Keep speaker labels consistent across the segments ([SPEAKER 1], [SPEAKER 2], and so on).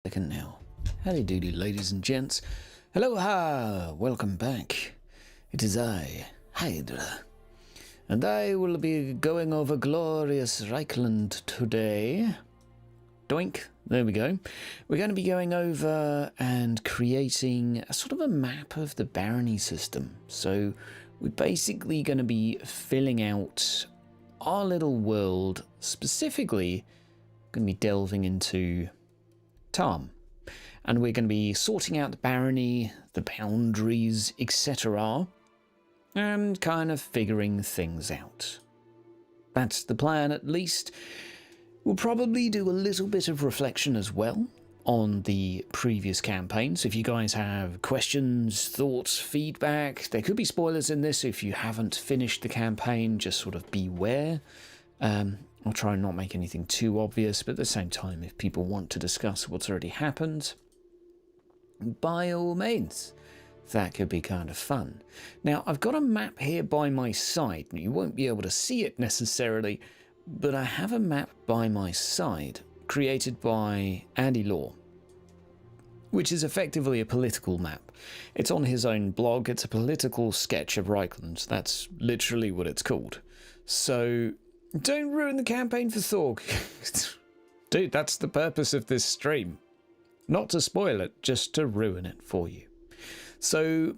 [SPEAKER 1] Second now. Howdy doody, ladies and gents. Aloha! Welcome back. It is I, Achaidh, and I will be going over glorious Reichland today. Doink. There we go. We're going to be going over and creating a sort of a map of the barony system. So we're basically going to be filling out our little world. Specifically, going to be delving into Tom. And we're going to be sorting out the barony, the boundaries, etc. And kind of figuring things out. That's the plan, at least. We'll probably do a little bit of reflection as well on the previous campaign. So if you guys have questions, thoughts, feedback, there could be spoilers in this. If you haven't finished the campaign, just sort of beware. I'll try and not make anything too obvious, but at the same time, if people want to discuss what's already happened, by all means, that could be kind of fun. Now, I've got a map here by my side. You won't be able to see it necessarily, but I have a map by my side created by Andy Law, which is effectively a political map. It's on his own blog. It's a political sketch of Reichland. That's literally what it's called. So don't ruin the campaign for Thorg. Dude, that's the purpose of this stream. Not to spoil it, just to ruin it for you. So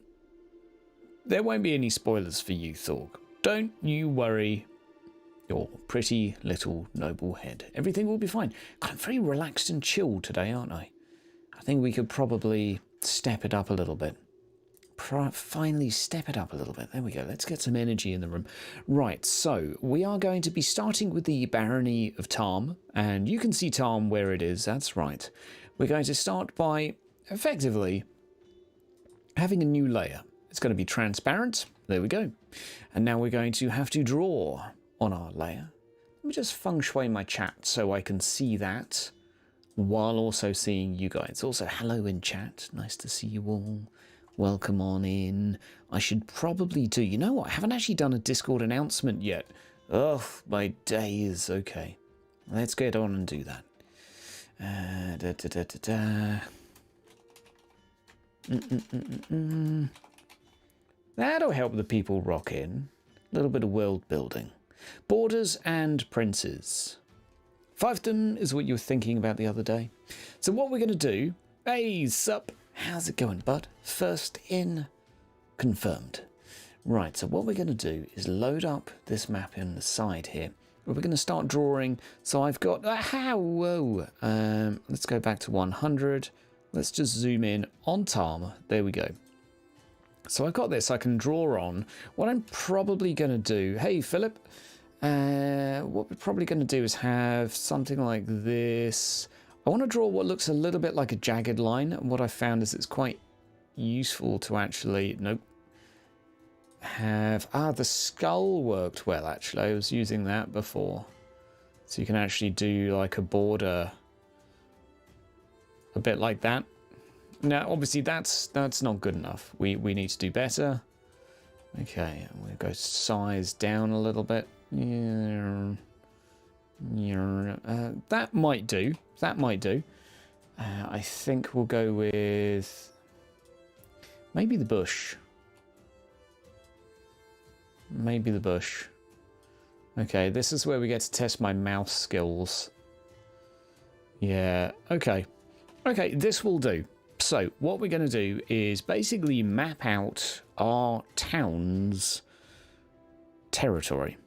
[SPEAKER 1] there won't be any spoilers for you, Thorg. Don't you worry your pretty little noble head. Everything will be fine. God, I'm very relaxed and chilled today, aren't I? I think we could probably step it up a little bit. Finally step it up a little bit. There we go. Let's get some energy in the room. Right, so we are going to be starting with the barony of Tom, and you can see Tom where it is. That's right. We're going to start by effectively having a new layer. It's going to be transparent. There we go. And now we're going to have to draw on our layer. Let me just feng shui my chat so I can see that while also seeing you guys. Also, hello in chat. Nice to see you all. Welcome on in. I should probably do... You know what? I haven't actually done a Discord announcement yet. Oh, my days. Okay. Let's get on and do that. That'll help the people rock in. A little bit of world building. Borders and princes. Fiefdom is what you were thinking about the other day. So what we're going to do... Hey, sup? How's it going, bud? First in, confirmed. Right, so what we're going to do is load up this map in the side here. We're going to start drawing. So I've got... whoa! Let's go back to 100. Let's just zoom in on Tom. There we go. So I've got this I can draw on. What I'm probably going to do... Hey, Philip. What we're probably going to do is have something like this... I want to draw what looks a little bit like a jagged line, and what I found is it's quite useful to actually, have, the skull worked well actually. I was using that before. So you can actually do like a border a bit like that. Now obviously that's not good enough. We need to do better. Okay, I'm going to go size down a little bit. Yeah. That might do. That might do. I think we'll go with maybe the bush. Maybe the bush. Okay, this is where we get to test my mouse skills. Yeah, okay. Okay, this will do. So what we're going to do is basically map out our town's territory.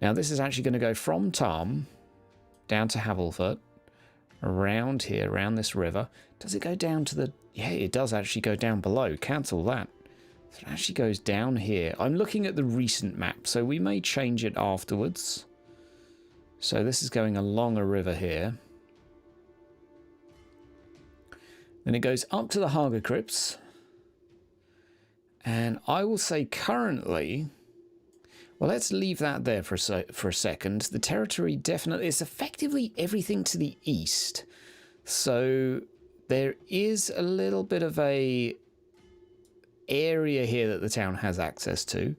[SPEAKER 1] Now this is actually going to go from Tom down to Havelfurt, around here, around this river. Does it go down to the... Yeah, it does actually go down below. Cancel that. So it actually goes down here. I'm looking at the recent map, so we may change it afterwards. So this is going along a river here. Then it goes up to the Haga Crypts. And I will say currently... Well, let's leave that there for a second. The territory definitely is effectively everything to the east. So there is a little bit of a area here that the town has access to.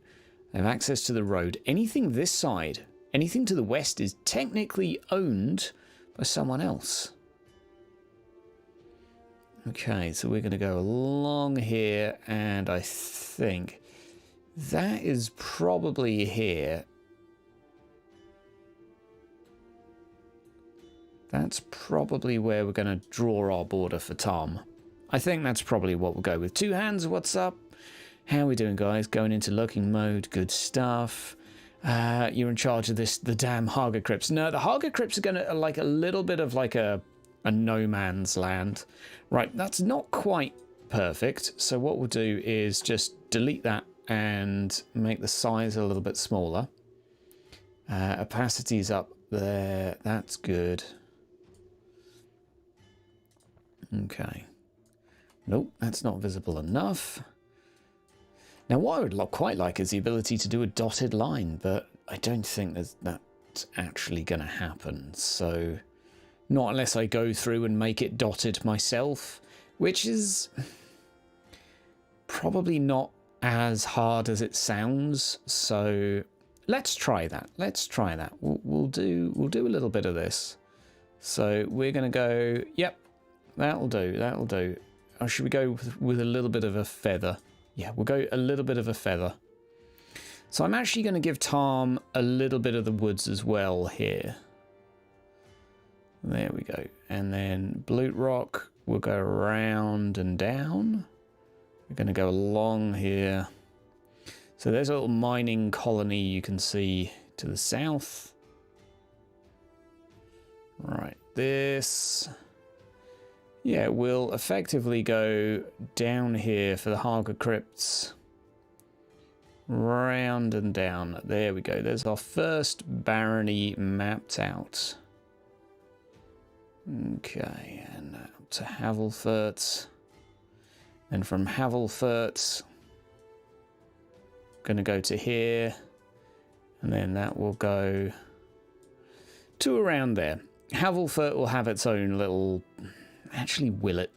[SPEAKER 1] They have access to the road. Anything this side, anything to the west is technically owned by someone else. Okay, so we're going to go along here, and I think that is probably here. That's probably where we're going to draw our border for Tom. I think that's probably what we'll go with. Two hands, what's up? How are we doing, guys? Going into lurking mode, good stuff. You're in charge of this, the damn Haga crypts. No, the Haga crypts are going to like a little bit of like a no man's land. Right, that's not quite perfect. So what we'll do is just delete that and make the size a little bit smaller. Opacity's up there. That's good. Okay. Nope, that's not visible enough. Now, what I would quite like is the ability to do a dotted line, but I don't think that's actually going to happen. So, not unless I go through and make it dotted myself, which is probably not as hard as it sounds. So, let's try that. Let's try that. We'll do a little bit of this. So, we're going to go, yep, that'll do, that'll do. Or should we go with a little bit of a feather? Yeah, we'll go a little bit of a feather. So I'm actually going to give Tom a little bit of the woods as well here. There we go. And then Blute Rock will go around and down. We're going to go along here. So there's a little mining colony you can see to the south. Right, this... yeah, we'll effectively go down here for the Haga crypts. Round and down. There we go. There's our first barony mapped out. Okay, and up to Havelfurt. And from Havelfurt, going to go to here. And then that will go to around there. Havelfurt will have its own little... actually, will it?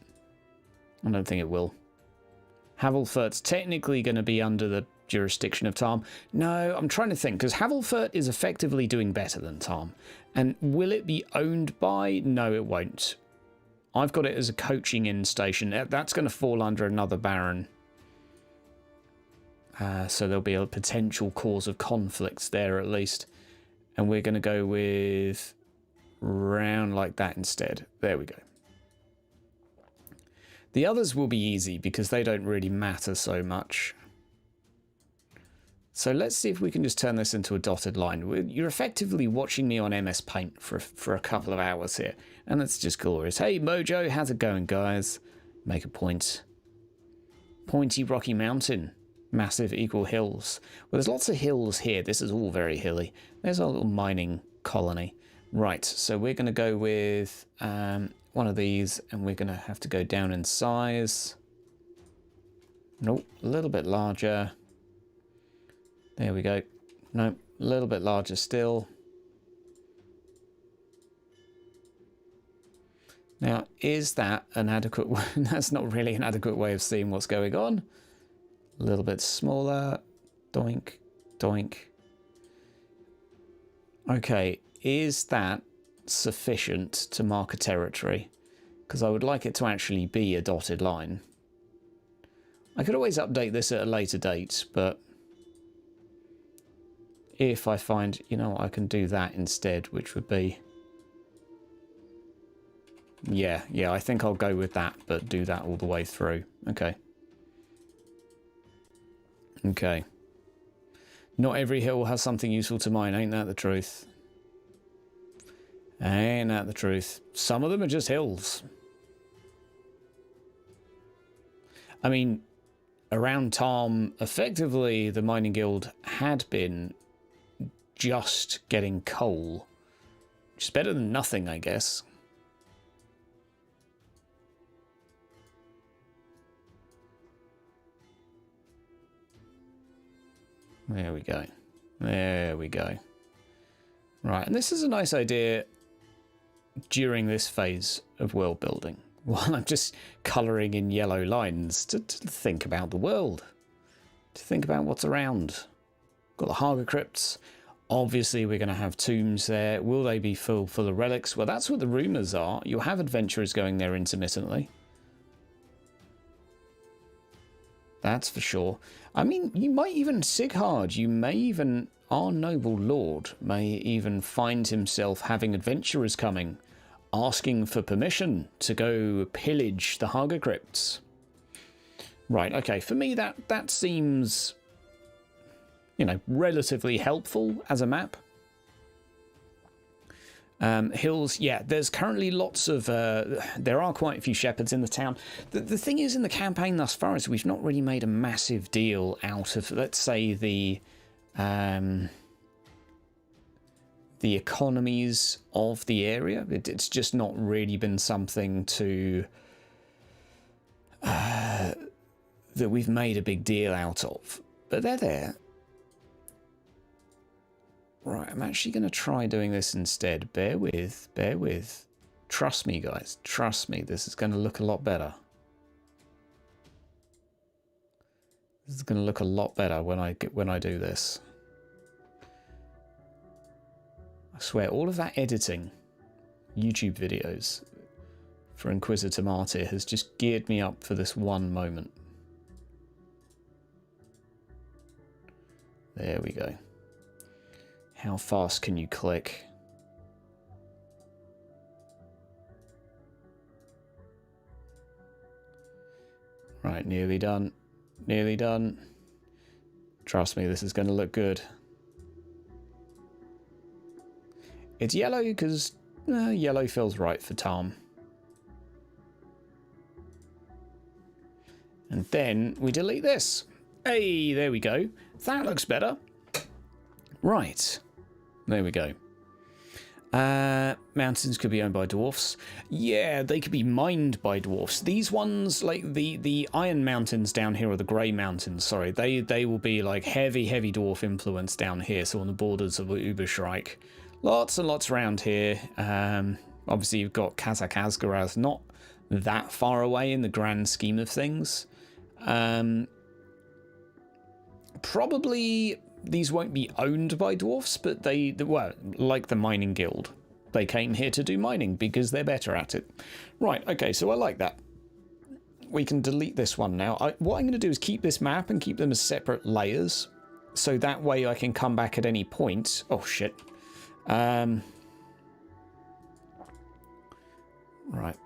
[SPEAKER 1] I don't think it will. Havelfurt's technically going to be under the jurisdiction of Tom. No, I'm trying to think, because Havelfurt is effectively doing better than Tom. And will it be owned by? No, it won't. I've got it as a coaching in station. That's going to fall under another baron. So there'll be a potential cause of conflicts there at least. And we're going to go with round like that instead. There we go. The others will be easy because they don't really matter so much. So let's see if we can just turn this into a dotted line. You're effectively watching me on MS Paint for a couple of hours here. And that's just glorious. Hey Mojo, how's it going, guys? Make a point. Pointy Rocky Mountain. Massive equal hills. Well, there's lots of hills here. This is all very hilly. There's our little mining colony. Right, so we're going to go with one of these, and we're going to have to go down in size. Nope, a little bit larger. There we go. Nope, a little bit larger still. Now, is that an adequate way? That's not really an adequate way of seeing what's going on. A little bit smaller. Doink, doink. Okay, is that sufficient to mark a territory? Because I would like it to actually be a dotted line. I could always update this at a later date, but if I find, you know, I can do that instead, which would be... yeah, I think I'll go with that, but do that all the way through. Okay. Okay. Not every hill has something useful to mine, ain't that the truth? Ain't that the truth? Some of them are just hills. I mean, around Tom, effectively, the mining guild had been just getting coal, which is better than nothing, I guess. There we go. There we go. Right, and this is a nice idea during this phase of world building, while I'm just colouring in yellow lines to think about the world, to think about what's around. Got the Haga crypts. Obviously, we're going to have tombs there. Will they be full of relics? Well, that's what the rumours are. You'll have adventurers going there intermittently. That's for sure. I mean, you might even, Seighard, you may even, our noble lord may even find himself having adventurers coming, asking for permission to go pillage the Haga crypts. Right, okay, for me that seems, you know, relatively helpful as a map. Hills, yeah, there's currently lots of, there are quite a few shepherds in the town. The thing is, in the campaign thus far, is we've not really made a massive deal out of, let's say, the economies of the area. It's just not really been something to, that we've made a big deal out of. But they're there. Right, I'm actually going to try doing this instead. Bear with, bear with. Trust me, guys. Trust me. This is going to look a lot better. This is going to look a lot better when I do this. I swear, all of that editing, YouTube videos for Inquisitor Martyr has just geared me up for this one moment. There we go. How fast can you click? Right, nearly done. Nearly done. Trust me, this is going to look good. It's yellow because yellow feels right for Tom. And then we delete this. Hey, there we go. That looks better. Right. There we go. Mountains could be owned by dwarfs. Yeah, they could be mined by dwarfs. These ones, like the iron mountains down here, or the grey mountains, sorry, they will be like heavy dwarf influence down here, so on the borders of Uberschreik. Lots and lots around here. Obviously you've got Kazakh-Asgaraz, not that far away in the grand scheme of things. Probably these won't be owned by dwarfs, but they, well, like the mining guild, they came here to do mining because they're better at it. Right, okay, so I like that. We can delete this one now. What I'm going to do is keep this map and keep them as separate layers, so that way I can come back at any point. Oh, shit. Right,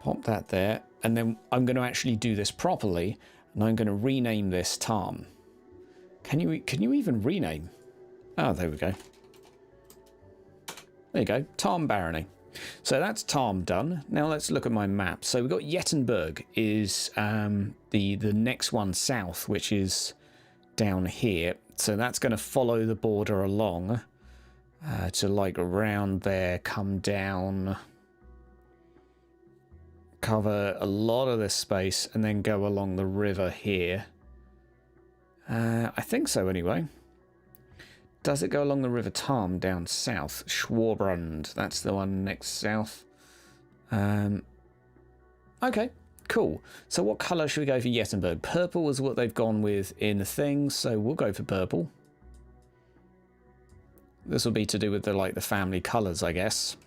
[SPEAKER 1] pop that there, and then I'm going to actually do this properly, and I'm going to rename this Tom. Can you even rename? Oh, there we go. There you go, Tom Barony. So that's Tom done. Now let's look at my map. So we've got Yettenberg is the next one south, which is down here. So that's going to follow the border along to like around there, come down, cover a lot of this space, and then go along the river here. I think so anyway. Does it go along the River Tarm down south? Schwarbrand, that's the one next south. Okay, cool. So what colour should we go for Yettenberg? Purple is what they've gone with in the thing, so we'll go for purple. This will be to do with the family colours, I guess.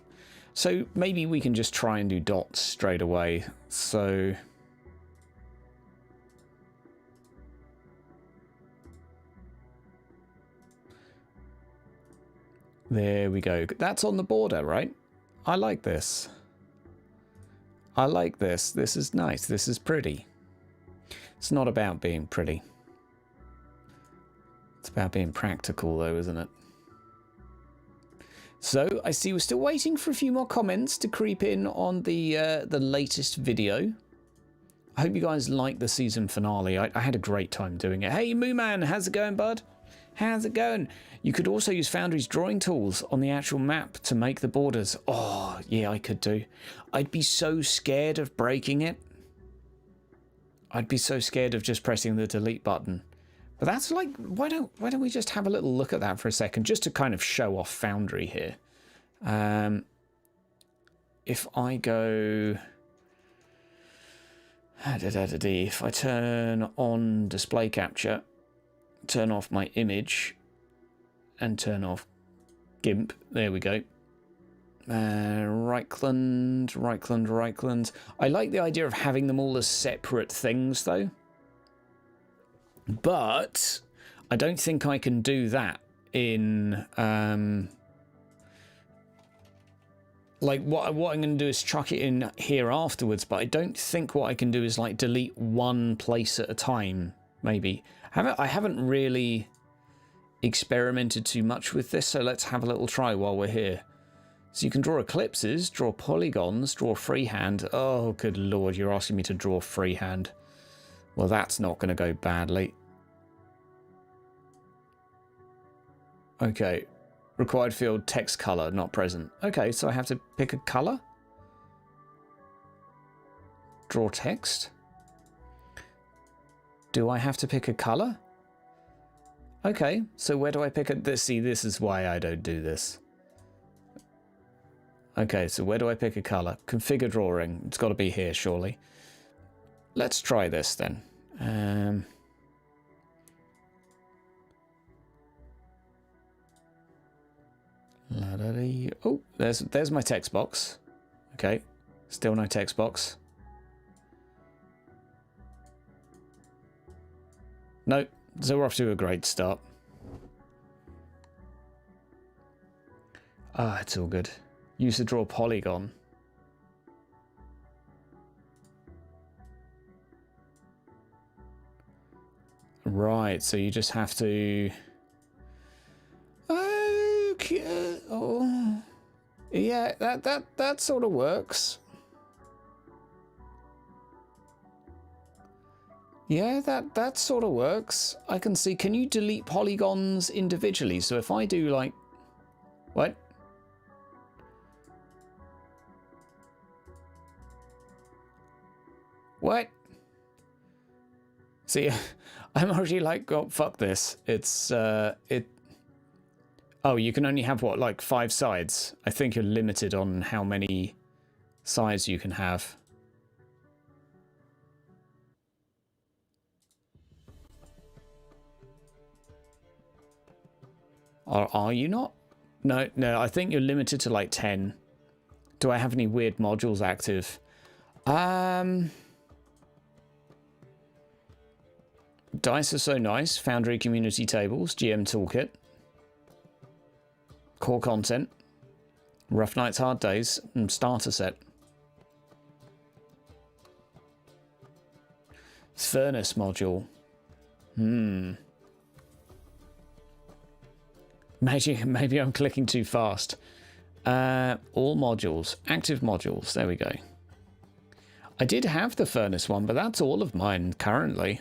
[SPEAKER 1] So maybe we can just try and do dots straight away. So there we go. That's on the border, right? I like this. I like this. This is nice. This is pretty. It's not about being pretty. It's about being practical, though, isn't it? So I see we're still waiting for a few more comments to creep in on the latest video. I hope you guys like the season finale. I had a great time doing it. Hey, Mooman, how's it going, bud? How's it going? You could also use Foundry's drawing tools on the actual map to make the borders. Oh, yeah, I could do. I'd be so scared of breaking it. I'd be so scared of just pressing the delete button. But that's like, why don't we just have a little look at that for a second, just to kind of show off Foundry here. If I go, if I turn on display capture, turn off my image, and turn off GIMP, there we go. Reichland. I like the idea of having them all as separate things, though. But I don't think I can do that in... like, what I'm going to do is chuck it in here afterwards, but I don't think what I can do is, like, delete one place at a time, maybe. I haven't really experimented too much with this, so let's have a little try while we're here. So you can draw eclipses, draw polygons, draw freehand. Oh, good lord, you're asking me to draw freehand. Well, that's not going to go badly. Okay. Required field text color, not present. Okay, so I have to pick a color. Draw text. Do I have to pick a color? Okay, so where do I pick it? See, this is why I don't do this. Okay, so where do I pick a color? Configure drawing. It's got to be here, surely. Let's try this then. Oh, there's my text box. Okay, still no text box. Nope, so we're off to a great start. Ah, it's all good. Use to draw polygon. Right, so you just have to... Okay, oh... Yeah, that sort of works. Yeah, that sort of works. I can see, can you delete polygons individually? So if I do like... What? What? See, I'm already like, oh, fuck this. It's, Oh, you can only have, what, like 5 sides? I think you're limited on how many sides you can have. Are you not? No, I think you're limited to like 10. Do I have any weird modules active? Dice are so nice. Foundry community tables, GM toolkit. Core content, Rough Nights, Hard Days, and starter set. Furnace module. Maybe I'm clicking too fast. All modules, active modules. There we go. I did have the furnace one, but that's all of mine currently.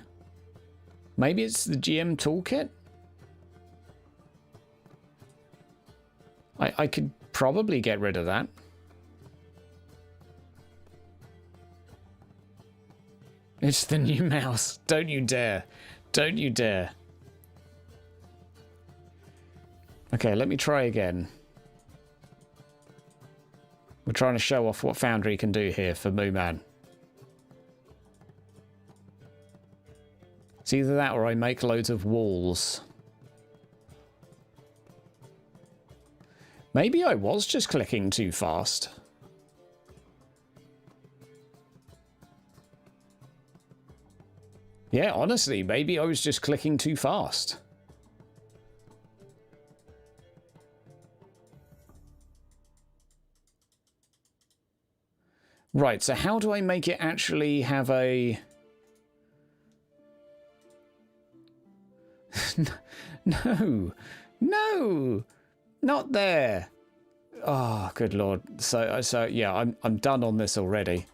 [SPEAKER 1] Maybe it's the GM toolkit? I could probably get rid of that. It's the new mouse. Don't you dare. Don't you dare. Okay, let me try again. We're trying to show off what Foundry can do here for Moo Man. It's either that or I make loads of walls. Maybe I was just clicking too fast. Yeah, honestly, maybe I was just clicking too fast. Right, so how do I make it actually have a... No, not there. Oh, good lord. So yeah, I'm done on this already.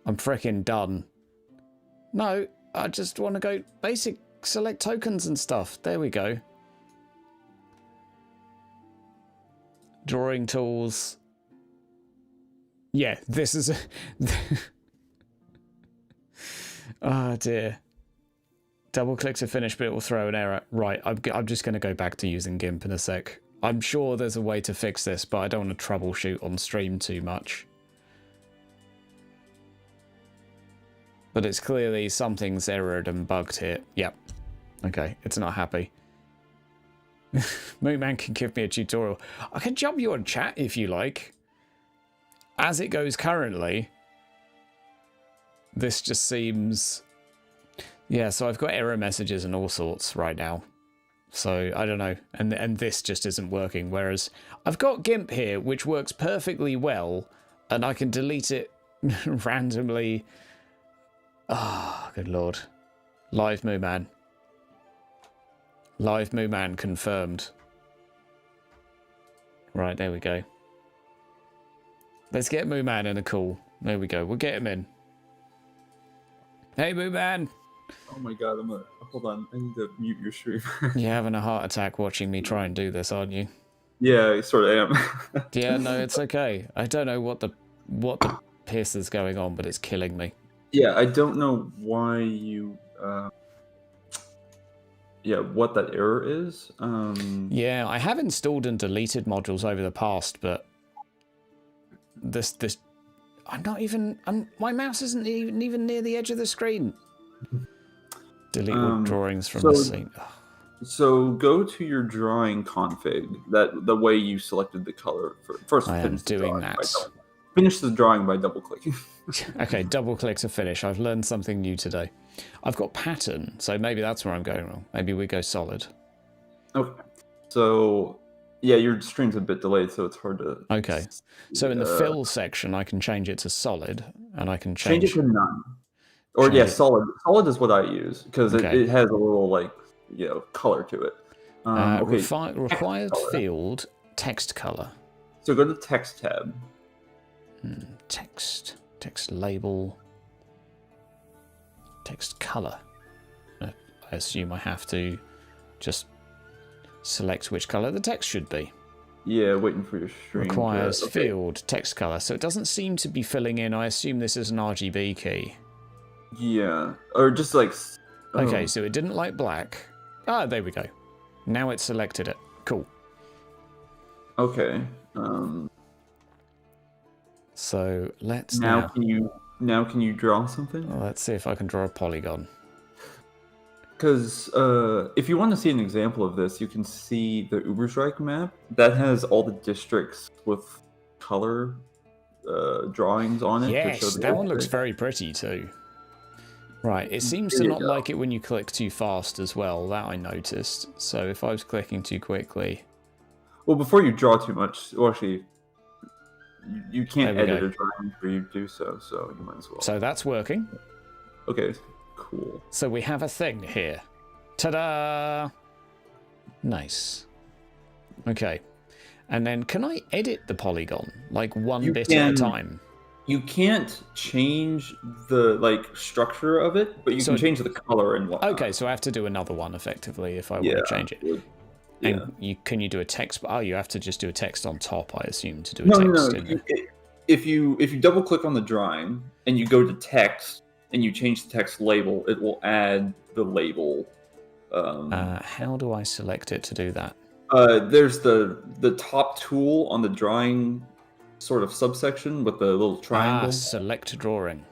[SPEAKER 1] I'm freaking done. No, I just want to go basic, select tokens and stuff. There we go. Drawing tools. Yeah, this is... Oh dear. Double click to finish, but it will throw an error. Right, I'm just going to go back to using GIMP in a sec. I'm sure there's a way to fix this, but I don't want to troubleshoot on stream too much. But it's clearly something's errored and bugged here. Yep. Okay, it's not happy. Moonman can give me a tutorial. I can jump you on chat if you like. As it goes currently, this just seems... Yeah, so I've got error messages and all sorts right now. So I don't know, and this just isn't working. Whereas I've got GIMP here, which works perfectly well, and I can delete it randomly. Ah, oh, good lord! Live Moo Man. Live Moo Man confirmed. Right, there we go. Let's get Moo Man in a call. There we go. We'll get him in. Hey, Moo Man.
[SPEAKER 2] Oh my god, hold on, I need to mute your stream.
[SPEAKER 1] You're having a heart attack watching me try and do this, aren't you?
[SPEAKER 2] Yeah, I sort of am.
[SPEAKER 1] Yeah, no, it's okay. I don't know what the piss is going on, but it's killing me.
[SPEAKER 2] Yeah, I don't know why you... what that error is.
[SPEAKER 1] Yeah, I have installed and deleted modules over the past, but this I'm not even... my mouse isn't even near the edge of the screen. Delete all drawings from the scene.
[SPEAKER 2] So go to your drawing config, the way you selected the color. First,
[SPEAKER 1] I am doing that.
[SPEAKER 2] Finish the drawing by double-clicking.
[SPEAKER 1] Okay, double-click to finish. I've learned something new today. I've got pattern, so maybe that's where I'm going wrong. Maybe we go solid.
[SPEAKER 2] Okay. So, yeah, your stream's a bit delayed, so it's hard to...
[SPEAKER 1] Okay. So in the fill section, I can change it to solid, and I can change
[SPEAKER 2] it to none. Or, solid. Solid is what I use, because it has a little, color to it.
[SPEAKER 1] Required field, text color.
[SPEAKER 2] So go to the text tab.
[SPEAKER 1] Text label, text color. I assume I have to just select which color the text should be.
[SPEAKER 2] Yeah, waiting for your stream.
[SPEAKER 1] Requires field, text color. So it doesn't seem to be filling in. I assume this is an RGB key.
[SPEAKER 2] Yeah, or just like...
[SPEAKER 1] Okay, so it didn't like black. Ah, there we go. Now it's selected it. Cool.
[SPEAKER 2] Okay.
[SPEAKER 1] So let's
[SPEAKER 2] now. Can you draw something?
[SPEAKER 1] Well, let's see if I can draw a polygon.
[SPEAKER 2] Because if you want to see an example of this, you can see the Überstreik map that has all the districts with color drawings on it.
[SPEAKER 1] Yes, that one looks very pretty too. Right, it seems to not like it when you click too fast as well. That I noticed. So if I was clicking too quickly...
[SPEAKER 2] Well, before you draw too much, well, actually, you can't edit a drawing before you do so you might as well.
[SPEAKER 1] So that's working.
[SPEAKER 2] Okay, cool.
[SPEAKER 1] So we have a thing here. Ta-da! Nice. Okay. And then can I edit the polygon, like one bit at a time?
[SPEAKER 2] You can't change the structure of it, but you can change the color and whatnot.
[SPEAKER 1] Okay, so I have to do another one effectively if I want to change it. And can you do a text? Oh, you have to just do a text on top, I assume, to do a text.
[SPEAKER 2] No. If you double click on the drawing and you go to text and you change the text label, it will add the label.
[SPEAKER 1] How do I select it to do that?
[SPEAKER 2] There's the top tool on the drawing sort of subsection with the little triangle.
[SPEAKER 1] Select drawing.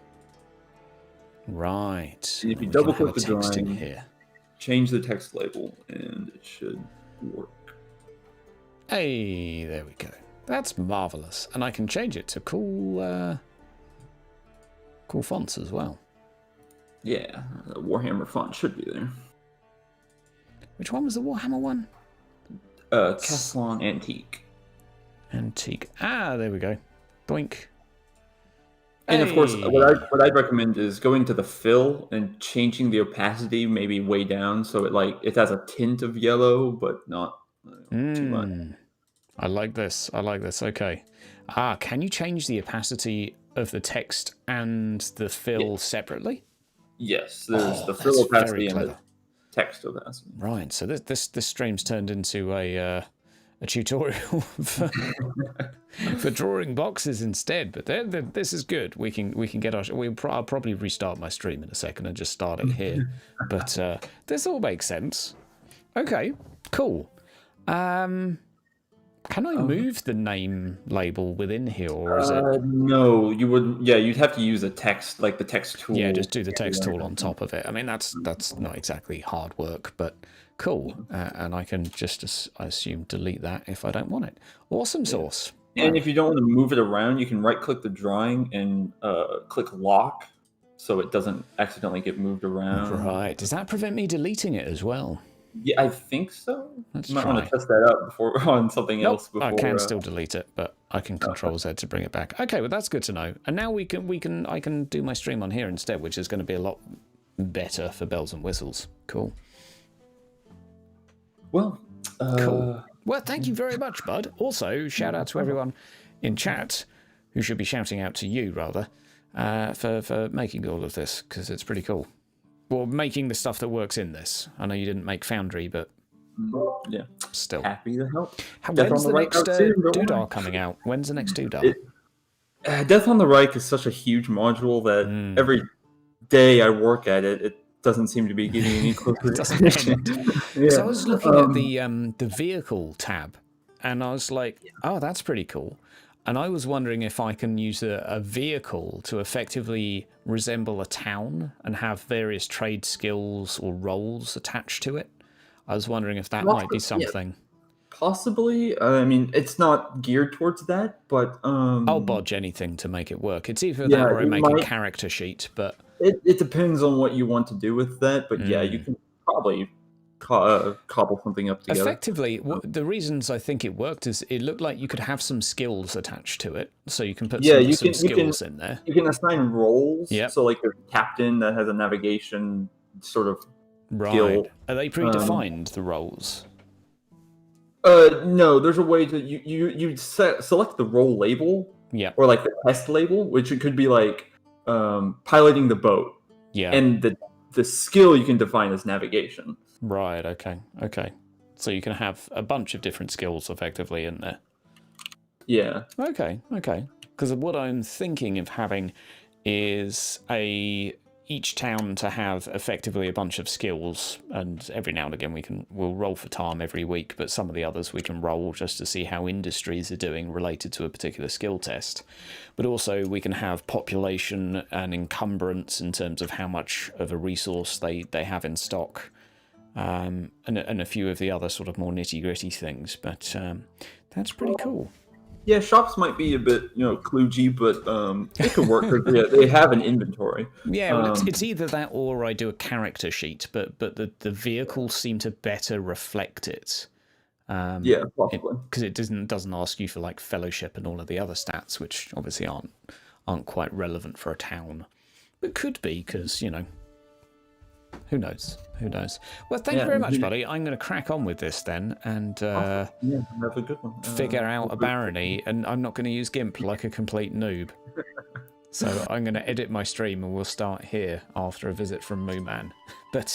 [SPEAKER 1] Right.
[SPEAKER 2] And if you double click the
[SPEAKER 1] text
[SPEAKER 2] drawing
[SPEAKER 1] in here,
[SPEAKER 2] change the text label, and it should work.
[SPEAKER 1] Hey, there we go. That's marvelous, and I can change it to cool fonts as well.
[SPEAKER 2] Yeah, the Warhammer font should be there.
[SPEAKER 1] Which one was the Warhammer one?
[SPEAKER 2] Castellan Antique.
[SPEAKER 1] Antique. Ah, there we go. Doink.
[SPEAKER 2] And of course, what I'd recommend is going to the fill and changing the opacity maybe way down so it has a tint of yellow, but not too much.
[SPEAKER 1] I like this. Okay. Can you change the opacity of the text and the fill separately?
[SPEAKER 2] Yes, there's the fill opacity and the text opacity.
[SPEAKER 1] Right. So this stream's turned into a tutorial for drawing boxes instead, but this is good. We can get our. I'll probably restart my stream in a second and just start it here. But this all makes sense. Okay, cool. Can I move the name label within here, or is it?
[SPEAKER 2] No, you would. Yeah, you'd have to use a text, like the text tool.
[SPEAKER 1] Yeah, just do the text tool on top of it. I mean, that's not exactly hard work, but cool. And I can just, I assume, delete that if I don't want it. Awesome sauce.
[SPEAKER 2] And if you don't want to move it around, you can right-click the drawing and click lock, so it doesn't accidentally get moved around.
[SPEAKER 1] Right. Does that prevent me deleting it as well?
[SPEAKER 2] Yeah, I think so.
[SPEAKER 1] Let's
[SPEAKER 2] You might
[SPEAKER 1] try.
[SPEAKER 2] want to test that out before on something else before.
[SPEAKER 1] I can still delete it, but I can Control Z to bring it back. Okay, well that's good to know. And now I can do my stream on here instead, which is going to be a lot better for bells and whistles. Cool.
[SPEAKER 2] Well,
[SPEAKER 1] cool. Well, thank you very much, bud. Also, shout out to everyone in chat who should be shouting out to you rather for making all of this, because it's pretty cool. Well, making the stuff that works in this. I know you didn't make Foundry, but
[SPEAKER 2] yeah,
[SPEAKER 1] still
[SPEAKER 2] happy to help.
[SPEAKER 1] When's the next Doodah coming out? When's the next Doodah?
[SPEAKER 2] Death on the Reich is such a huge module that every day I work at it, it doesn't seem to be getting any closer.
[SPEAKER 1] Yeah. So I was looking at the vehicle tab, and I was like, oh, that's pretty cool. And I was wondering if I can use a vehicle to effectively resemble a town and have various trade skills or roles attached to it. I was wondering if that might be something.
[SPEAKER 2] Yeah. Possibly. I mean, it's not geared towards that, but...
[SPEAKER 1] I'll bodge anything to make it work. It's either that or I make a character sheet, but...
[SPEAKER 2] It depends on what you want to do with that, but yeah, you can probably cobble something up together.
[SPEAKER 1] Effectively, the reasons I think it worked is it looked like you could have some skills attached to it, so you can put some skills in there.
[SPEAKER 2] You can assign roles,
[SPEAKER 1] yep.
[SPEAKER 2] So like a captain that has a navigation sort of skill.
[SPEAKER 1] Are they predefined, the roles?
[SPEAKER 2] No, there's a way to you select the role label, or like the test label, which it could be like piloting the boat, and the skill you can define as navigation.
[SPEAKER 1] Right, okay. So you can have a bunch of different skills effectively in there.
[SPEAKER 2] Yeah.
[SPEAKER 1] Okay. Because what I'm thinking of having is each town to have effectively a bunch of skills, and every now and again we'll roll for Tom every week, but some of the others we can roll just to see how industries are doing related to a particular skill test. But also we can have population and encumbrance in terms of how much of a resource they have in stock. And a few of the other sort of more nitty-gritty things, but that's pretty cool.
[SPEAKER 2] Yeah, shops might be a bit, kludgy, but it can work. They have an inventory.
[SPEAKER 1] Yeah, well, it's either that or I do a character sheet, but the vehicles seem to better reflect it.
[SPEAKER 2] Yeah, possibly.
[SPEAKER 1] Because it doesn't ask you for like fellowship and all of the other stats, which obviously aren't quite relevant for a town, but could be because who knows? Well, thank you very much, buddy. I'm going to crack on with this then and
[SPEAKER 2] have a good one.
[SPEAKER 1] Figure out a barony, and I'm not going to use GIMP like a complete noob. So I'm going to edit my stream and we'll start here after a visit from Moo Man. But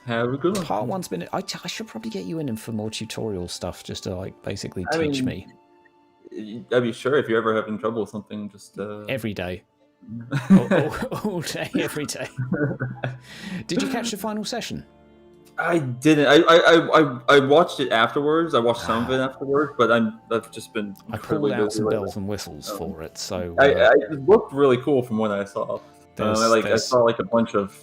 [SPEAKER 2] have a good one.
[SPEAKER 1] Part one's been... I should probably get you in for more tutorial stuff just to basically teach me.
[SPEAKER 2] I'd be sure if you're ever having trouble with something, just...
[SPEAKER 1] Every day. all day, every day. Did you catch the final session?
[SPEAKER 2] I didn't. I watched it afterwards. I watched some of it afterwards, but I've just been.
[SPEAKER 1] I pulled out some bells and whistles for it, so
[SPEAKER 2] it looked really cool from what I saw. I saw like a bunch of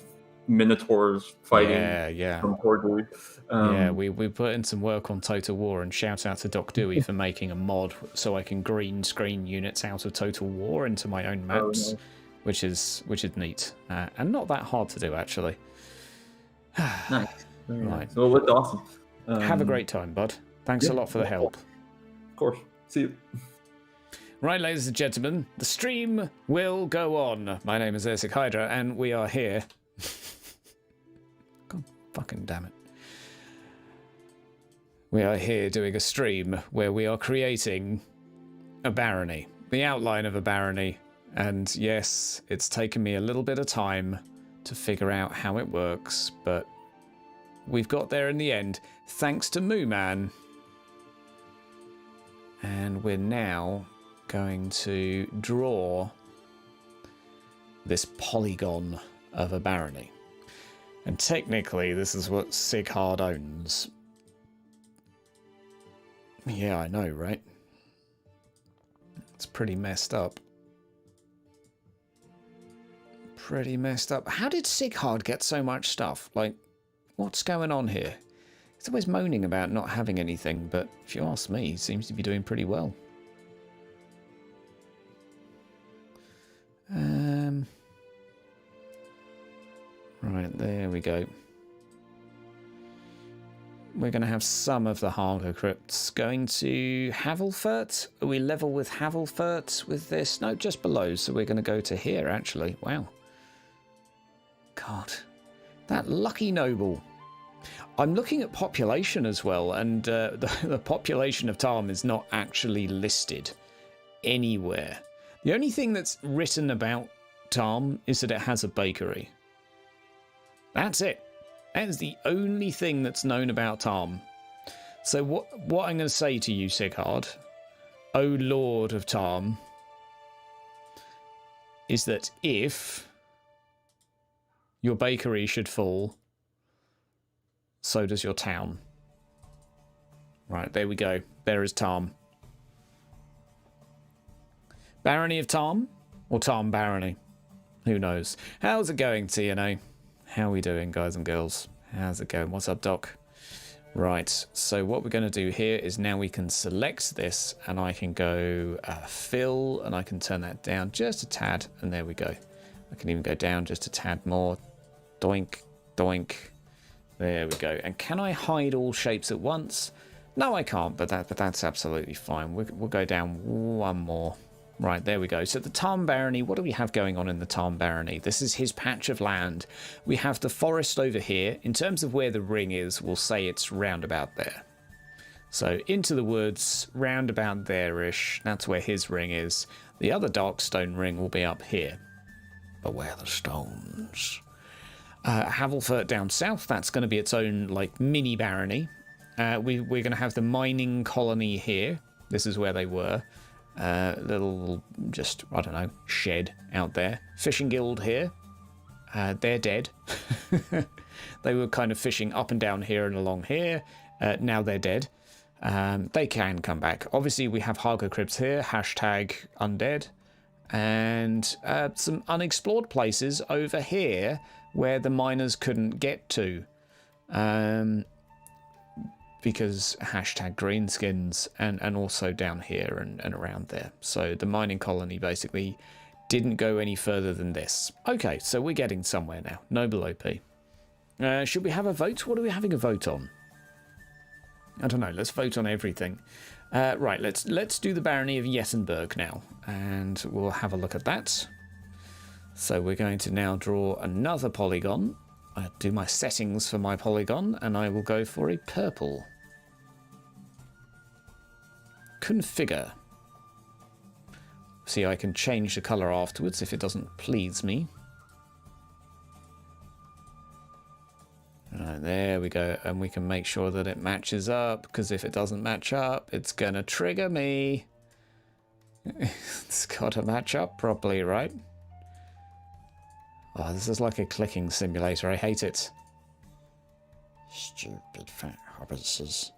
[SPEAKER 2] minotaurs fighting.
[SPEAKER 1] Yeah.
[SPEAKER 2] From Cordu.
[SPEAKER 1] We put in some work on Total War, and shout out to Doc Dewey for making a mod so I can green screen units out of Total War into my own maps, which is neat and not that hard to do actually.
[SPEAKER 2] Nice.
[SPEAKER 1] Right.
[SPEAKER 2] So it looked awesome.
[SPEAKER 1] Have a great time, bud. Thanks a lot for the help.
[SPEAKER 2] Of course. See you.
[SPEAKER 1] Right, ladies and gentlemen, the stream will go on. My name is Achaidh, and we are here. God fucking damn it. We are here doing a stream where we are creating a barony, the outline of a barony, and yes, it's taken me a little bit of time to figure out how it works, but we've got there in the end, thanks to Moo Man. And we're now going to draw this polygon of a barony. And technically, this is what Seighard owns. Yeah, I know, right? It's pretty messed up. Pretty messed up. How did Seighard get so much stuff? Like, what's going on here? He's always moaning about not having anything, but if you ask me, he seems to be doing pretty well. Right, there we go. We're going to have some of the Harger crypts. Going to Havelfurt. Are we level with Havelfurt with this? No, just below. So we're going to go to here, actually. Wow. God. That lucky noble. I'm looking at population as well, and the population of Tom is not actually listed anywhere. The only thing that's written about Tom is that it has a bakery. That's it. That is the only thing that's known about Tom. So what I'm going to say to you, Seighard, O Lord of Tom, is that if your bakery should fall, so does your town. Right, there we go. There is Tom. Barony of Tom? Or Tom Barony? Who knows? How's it going, TNA? How are we doing, guys and girls? How's it going? What's up, Doc? Right, so what we're going to do here is now we can select this, and I can go fill, and I can turn that down just a tad, and there we go. I can even go down just a tad more. Doink, doink. There we go. And can I hide all shapes at once? No, I can't, but that's absolutely fine. We'll go down one more. Right, there we go. So the Tarn Barony, what do we have going on in the Tarn Barony? This is his patch of land. We have the forest over here. In terms of where the ring is, we'll say it's round about there. So into the woods, round about there-ish. That's where his ring is. The other Darkstone ring will be up here. Beware the stones. Havelfurt down south, that's going to be its own like mini barony. We're going to have the mining colony here. This is where they were. Little, just, I don't know, shed out there. Fishing guild here. They're dead. They were kind of fishing up and down here and along here. Now they're dead. They can come back. Obviously, we have Harger Cribs here. Hashtag undead. And some unexplored places over here where the miners couldn't get to. Because hashtag greenskins, and also down here and around there. So the mining colony basically didn't go any further than this. Okay, so we're getting somewhere now. Noble OP. Should we have a vote? What are we having a vote on? I don't know. Let's vote on everything. Right, let's do the Barony of Yettenberg now, and we'll have a look at that. So we're going to now draw another polygon. I do my settings for my polygon, and I will go for a purple. Configure. See, I can change the colour afterwards if it doesn't please me. Right, there we go, and we can make sure that it matches up, because if it doesn't match up, it's gonna trigger me. It's got to match up properly, right? Oh, this is like a clicking simulator. I hate it. Stupid fat hobbitses.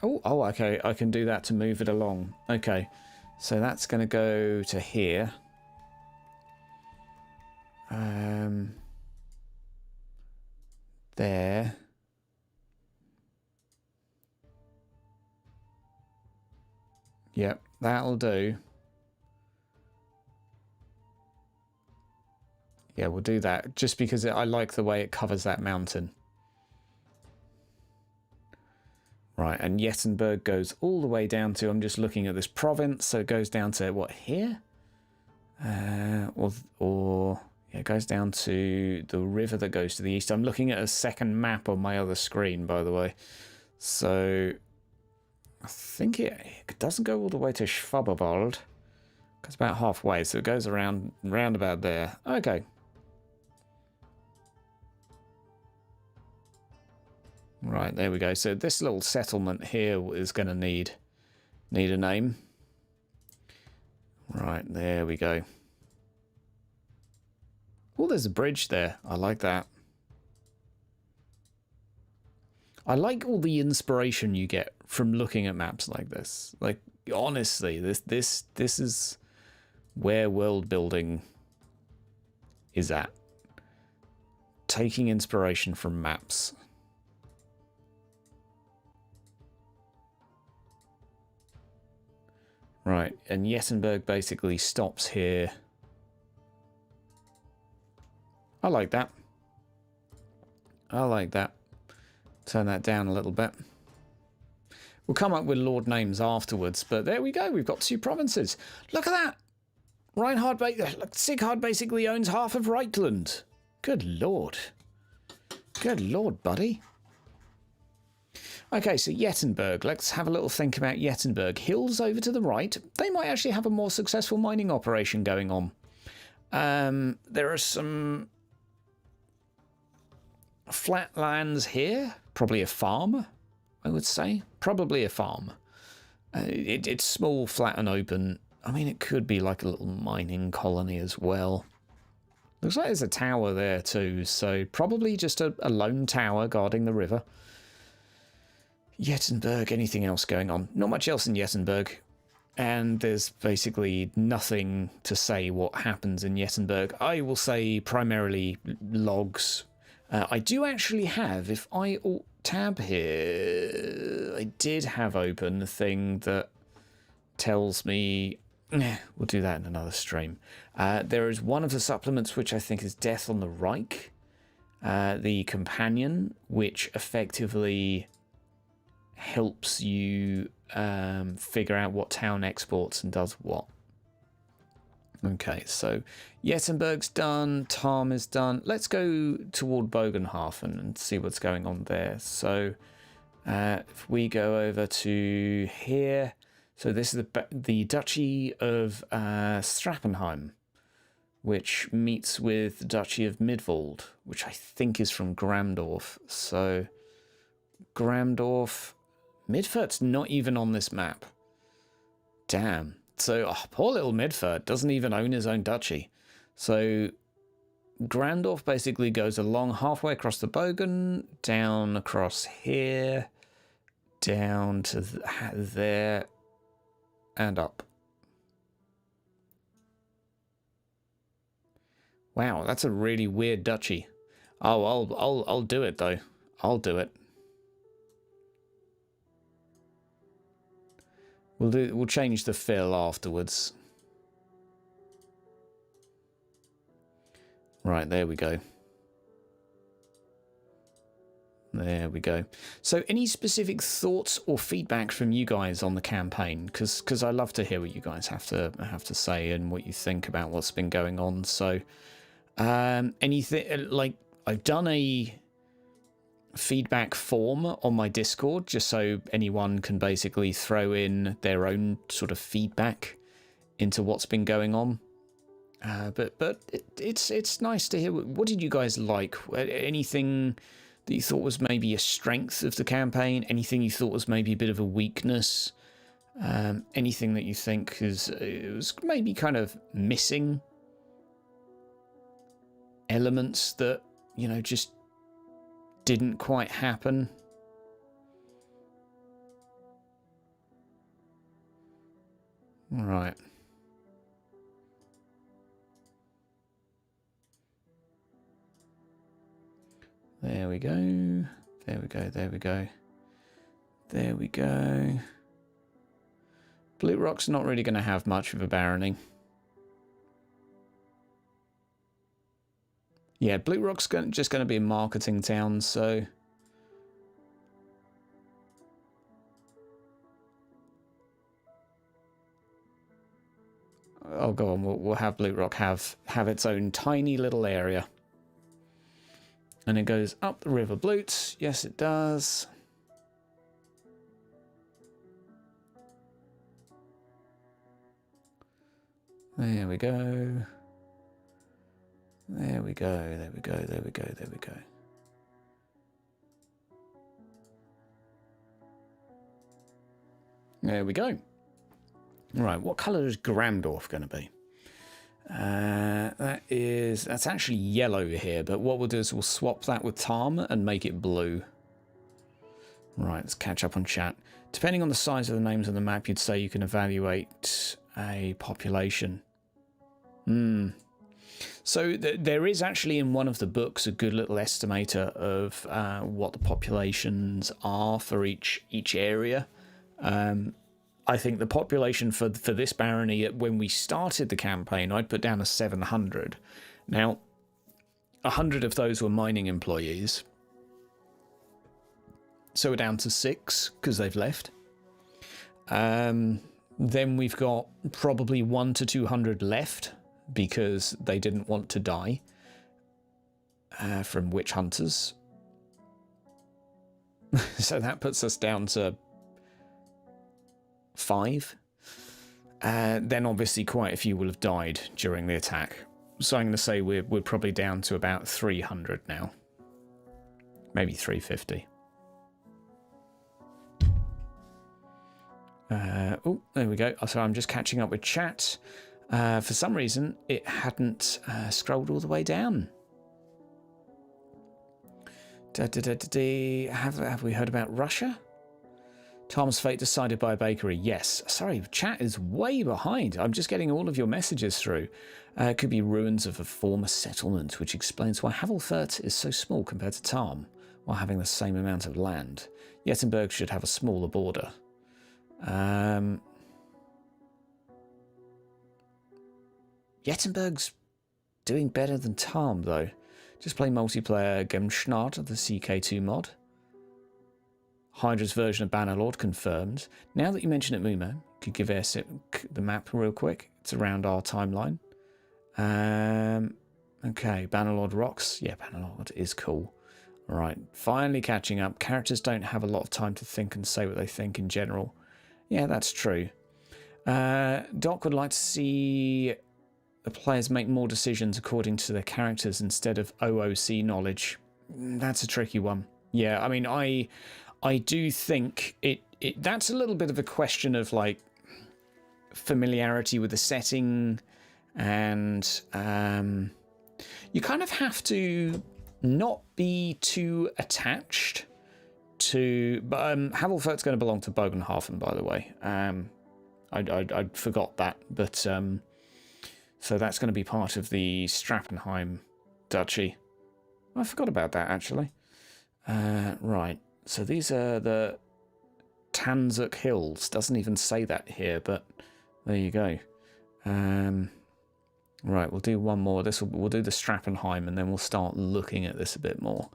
[SPEAKER 1] Oh, okay. I can do that to move it along. Okay, so that's going to go to here. There. Yep, that'll do. Yeah, we'll do that, just because I like the way it covers that mountain. Right, and Yettenberg goes all the way down to, I'm just looking at this province, so it goes down to, what, here? Yeah, it goes down to the river that goes to the east. I'm looking at a second map on my other screen, by the way. So, I think it doesn't go all the way to Schwaberwald. It's about halfway, so it goes round about there. Okay. Right, there we go. So this little settlement here is going to need a name. Right, there we go. Oh, there's a bridge there. I like that. I like all the inspiration you get from looking at maps like this. Like, honestly, this is where world building is at. Taking inspiration from maps. Right, and Yettenberg basically stops here. I like that. I like that. Turn that down a little bit. We'll come up with lord names afterwards, but there we go. We've got 2 provinces. Look at that. Seighard basically owns half of Reichland. Good lord. Good lord, buddy. Okay, so Jettenberg. Let's have a little think about Jettenberg. Hills over to the right. They might actually have a more successful mining operation going on. There are some flat lands here. Probably a farm, I would say. Probably a farm. It's small, flat and open. I mean, it could be like a little mining colony as well. Looks like there's a tower there too, so probably just a lone tower guarding the river. Jettenberg, anything else going on? Not much else in Jettenberg. And there's basically nothing to say what happens in Jettenberg. I will say primarily logs. I do actually have, if I alt-tab here, I did have open the thing that tells me... We'll do that in another stream. There is one of the supplements which I think is Death on the Reich. The Companion, which effectively helps you figure out what town exports and does what. Okay, so Jettenberg's done, Tom is done. Let's go toward Bogenhafen and see what's going on there. So if we go over to here, so this is the Duchy of Strappenheim, which meets with the Duchy of Midwald, which I think is from Gramdorf. So Gramdorf, Midford's not even on this map. Damn. So poor little Midford doesn't even own his own duchy. So Grandorf basically goes along halfway across the Bogen, down across here, down to there, and up. Wow, that's a really weird duchy. Oh, I'll do it though. I'll do it. We'll change the fill afterwards. Right, there we go. There we go. So any specific thoughts or feedback from you guys on the campaign? Because I love to hear what you guys have to say and what you think about what's been going on. So anything, like, I've done a feedback form on my Discord just so anyone can basically throw in their own sort of feedback into what's been going on. But it's nice to hear. What did you guys like? Anything that you thought was maybe a strength of the campaign? Anything you thought was maybe a bit of a weakness? Anything that you think it was maybe kind of missing elements that, you know, just didn't quite happen? Right. There we go. There we go. There we go. There we go. Blue Rock's not really going to have much of a barony. Yeah, Blue Rock's just going to be a marketing town, so... Oh, go on, we'll have Blue Rock have its own tiny little area. And it goes up the River Blute. Yes, it does. There we go. There we go, there we go, there we go, there we go. There we go. Right, what colour is Gramdorf going to be? That's actually yellow here, but what we'll do is we'll swap that with Tom and make it blue. Right, let's catch up on chat. Depending on the size of the names on the map, you'd say you can evaluate a population. So there is actually in one of the books a good little estimator of what the populations are for each area. I think the population for this barony, when we started the campaign, I'd put down as 700. Now, 100 of those were mining employees. So we're down to 6 because they've left. Then we've got probably 100 to 200 left because they didn't want to die from witch hunters. So that puts us down to 5. Then obviously quite a few will have died during the attack. So I'm going to say we're probably down to about 300 now. Maybe 350. Oh, there we go. So I'm just catching up with chat. For some reason, it hadn't scrolled all the way down. Have we heard about Russia? Tom's fate decided by a bakery. Yes. Sorry, chat is way behind. I'm just getting all of your messages through. It could be ruins of a former settlement, which explains why Havelfurt is so small compared to Tom, while having the same amount of land. Yettenberg should have a smaller border. Yettenberg's doing better than Tom, though. Just play multiplayer Gemschnart of the CK2 mod. Hydra's version of Bannerlord confirmed. Now that you mention it, Mumo, could give us the map real quick. It's around our timeline. Okay, Bannerlord rocks. Yeah, Bannerlord is cool. All right, finally catching up. Characters don't have a lot of time to think and say what they think in general. Yeah, that's true. Doc would like to see the players make more decisions according to their characters instead of OOC knowledge. That's a tricky one. Yeah, I mean, I do think that's a little bit of a question of like familiarity with the setting, and you kind of have to not be too attached to. But Havelfurt's going to belong to Bogenhafen, by the way. I forgot that, but so that's going to be part of the Strappenheim duchy. I forgot about that actually. Right. So these are the Tanzuk Hills. Doesn't even say that here, but there you go. Right, we'll do one more. We'll do the Strappenheim, and then we'll start looking at this a bit more.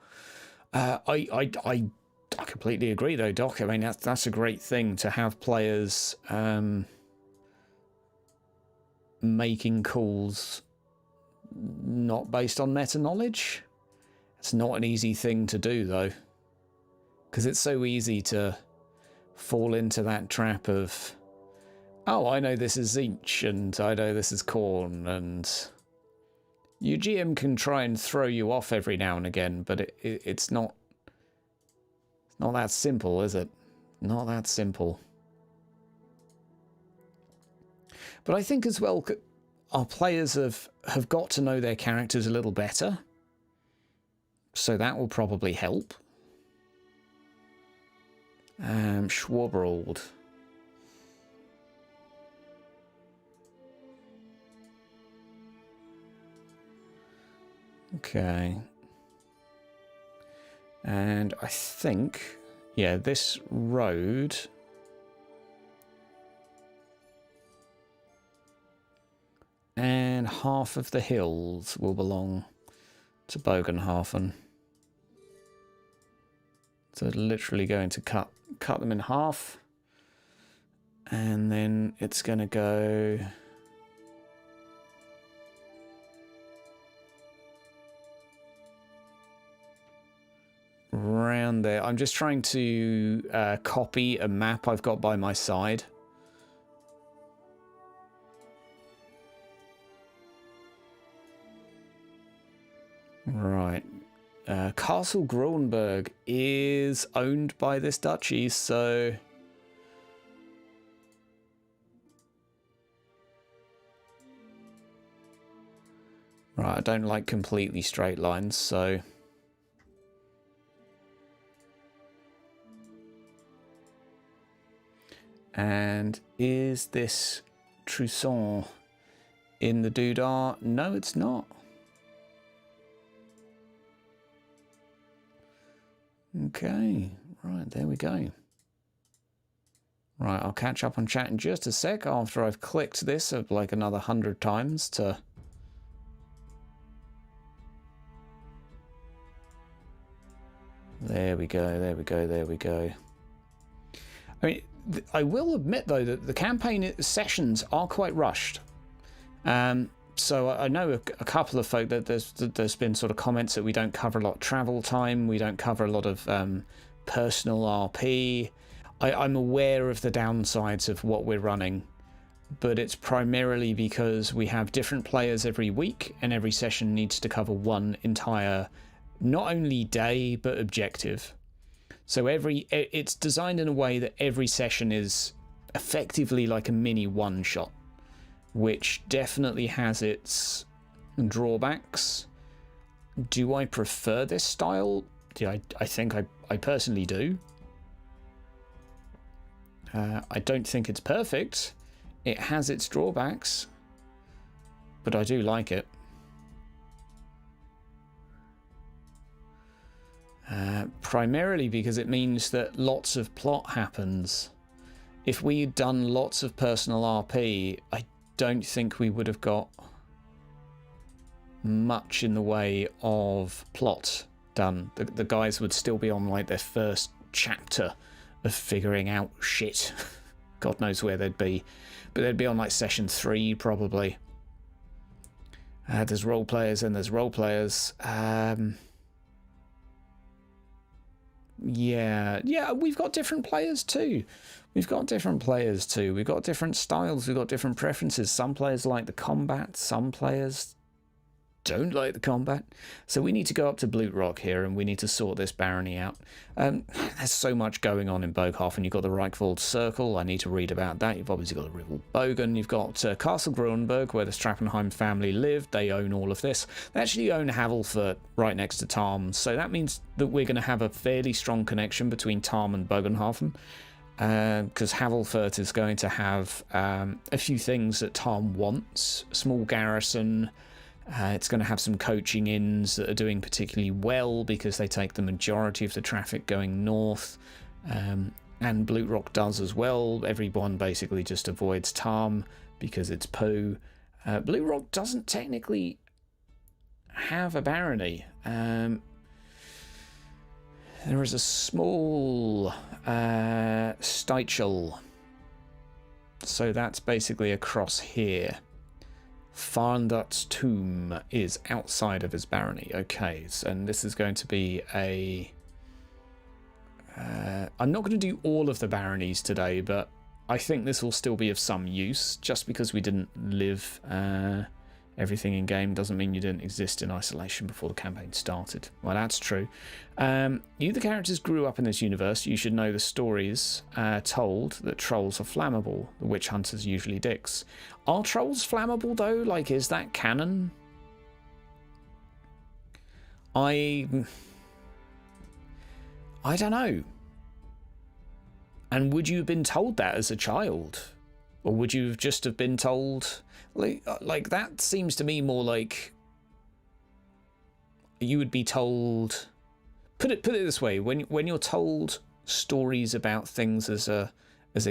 [SPEAKER 1] I completely agree, though, Doc. I mean, that's a great thing to have players making calls not based on meta knowledge. It's not an easy thing to do, though. Because it's so easy to fall into that trap of, oh, I know this is Zinch, and I know this is Corn, and your GM can try and throw you off every now and again, but it's not that simple, is it? Not that simple. But I think as well, our players have got to know their characters a little better, so that will probably help. Schwaberald. Okay. And I think, yeah, this road and half of the hills will belong to Bogenhafen. So literally going to cut them in half, and then it's going to go around there. I'm just trying to copy a map I've got by my side. Right. Castle Groenberg is owned by this duchy, so right, I don't like completely straight lines, so and is this Trousson in the doodah? No, it's not. Okay, right, there we go. Right, I'll catch up on chat in just a sec after I've clicked this like another 100 times to There we go, there we go, there we go. I mean, I will admit, though, that the campaign sessions are quite rushed. So I know a couple of folk that there's been sort of comments that we don't cover a lot of travel time, we don't cover a lot of personal RP. I'm aware of the downsides of what we're running, but it's primarily because we have different players every week, and every session needs to cover one entire, not only day, but objective. So it's designed in a way that every session is effectively like a mini one-shot, which definitely has its drawbacks. Do I prefer this style? I think I personally do. I don't think it's perfect. It has its drawbacks, but I do like it. Primarily because it means that lots of plot happens. If we'd done lots of personal RP, I don't think we would have got much in the way of plot done. The guys would still be on like their first chapter of figuring out shit. God knows where they'd be, but they'd be on like session 3 probably. There's role players and there's role players. Yeah, we've got different players too. We've got different styles, we've got different preferences. Some players like the combat, some players don't like the combat. So we need to go up to Blute Rock here and we need to sort this barony out. There's so much going on in Bogenhafen. You've got the Reichwald Circle, I need to read about that. You've obviously got the Rival Bogen, you've got Castle Grunberg, where the Strappenheim family lived. They own all of this. They actually own Havelfurt right next to Tom, so that means that we're going to have a fairly strong connection between Tom and Bogenhafen, because Havelfurt is going to have a few things that Tom wants. A small garrison. It's going to have some coaching inns that are doing particularly well because they take the majority of the traffic going north. And Blute Rock does as well. Everyone basically just avoids Tom because it's poo. Blute Rock doesn't technically have a barony. There is a small Steichel. So that's basically across here. Farndut's tomb is outside of his barony. Okay, and this is going to be a... I'm not going to do all of the baronies today, but I think this will still be of some use. Just because we didn't live everything in game doesn't mean you didn't exist in isolation before the campaign started. Well, that's true. You, the characters, grew up in this universe. You should know the stories told that trolls are flammable. The witch hunters usually dicks. Are trolls flammable, though? Like, is that canon? I don't know. And would you have been told that as a child? Or would you just have been told... Like that seems to me more like... You would be told... Put it this way, when you're told stories about things as a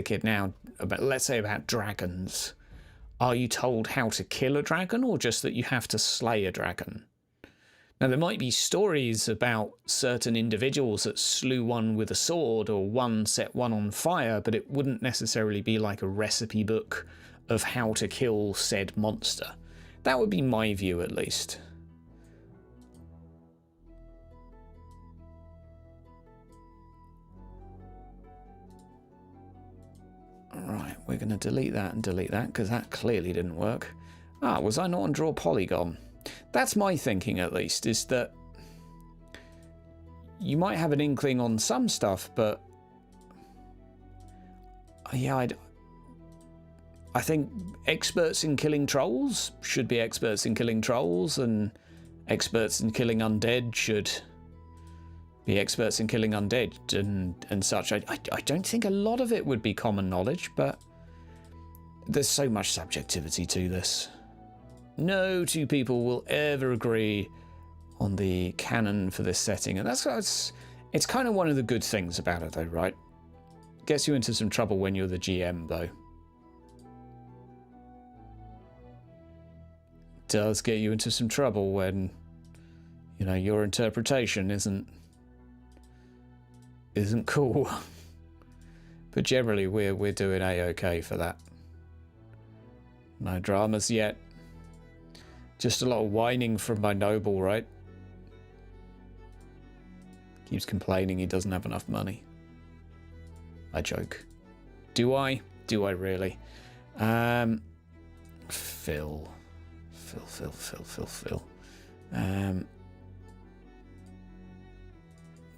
[SPEAKER 1] kid now, about, let's say about dragons, are you told how to kill a dragon or just that you have to slay a dragon? Now, there might be stories about certain individuals that slew one with a sword or one set one on fire, but it wouldn't necessarily be like a recipe book of how to kill said monster. That would be my view, at least. Right, we're going to delete that and delete that, because that clearly didn't work. Ah, was I not on draw polygon? That's my thinking, at least, is that you might have an inkling on some stuff, but yeah, I think experts in killing trolls should be experts in killing trolls, and experts in killing undead should be experts in killing undead and such. I don't think a lot of it would be common knowledge, but there's so much subjectivity to this. No two people will ever agree on the canon for this setting, and it's kind of one of the good things about it, though, right? Gets you into some trouble when you're the GM, though. Does get you into some trouble when, you know, your interpretation isn't isn't cool. But generally we're doing a-okay for that. No dramas yet. Just a lot of whining from my noble, right? Keeps complaining he doesn't have enough money. I joke. Do I? Do I really? Phil.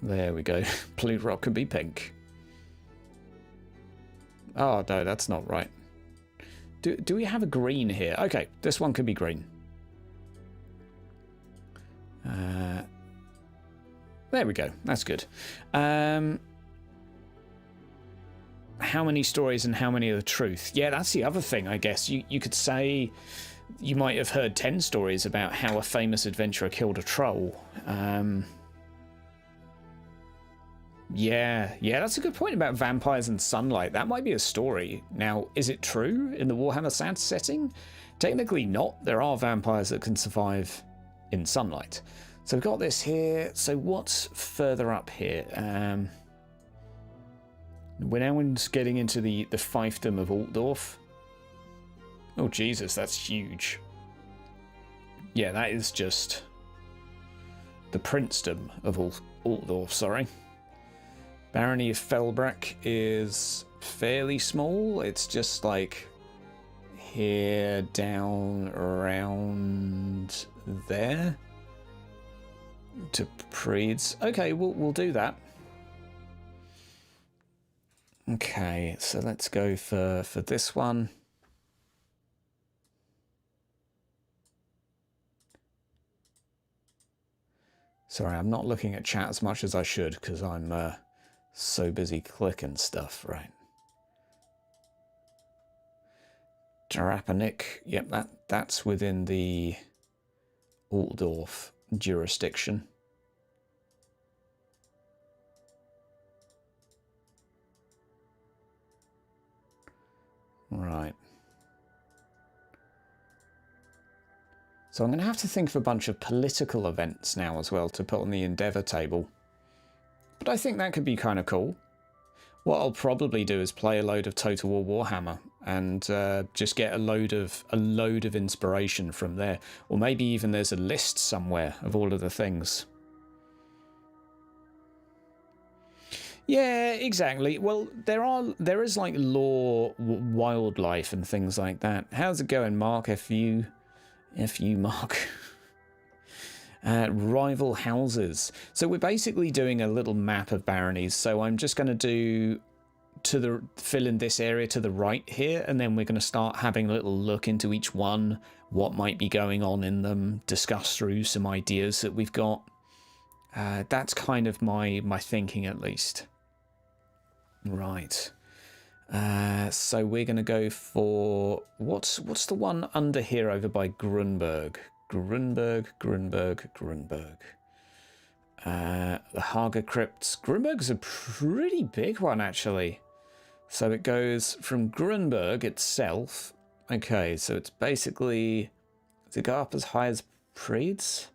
[SPEAKER 1] There we go. Blue rock can be pink. Oh, no, that's not right. Do we have a green here? Okay, this one could be green. There we go. That's good. How many stories and how many are the truth? Yeah, that's the other thing, I guess. You could say you might have heard 10 stories about how a famous adventurer killed a troll. Yeah, that's a good point about vampires and sunlight. That might be a story. Now, is it true in the Warhammer Sand setting? Technically not. There are vampires that can survive in sunlight. So we've got this here. So what's further up here? We're now getting into the fiefdom of Altdorf. Oh, Jesus, that's huge. Yeah, that is just the princedom of Altdorf, sorry. Barony of Felbrack is fairly small. It's just like here, down, around there to Preeds. Okay, we'll do that. Okay, so let's go for this one. Sorry, I'm not looking at chat as much as I should because I'm so busy clicking stuff, right? Drapanik, yep, that's within the Altdorf jurisdiction. Right. So I'm going to have to think of a bunch of political events now as well to put on the Endeavour table. But I think that could be kind of cool. What I'll probably do is play a load of Total War Warhammer and just get a load of inspiration from there. Or maybe even there's a list somewhere of all of the things. Yeah, exactly. Well, there is like lore, wildlife and things like that. How's it going, Mark? F you, Mark. Rival houses. So we're basically doing a little map of baronies. So I'm just going to fill in this area to the right here, and then we're going to start having a little look into each one, what might be going on in them, discuss through some ideas that we've got. That's kind of my thinking, at least. Right. So we're going to go for what's the one under here over by Grunberg. Grunberg. The Haga Crypts. Grunberg's a pretty big one, actually. So it goes from Grunberg itself. Okay, so it's basically to go up as high as Preeds.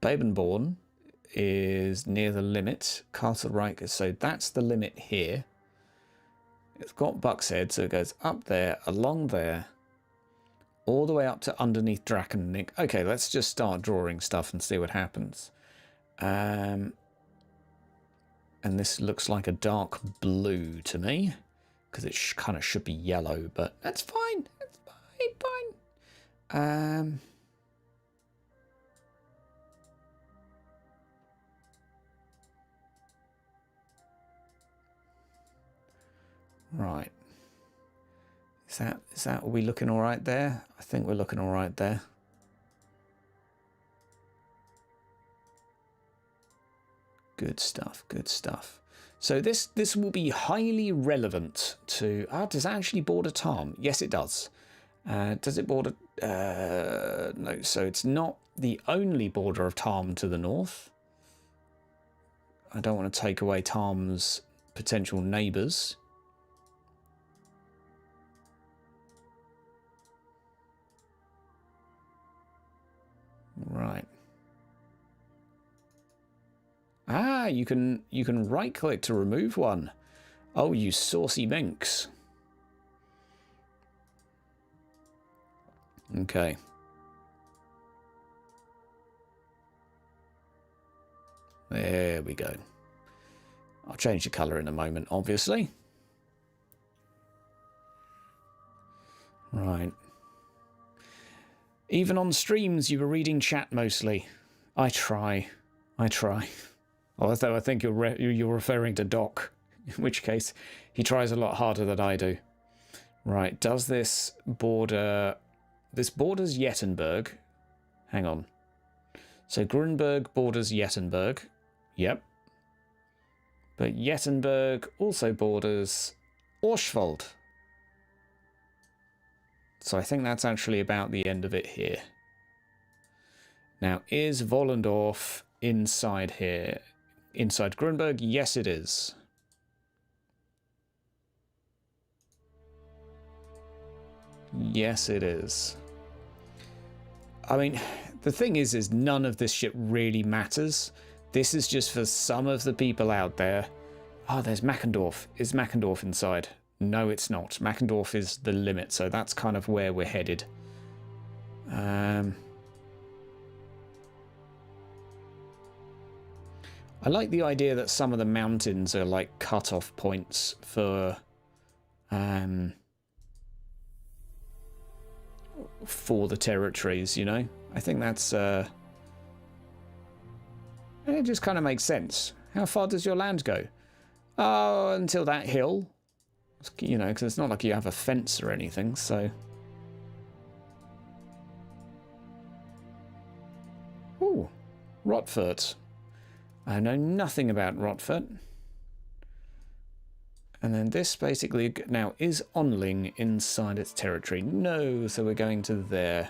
[SPEAKER 1] Babenborn is near the limit. Castle Reich, so that's the limit here. It's got Buck's Head, so it goes up there, along there, all the way up to underneath Drakennick. Okay, let's just start drawing stuff and see what happens. And this looks like a dark blue to me, because it kind of should be yellow, but that's fine. That's fine. Right. Is that, are we looking all right there? I think we're looking all right there. Good stuff, good stuff. So this will be highly relevant to... does that actually border Tom? Yes, it does. Does it border... no, so it's not the only border of Tom to the north. I don't want to take away Tom's potential neighbours. Right. Ah, you can right click to remove one. Oh, you saucy minx. Okay. There we go. I'll change the colour in a moment, obviously. Right. Even on streams, you were reading chat mostly. I try. Although I think you're referring to Doc, in which case he tries a lot harder than I do. Right, does this border... This borders Jettenberg. Hang on. So Grunberg borders Jettenberg. Yep. But Jettenberg also borders Orschwald. So I think that's actually about the end of it here. Now, is Wollendorf inside here? Inside Grunberg? Yes, it is. Yes, it is. I mean, the thing is none of this shit really matters. This is just for some of the people out there. Oh, there's Mackendorf. Is Mackendorf inside? No, it's not. Mackendorf is the limit, so that's kind of where we're headed. I like the idea that some of the mountains are like cut-off points for the territories, you know? I think that's... it just kind of makes sense. How far does your land go? Oh, until that hill. You know, because it's not like you have a fence or anything, so... Ooh, Rotfurt. I know nothing about Rotfurt. And then this basically now is Onling inside its territory. No, so we're going to there.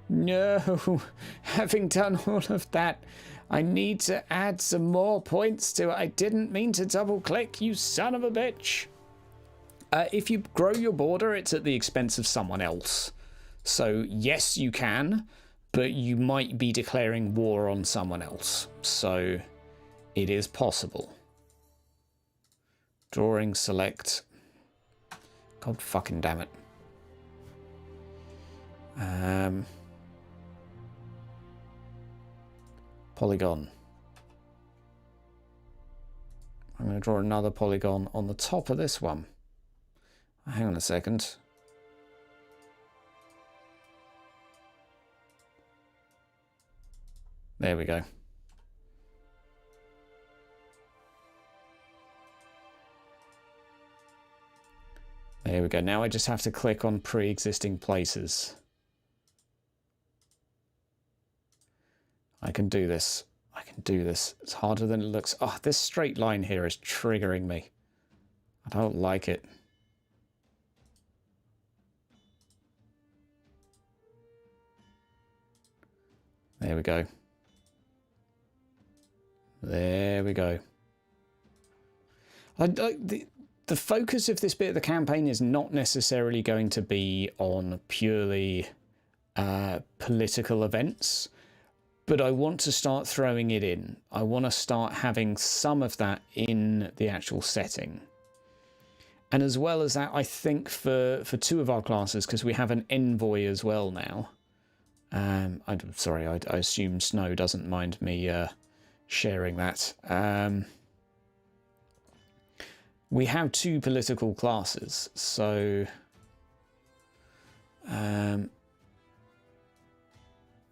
[SPEAKER 1] No, having done all of that, I need to add some more points to it. I didn't mean to double click, you son of a bitch. If you grow your border, it's at the expense of someone else. So yes, you can, but you might be declaring war on someone else. So it is possible. Drawing, select. God fucking damn it. Polygon. I'm going to draw another polygon on the top of this one. Hang on a second. There we go. There we go. Now I just have to click on pre-existing places. I can do this. I can do this. It's harder than it looks. Oh, this straight line here is triggering me. I don't like it. There we go. There we go. The focus of this bit of the campaign is not necessarily going to be on purely political events, but I want to start throwing it in. I want to start having some of that in the actual setting. And as well as that, I think for two of our classes, because we have an envoy as well now. I'm sorry, I assume Snow doesn't mind me sharing that. We have two political classes, so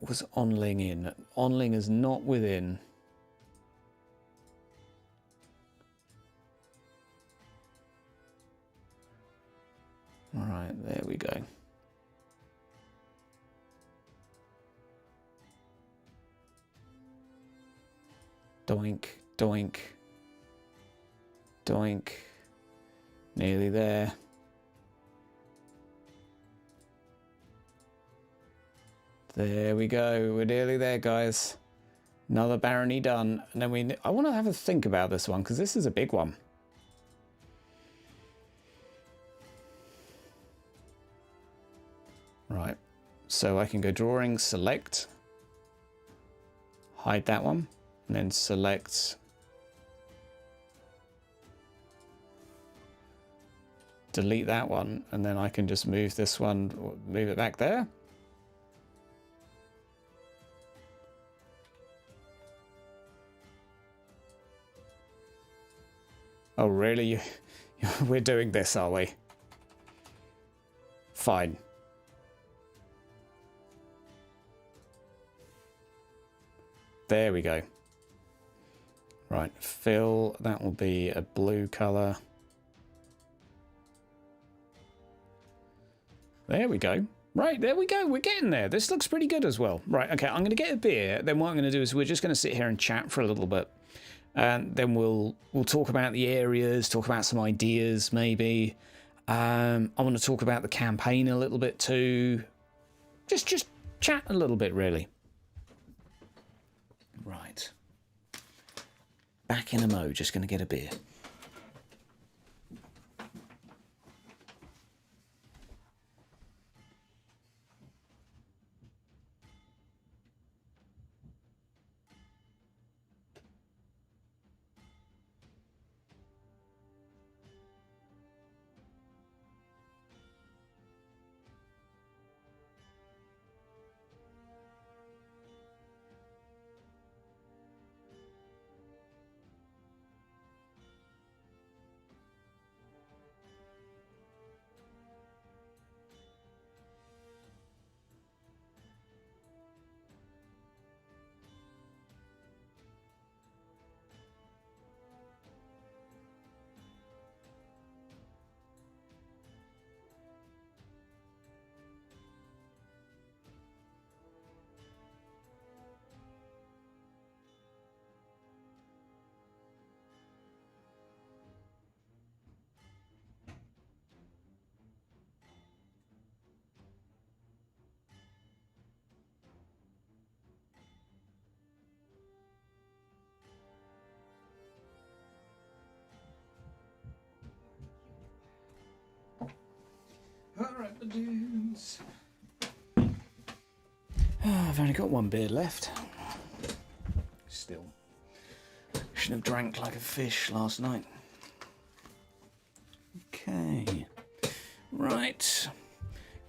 [SPEAKER 1] was Onling in? Onling is not within. All right, there we go. Doink, doink, doink. Nearly there. There we go. We're nearly there, guys. Another barony done. And then I want to have a think about this one, because this is a big one. Right. So I can go drawing, select, hide that one, and then select, delete that one, and then I can just move this one, move it back there. Oh, really? We're doing this, are we? Fine. There we go. Right, fill. That will be a blue colour. There we go. Right, there we go. We're getting there. This looks pretty good as well. Right, okay, I'm going to get a beer. Then what I'm going to do is we're just going to sit here and chat for a little bit. And then we'll talk about the areas, talk about some ideas maybe. I want to talk about the campaign a little bit too. Just chat a little bit, really. Right. Back in a mo, just going to get a beer. Alright, the dudes. I've only got one beer left. Still. Should have drank like a fish last night. Okay. Right.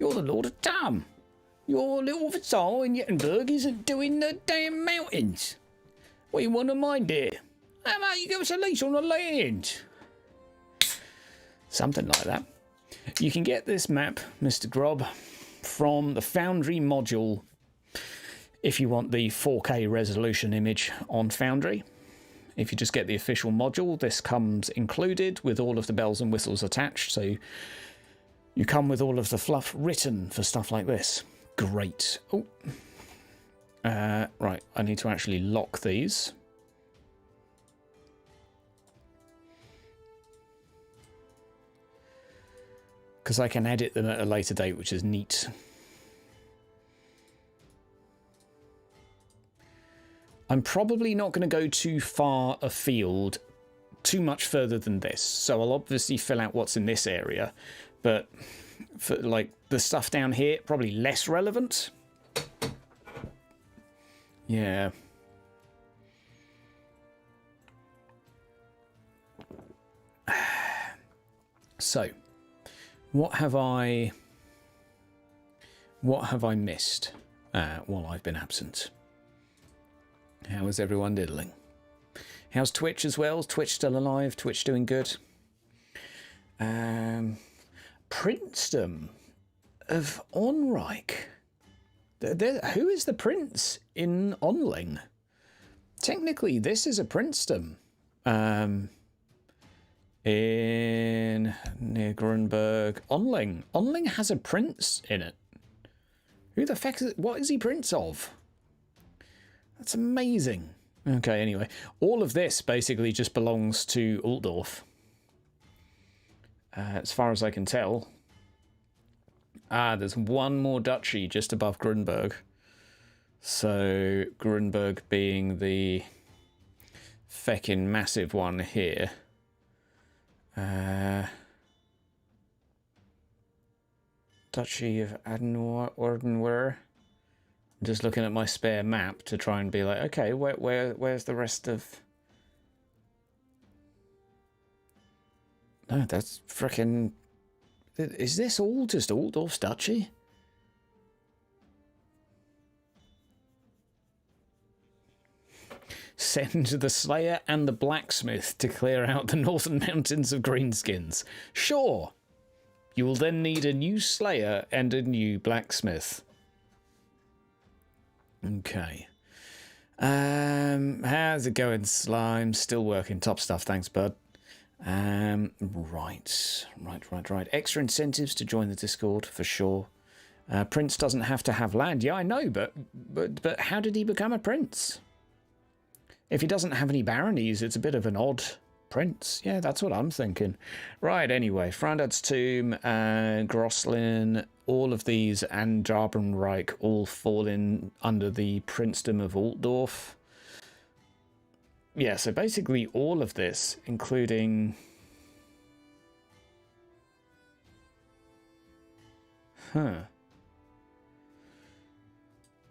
[SPEAKER 1] You're the Lord of Tom. Your little vassal in Jettenberg isn't doing the damn mountains. What you want of mine, dear? How about you give us a lease on the land? Something like that. You can get this map, Mr. Grob, from the Foundry module if you want the 4K resolution image on Foundry. If you just get the official module, this comes included with all of the bells and whistles attached, so you come with all of the fluff written for stuff like this. Great. Oh, right, I need to actually lock these. Because I can edit them at a later date, which is neat. I'm probably not going to go too far afield, too much further than this. So I'll obviously fill out what's in this area. But for like the stuff down here, probably less relevant. Yeah. So, what have I missed while I've been absent? How is everyone diddling? How's Twitch as well? Is Twitch still alive? Twitch doing good? Princedom of Onreich. Who is the prince in Onling? Technically, this is a princedom. In near Grunberg. Onling. Onling has a prince in it. Who the fuck is it? What is he prince of? That's amazing. Okay, anyway. All of this basically just belongs to Altdorf. As far as I can tell. There's one more duchy just above Grunberg. So, Grunberg being the feckin' massive one here. Duchy of Adenauer. I'm just looking at my spare map to try and be like, okay, where's the rest of... No, that's frickin'... Is this all just Altdorf's duchy? Send the Slayer and the Blacksmith to clear out the northern mountains of Greenskins. Sure. You will then need a new Slayer and a new Blacksmith. Okay. How's it going, Slime? Still working. Top stuff. Thanks, bud. Right. Extra incentives to join the Discord, for sure. Prince doesn't have to have land. Yeah, I know, but how did he become a prince? If he doesn't have any baronies, it's a bit of an odd prince. Yeah, that's what I'm thinking. Right, anyway, Frandad's Tomb, Groslin, all of these, and Darbenreich all fall in under the princedom of Altdorf. Yeah, so basically all of this, including...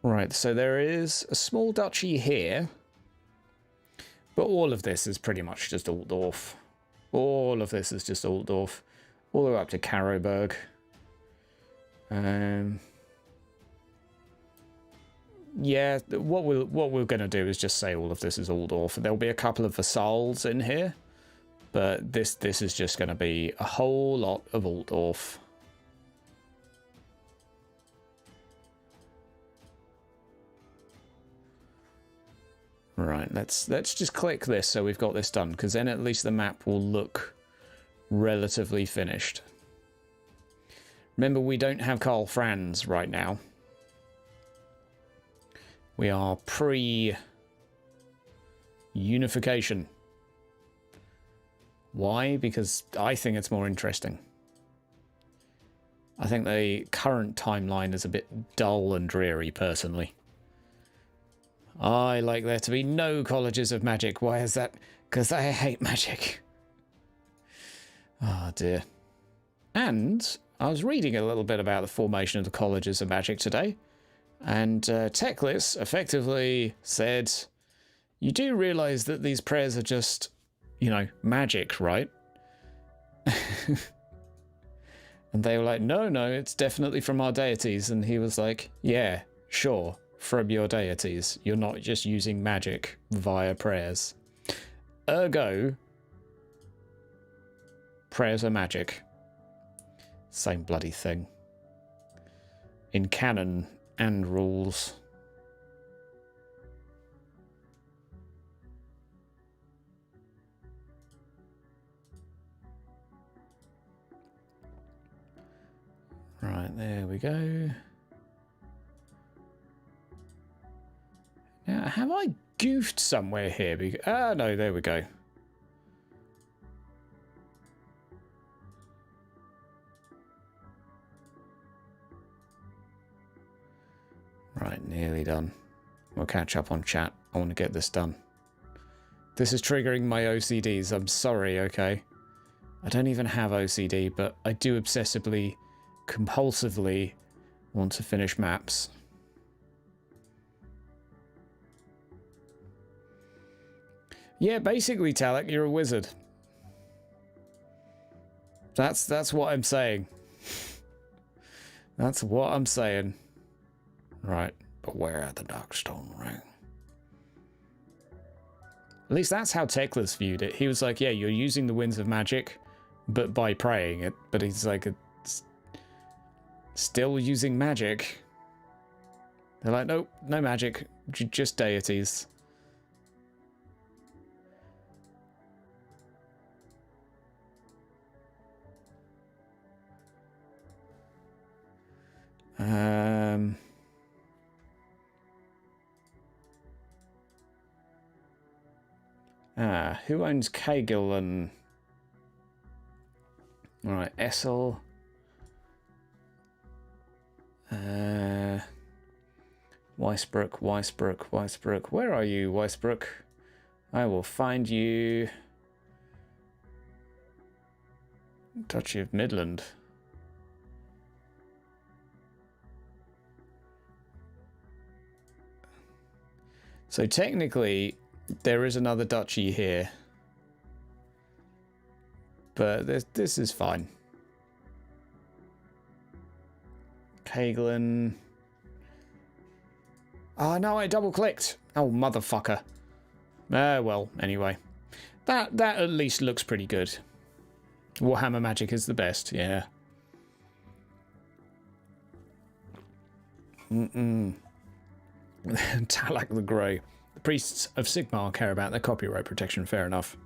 [SPEAKER 1] Right, so there is a small duchy here. But all of this is pretty much just Altdorf. All of this is just Altdorf. All the way up to Caroburg. Yeah, what we're going to do is just say all of this is Altdorf. There'll be a couple of vassals in here. But this is just going to be a whole lot of Altdorf. Right, let's just click this so we've got this done, because then at least the map will look relatively finished. Remember, we don't have Karl Franz right now. We are pre-unification. Why? Because I think it's more interesting. I think the current timeline is a bit dull and dreary, personally. I like there to be no colleges of magic. Why is that? Because I hate magic. Oh dear. And I was reading a little bit about the formation of the colleges of magic today. And Teclis effectively said, you do realise that these prayers are just, you know, magic, right? And they were like, no, it's definitely from our deities. And he was like, yeah, sure. From your deities. You're not just using magic via prayers. Ergo, prayers are magic. Same bloody thing. In canon and rules. Right, there we go. Now, have I goofed somewhere here? Ah, no, there we go. Right, nearly done. We'll catch up on chat. I want to get this done. This is triggering my OCDs. I'm sorry, okay? I don't even have OCD, but I do obsessively, compulsively want to finish maps. Yeah, basically, Talek, you're a wizard. That's what I'm saying. That's what I'm saying. Right, but where are the Darkstone Ring? At least that's how Teclis viewed it. He was like, yeah, you're using the winds of magic, but by praying it. But he's like, it's still using magic. They're like, nope, no magic, just deities. Who owns Cuillin? Alright, Essel. Weisbrook. Where are you, Weisbrook? I will find you. Duchy of Midland. So technically, there is another duchy here. But this is fine. Cuillin. Oh no, I double clicked. Oh motherfucker. Well, anyway. That at least looks pretty good. Warhammer Magic is the best, yeah. Talak the Grey. The priests of Sigmar care about their copyright protection, fair enough.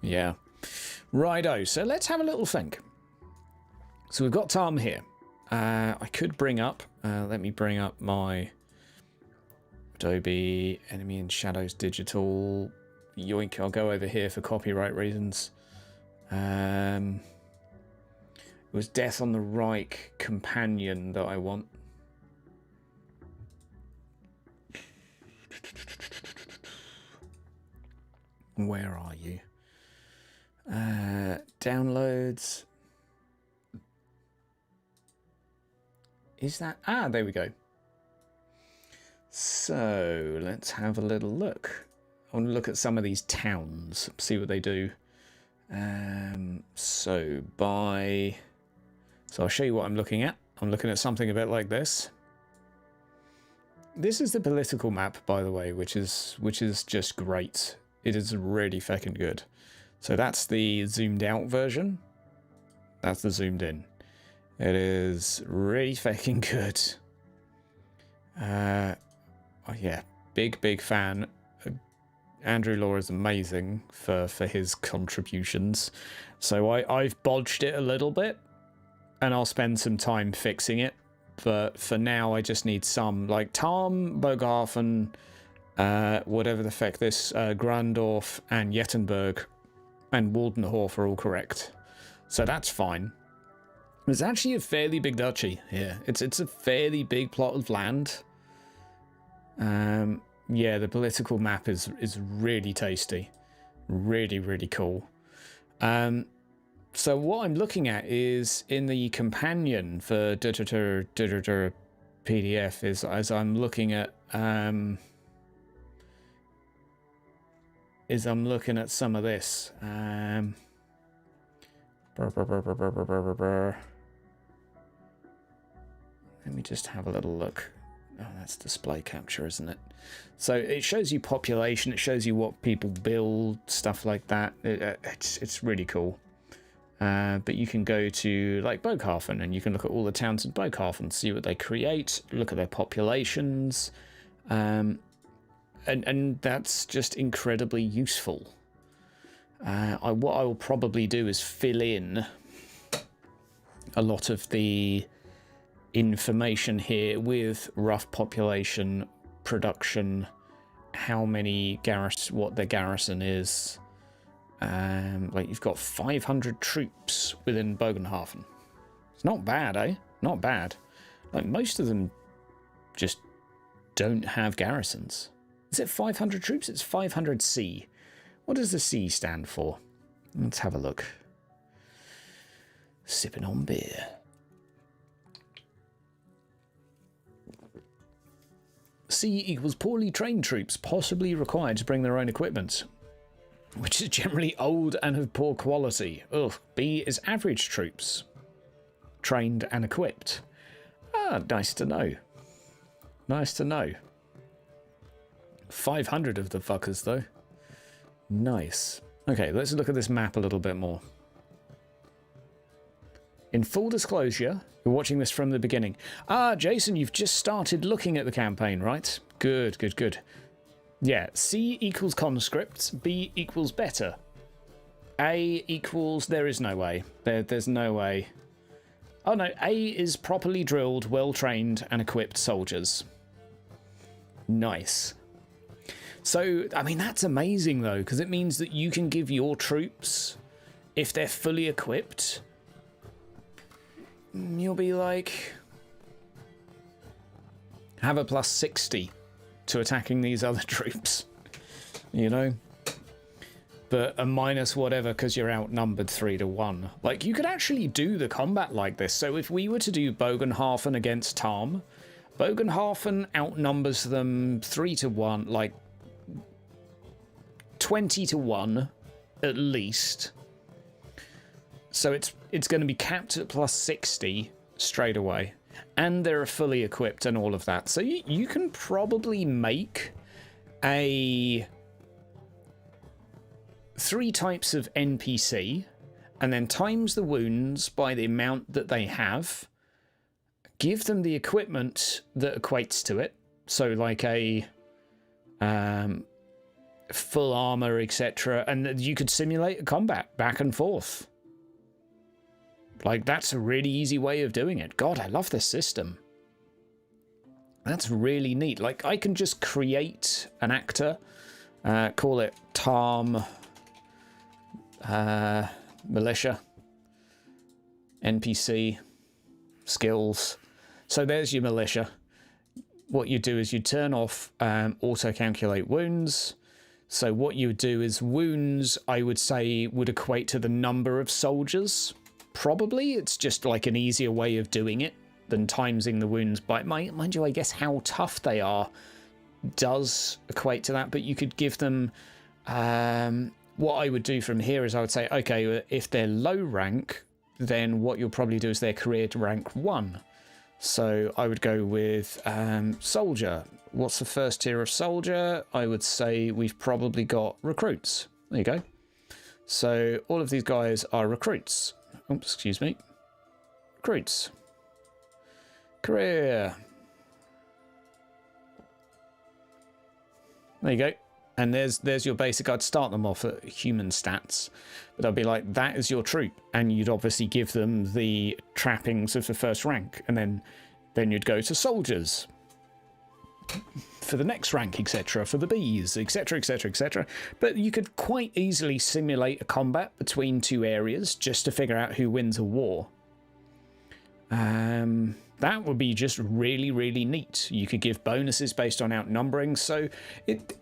[SPEAKER 1] Yeah. Righto, so let's have a little think. So we've got Tom here. I could bring up, let me bring up my Adobe Enemy and Shadows Digital. Yoink, I'll go over here for copyright reasons. It was Death on the Reich Companion that I want. Where are you? Downloads. Is that... Ah, there we go. So, let's have a little look. I want to look at some of these towns, see what they do. So I'll show you what I'm looking at. I'm looking at something a bit like this. This is the political map, by the way, which is just great. It is really fucking good. So that's the zoomed out version. That's the zoomed in. It is really fucking good. Oh yeah, big fan. Andrew Law is amazing for his contributions. So I've bodged it a little bit, and I'll spend some time fixing it. But for now, I just need some, like Tom, Bogenhafen, whatever the fuck this, Grandorf and Jettenberg and Waldenhof are all correct. So that's fine. It's actually a fairly big duchy here. It's a fairly big plot of land. Yeah, the political map is really tasty. Really cool. So what I'm looking at is in the companion for PDF is as I'm looking at some of this. Let me just have a little look. Oh, that's display capture, isn't it? So it shows you population, it shows you what people build, stuff like that. It's really cool. But you can go to like Bogenhafen and you can look at all the towns in Bogenhafen, see what they create, look at their populations, and that's just incredibly useful. What I will probably do is fill in a lot of the information here with rough population, production, how many what their garrison is. Like you've got 500 troops within Bogenhafen. It's not bad, eh? Not bad. Like most of them just don't have garrisons. Is it 500 troops? It's 500 C. What does the C stand for? Let's have a look. Sipping on beer. C equals poorly trained troops, possibly required to bring their own equipment, which is generally old and of poor quality. Ugh. B is average troops, trained and equipped. Ah, nice to know. Nice to know. 500 of the fuckers, though. Nice. Okay, let's look at this map a little bit more. In full disclosure, you're watching this from the beginning. Ah, Jason, you've just started looking at the campaign, right? Good. Yeah, C equals conscripts, B equals better. A equals... There is no way. There's no way. Oh no, A is properly drilled, well-trained and equipped soldiers. Nice. So, I mean, that's amazing though, because it means that you can give your troops, if they're fully equipped, you'll be like... have a plus 60 to attacking these other troops, you know? But a minus whatever because you're outnumbered 3-1. Like, you could actually do the combat like this. So if we were to do Bogenhafen against Tom, Bogenhafen outnumbers them 3-1, like 20 to 1 at least. So it's going to be capped at plus 60 straight away. And they're fully equipped and all of that. So you can probably make a 3 types of NPC and then times the wounds by the amount that they have. Give them the equipment that equates to it. So like a full armor, etc. And you could simulate a combat back and forth. Like, that's a really easy way of doing it. God, I love this system. That's really neat. Like, I can just create an actor, call it Tom Militia, NPC, skills. So there's your militia. What you do is you turn off auto-calculate wounds. So what you would do is wounds, I would say, would equate to the number of soldiers. Probably. It's just like an easier way of doing it than timesing the wounds. But mind you, I guess how tough they are does equate to that. But you could give them... what I would do from here is I would say, okay, if they're low rank, then what you'll probably do is their career to rank 1. So I would go with soldier. What's the first tier of soldier? I would say we've probably got recruits. There you go. So all of these guys are recruits. Oops, excuse me. Recruits. Career. There you go. And there's your basic. I'd start them off at human stats, but I'd be like, that is your troop, and you'd obviously give them the trappings of the first rank, and then you'd go to soldiers for the next rank, etc., for the bees, etc., etc., etc. But you could quite easily simulate a combat between 2 areas just to figure out who wins a war. That would be just really, really neat. You could give bonuses based on outnumbering. So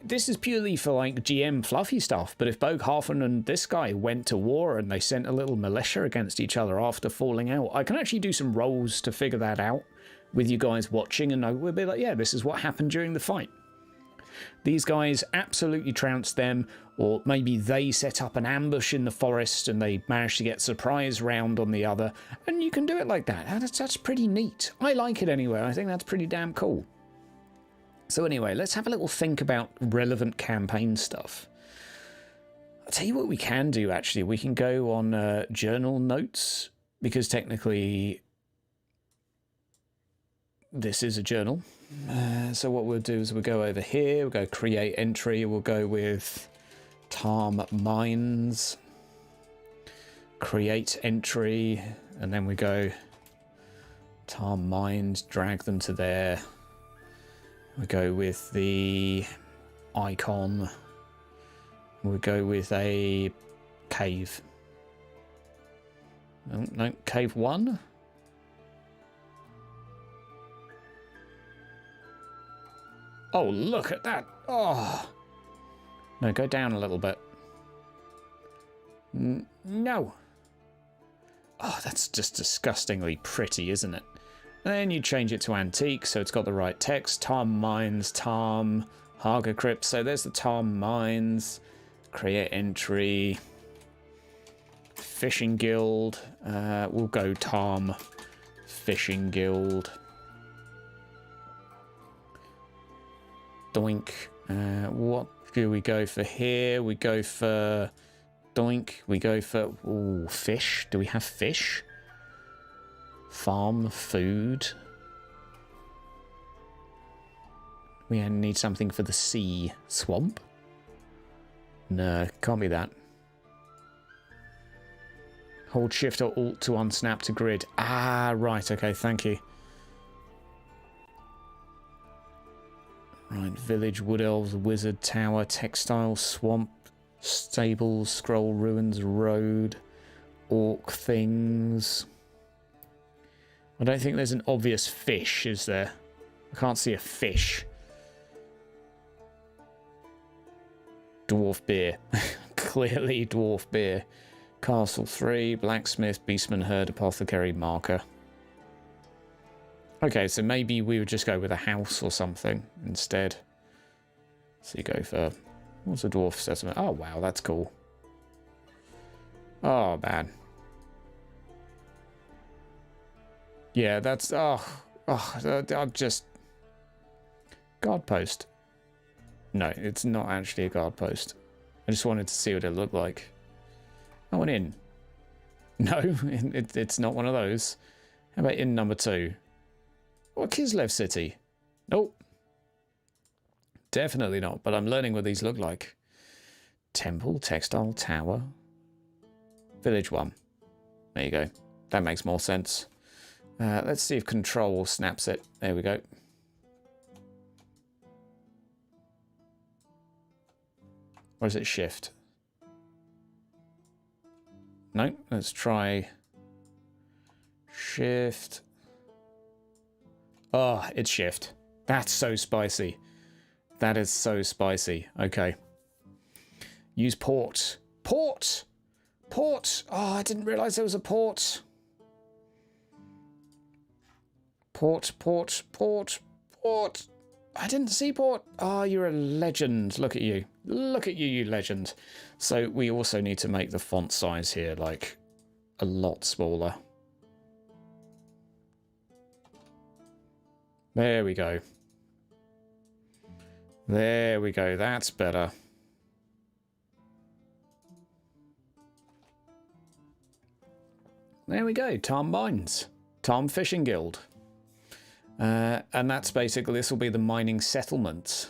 [SPEAKER 1] this is purely for like GM fluffy stuff. But if Bogenhafen and this guy went to war and they sent a little militia against each other after falling out, I can actually do some rolls to figure that out with you guys watching, and I will be like, yeah, this is what happened during the fight. These guys absolutely trounced them, or maybe they set up an ambush in the forest and they managed to get surprise round on the other, and you can do it like that. That's pretty neat. I like it anyway. I think that's pretty damn cool. So anyway, let's have a little think about relevant campaign stuff. I'll tell you what we can do, actually. We can go on journal notes, because technically this is a journal. So what we'll do is we'll go over here, we'll go create entry, we'll go with Tom Mines, create entry, and then we go Tom Mines, drag them to there. We go with the icon, we'll go with a cave. No, cave 1. Oh, look at that. Oh. No, go down a little bit. No. Oh, that's just disgustingly pretty, isn't it? And then you change it to antique, so it's got the right text. Tom Mines, Tom, Haga Crypt. So there's the Tom Mines. Create entry. Fishing Guild. We'll go Tom Fishing Guild. Doink. What do we go for here? We go for doink. We go for fish. Do we have fish? Farm food. We need something for the sea. Swamp? No, can't be that. Hold shift or alt to unsnap to grid. Ah, right. Okay, thank you. Right, village, wood elves, wizard, tower, textile, swamp, stables, scroll, ruins, road, orc things. I don't think there's an obvious fish, is there? I can't see a fish. Dwarf beer. Clearly dwarf beer. Castle 3, blacksmith, beastman, herd, apothecary, marker. Okay, so maybe we would just go with a house or something instead. So you go for What's a dwarf settlement? Oh, wow, that's cool. Oh, man. Yeah, that's... I'm just... Guard post. No, it's not actually a guard post. I just wanted to see what it looked like. I went in. No, it's not one of those. How about in number 2? What Kislev city? Nope. Definitely not, but I'm learning what these look like. Temple, textile, tower. Village 1. There you go. That makes more sense. Let's see if control snaps it. There we go. Or is it shift? No, let's try shift. Oh, it's shift. That's so spicy. That is so spicy. Okay. Use port. Port! Port! Oh, I didn't realize there was a port. Port, port, port, port. I didn't see port. Oh, you're a legend. Look at you. Look at you, you legend. So we also need to make the font size here, like, a lot smaller. There we go. There we go. That's better. There we go. Tom Mines. Tom Fishing Guild. And that's basically, this will be the mining settlement.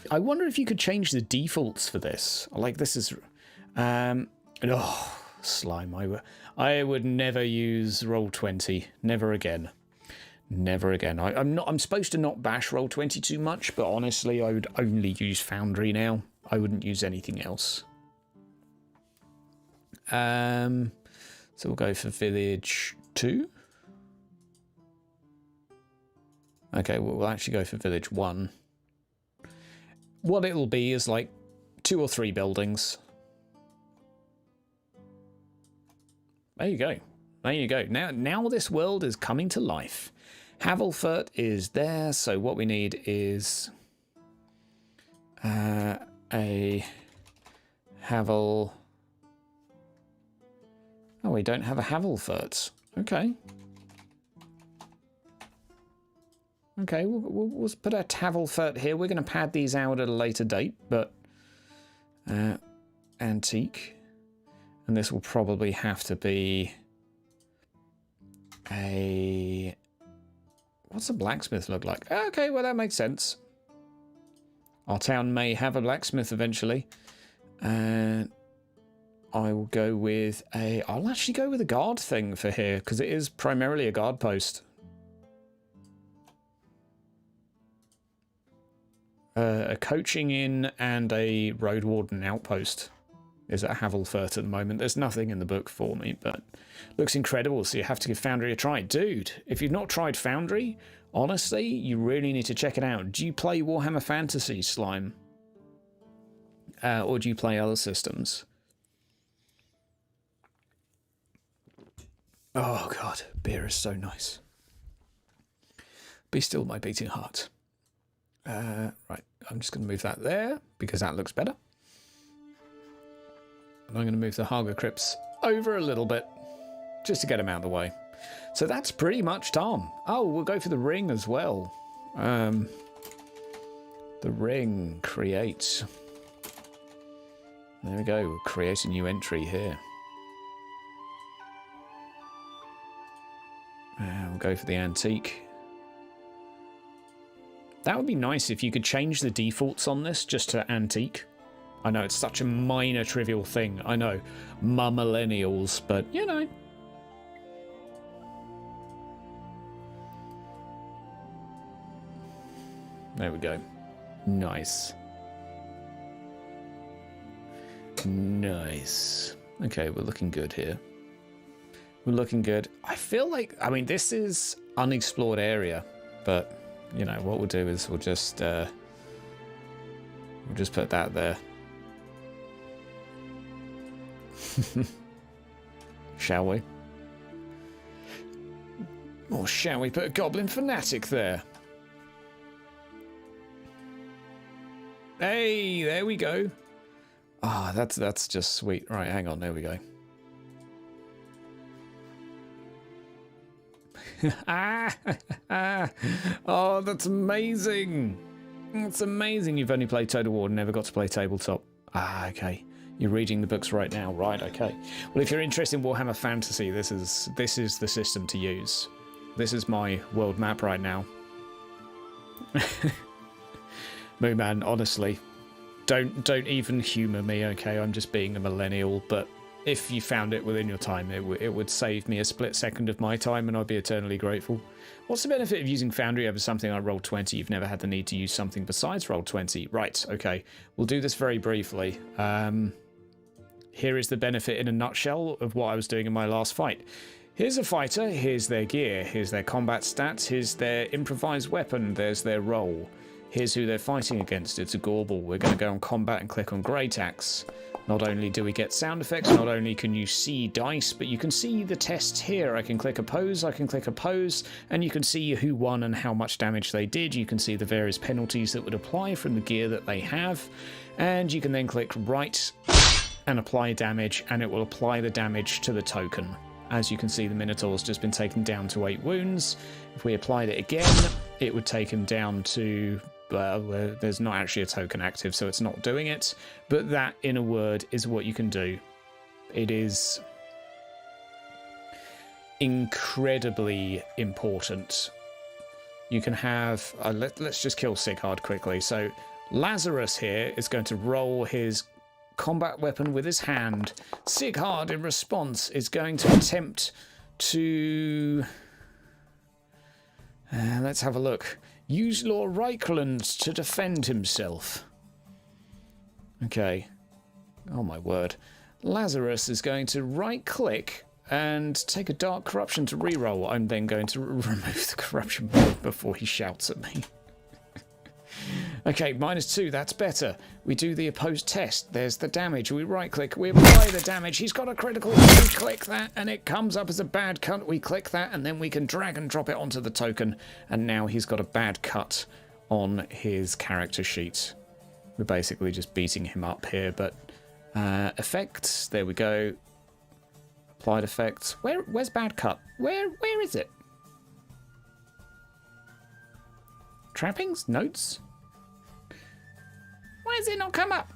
[SPEAKER 1] I wonder if you could change the defaults for this. Like, this is... oh, slime. I would never use Roll20. Never again. Never again. I'm supposed to not bash Roll20 too much, but honestly, I would only use Foundry now. I wouldn't use anything else. So we'll go for Village 2. Okay, we'll actually go for Village 1. What it'll be is like 2 or 3 buildings. There you go. There you go. Now this world is coming to life. Havelfurt is there, so what we need is a Havel. Oh, we don't have a Havelfurt. Okay. Okay, we'll put a Havelfurt here. We're going to pad these out at a later date, but antique. And this will probably have to be a... What's a blacksmith look like? Okay, well, that makes sense. Our town may have a blacksmith eventually. And I will go with a... I'll actually go with a guard thing for here, because it is primarily a guard post. A coaching inn and a road warden outpost is at Havelfurt at the moment. There's nothing in the book for me, but looks incredible, so you have to give Foundry a try. Dude, if you've not tried Foundry, honestly, you really need to check it out. Do you play Warhammer Fantasy, Slime? Or do you play other systems? Oh, God. Beer is so nice. Be still, my beating heart. Right, I'm just going to move that there, because that looks better. And I'm going to move the Haga Crypts over a little bit, just to get them out of the way. So that's pretty much Tom. Oh, we'll go for the ring as well. The ring, create. There we go, we'll create a new entry here. We'll go for the antique. That would be nice if you could change the defaults on this just to antique. I know it's such a minor, trivial thing. I know, millennials, but you know. There we go. Nice. Nice. Okay, we're looking good here. We're looking good. I feel like, I mean, this is unexplored area, but you know what we'll do is we'll just put that there. Shall we? Or shall we put a goblin fanatic there? Hey, there we go. Ah, that's just sweet. Right, hang on, there we go. Oh, that's amazing. That's amazing. You've only played Total War and never got to play tabletop. Ah, okay. You're reading the books right now. Right, okay. Well, if you're interested in Warhammer Fantasy, this is the system to use. This is my world map right now. Mooman, honestly, don't even humour me, okay? I'm just being a millennial, but if you found it within your time, it would save me a split second of my time, and I'd be eternally grateful. What's the benefit of using Foundry over something like Roll20? You've never had the need to use something besides Roll20. Right, okay. We'll do this very briefly. Here is the benefit in a nutshell of what I was doing in my last fight. Here's a fighter, here's their gear, here's their combat stats, here's their improvised weapon, there's their roll. Here's who they're fighting against. It's a Gorbel. We're going to go on combat and click on Great Axe. Not only do we get sound effects, not only can you see dice, but you can see the tests here. I can click oppose, and you can see who won and how much damage they did. You can see the various penalties that would apply from the gear that they have. And you can then click right and apply damage, and it will apply the damage to the token. As you can see, the Minotaur's just been taken down to 8 wounds. If we applied it again, it would take him down to... well, there's not actually a token active, so it's not doing it. But that, in a word, is what you can do. It is incredibly important. You can have... let's just kill Seighard quickly. So Lazarus here is going to roll his combat weapon with his hand. Seighard, in response, is going to attempt to... let's have a look. Use Lord Reichland to defend himself. Okay. Oh my word. Lazarus is going to right-click and take a Dark Corruption to reroll. I'm then going to remove the Corruption before he shouts at me. Okay, -2, that's better. We do the opposed test. There's the damage. We right-click, we apply the damage. He's got a critical. We click that, and it comes up as a bad cut. We click that, and then we can drag and drop it onto the token. And now he's got a bad cut on his character sheet. We're basically just beating him up here, but effects. There we go. Applied effects. Where's bad cut? Where is it? Trappings? Notes? Why does it not come up?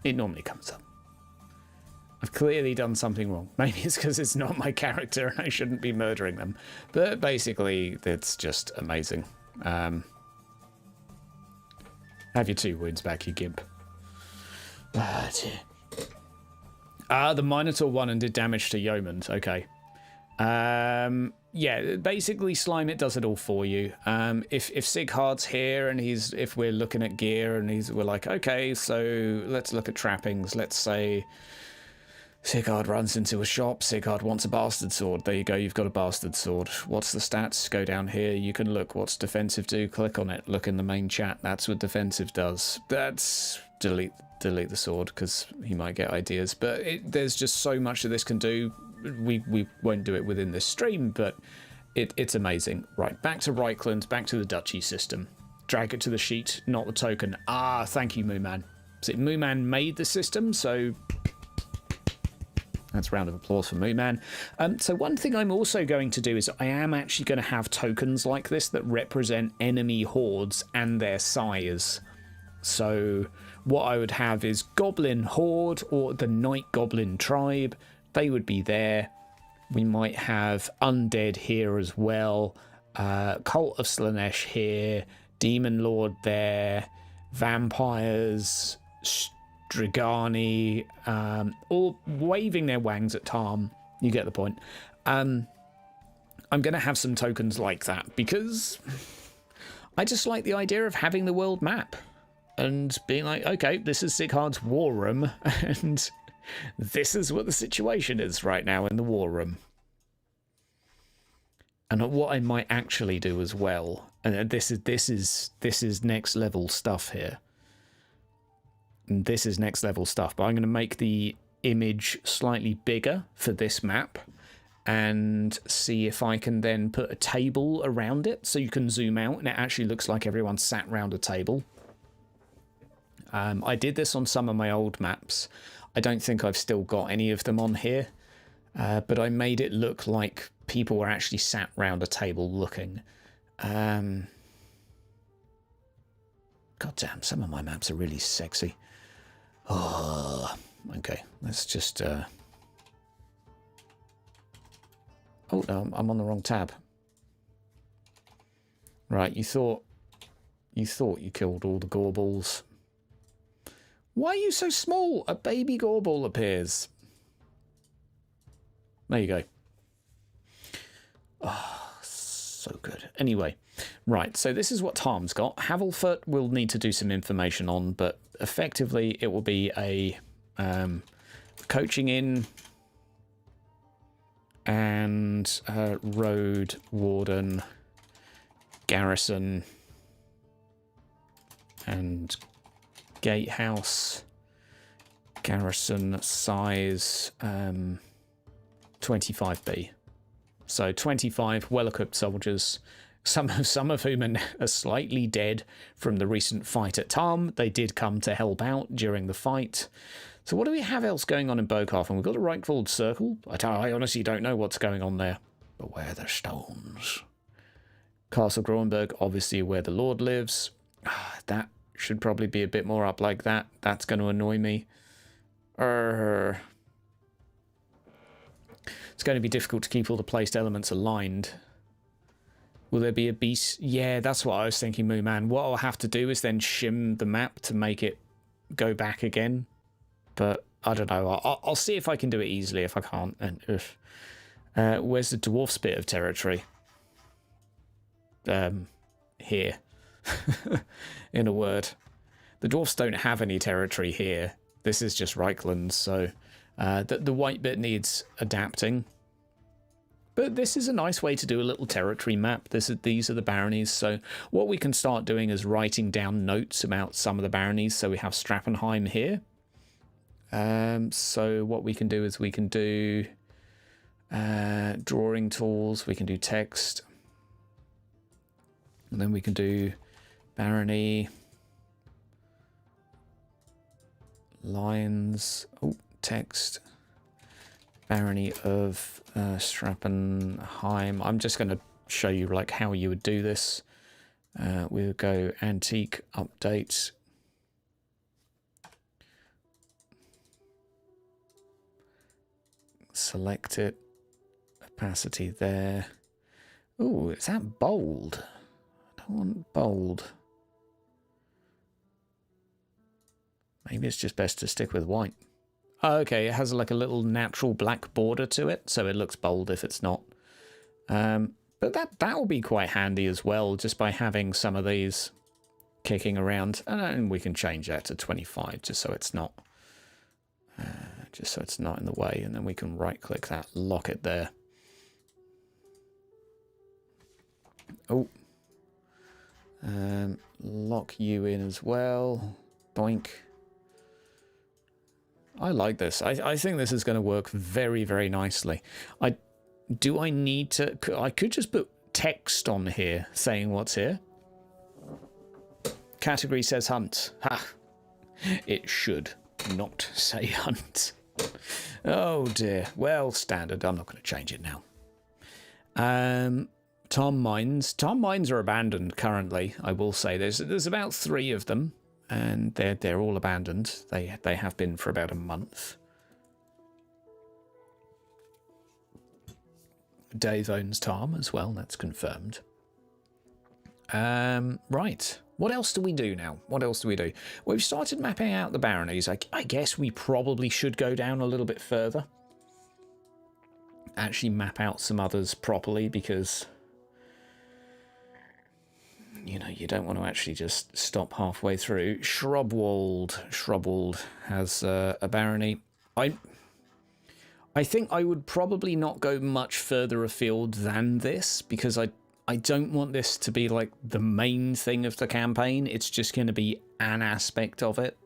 [SPEAKER 1] It normally comes up. I've clearly done something wrong. Maybe it's because it's not my character and I shouldn't be murdering them. But basically, it's just amazing. Have your 2 wounds back, you gimp. The Minotaur won and did damage to Yeomans. Okay. Yeah, basically Slime It does it all for you. If Seighard's here and if we're looking at gear and we're like, okay, so let's look at trappings. Let's say Seighard runs into a shop. Seighard wants a bastard sword. There you go, you've got a bastard sword. What's the stats? Go down here. You can look. What's defensive do? Click on it. Look in the main chat. That's what defensive does. That's delete the sword because he might get ideas. But there's just so much that this can do. We won't do it within this stream, but it's amazing. Right, back to Reichland, back to the duchy system. Drag it to the sheet, not the token. Ah, thank you, Mooman. So Mooman made the system, so that's a round of applause for Mooman. So one thing I'm also going to do is I am actually going to have tokens like this that represent enemy hordes and their size. So what I would have is Goblin Horde or the Night Goblin Tribe. They would be there. We might have Undead here as well. Cult of Slaanesh here. Demon Lord there. Vampires. Strigani. All waving their wangs at Tom. You get the point. I'm going to have some tokens like that because I just like the idea of having the world map and being like, okay, this is Seighard's war room and this is what the situation is right now in the war room. And what I might actually do as well, and this is next level stuff here. And this is next level stuff, but I'm going to make the image slightly bigger for this map and see if I can then put a table around it so you can zoom out and it actually looks like everyone's sat round a table. I did this on some of my old maps. I don't think I've still got any of them on here, but I made it look like people were actually sat round a table looking. God damn, some of my maps are really sexy. Oh, okay, let's just... Oh, no, I'm on the wrong tab. Right, you thought you killed all the gorballs. Why are you so small? A baby gorball appears. There you go. Oh, so good. Anyway, right, so this is what Tom's got. Havelfoot will need to do some information on, but effectively it will be a coaching in and road warden, garrison, and gatehouse. Garrison size 25B. So 25 well-equipped soldiers, some of whom are slightly dead from the recent fight at Tom. They did come to help out during the fight. So what do we have else going on in Bogenhafen? We've got a right-fold circle. I honestly don't know what's going on there. Beware the stones. Castle Groenberg, obviously where the Lord lives. That should probably be a bit more up like that. That's going to annoy me. It's going to be difficult to keep all the placed elements aligned. Will there be a beast? Yeah, that's what I was thinking, Moo Man. What I'll have to do is then shim the map to make it go back again. But I don't know. I'll see if I can do it easily. If I can't, then where's the dwarf's bit of territory? Here. In a word. The dwarfs don't have any territory here. This is just Reichland, so the white bit needs adapting. But this is a nice way to do a little territory map. These are the baronies, so what we can start doing is writing down notes about some of the baronies. So we have Strappenheim here. So what we can do is we can do drawing tools, we can do text, and then we can do barony, lines, text, barony of Strappenheim. I'm just going to show you like how you would do this. We'll go antique, update. Select it, opacity there. Ooh, is that bold? I don't want bold. Maybe it's just best to stick with white. Oh, okay, it has like a little natural black border to it, so it looks bold if it's not. But that will be quite handy as well, just by having some of these kicking around. And we can change that to 25, just so it's not in the way, and then we can right click that, lock it there. Oh, lock you in as well. Boink. I like this. I think this is going to work very, very nicely. Do I need to... I could just put text on here saying what's here. Category says hunt. Ha! It should not say hunt. Oh dear. Well, standard. I'm not going to change it now. Tom mines. Tom mines are abandoned currently, I will say. There's about 3 of them, and they're all abandoned. They have been for about a month. Dave owns Tom as well, that's confirmed. Right. What else do we do now? What else do we do? We've started mapping out the baronies. I guess we probably should go down a little bit further. Actually map out some others properly, because... you know, you don't want to actually just stop halfway through. Shrubwald has a barony. I think I would probably not go much further afield than this, because I don't want this to be like the main thing of the campaign. It's just going to be an aspect of it.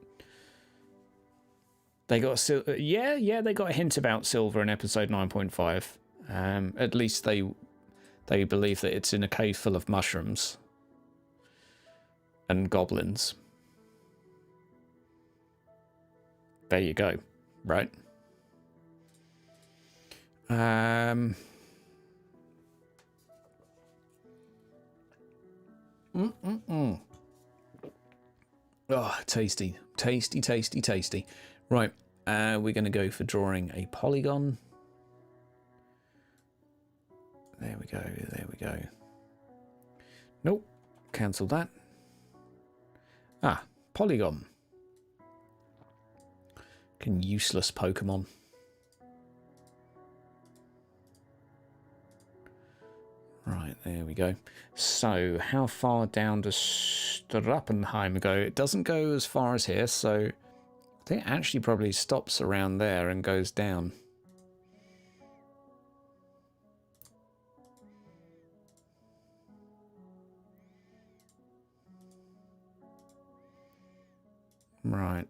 [SPEAKER 1] They got they got a hint about silver in episode 9.5. At least they believe that it's in a cave full of mushrooms and goblins. there you go, right? Oh, tasty, tasty, tasty, tasty. Right, we're going to go for drawing a polygon. There we go, there we go. Nope, cancel that. Ah, polygon. Fucking useless Pokemon. Right, there we go. So, how far down does Strappenheim go? It doesn't go as far as here, so I think it actually probably stops around there and goes down. Right.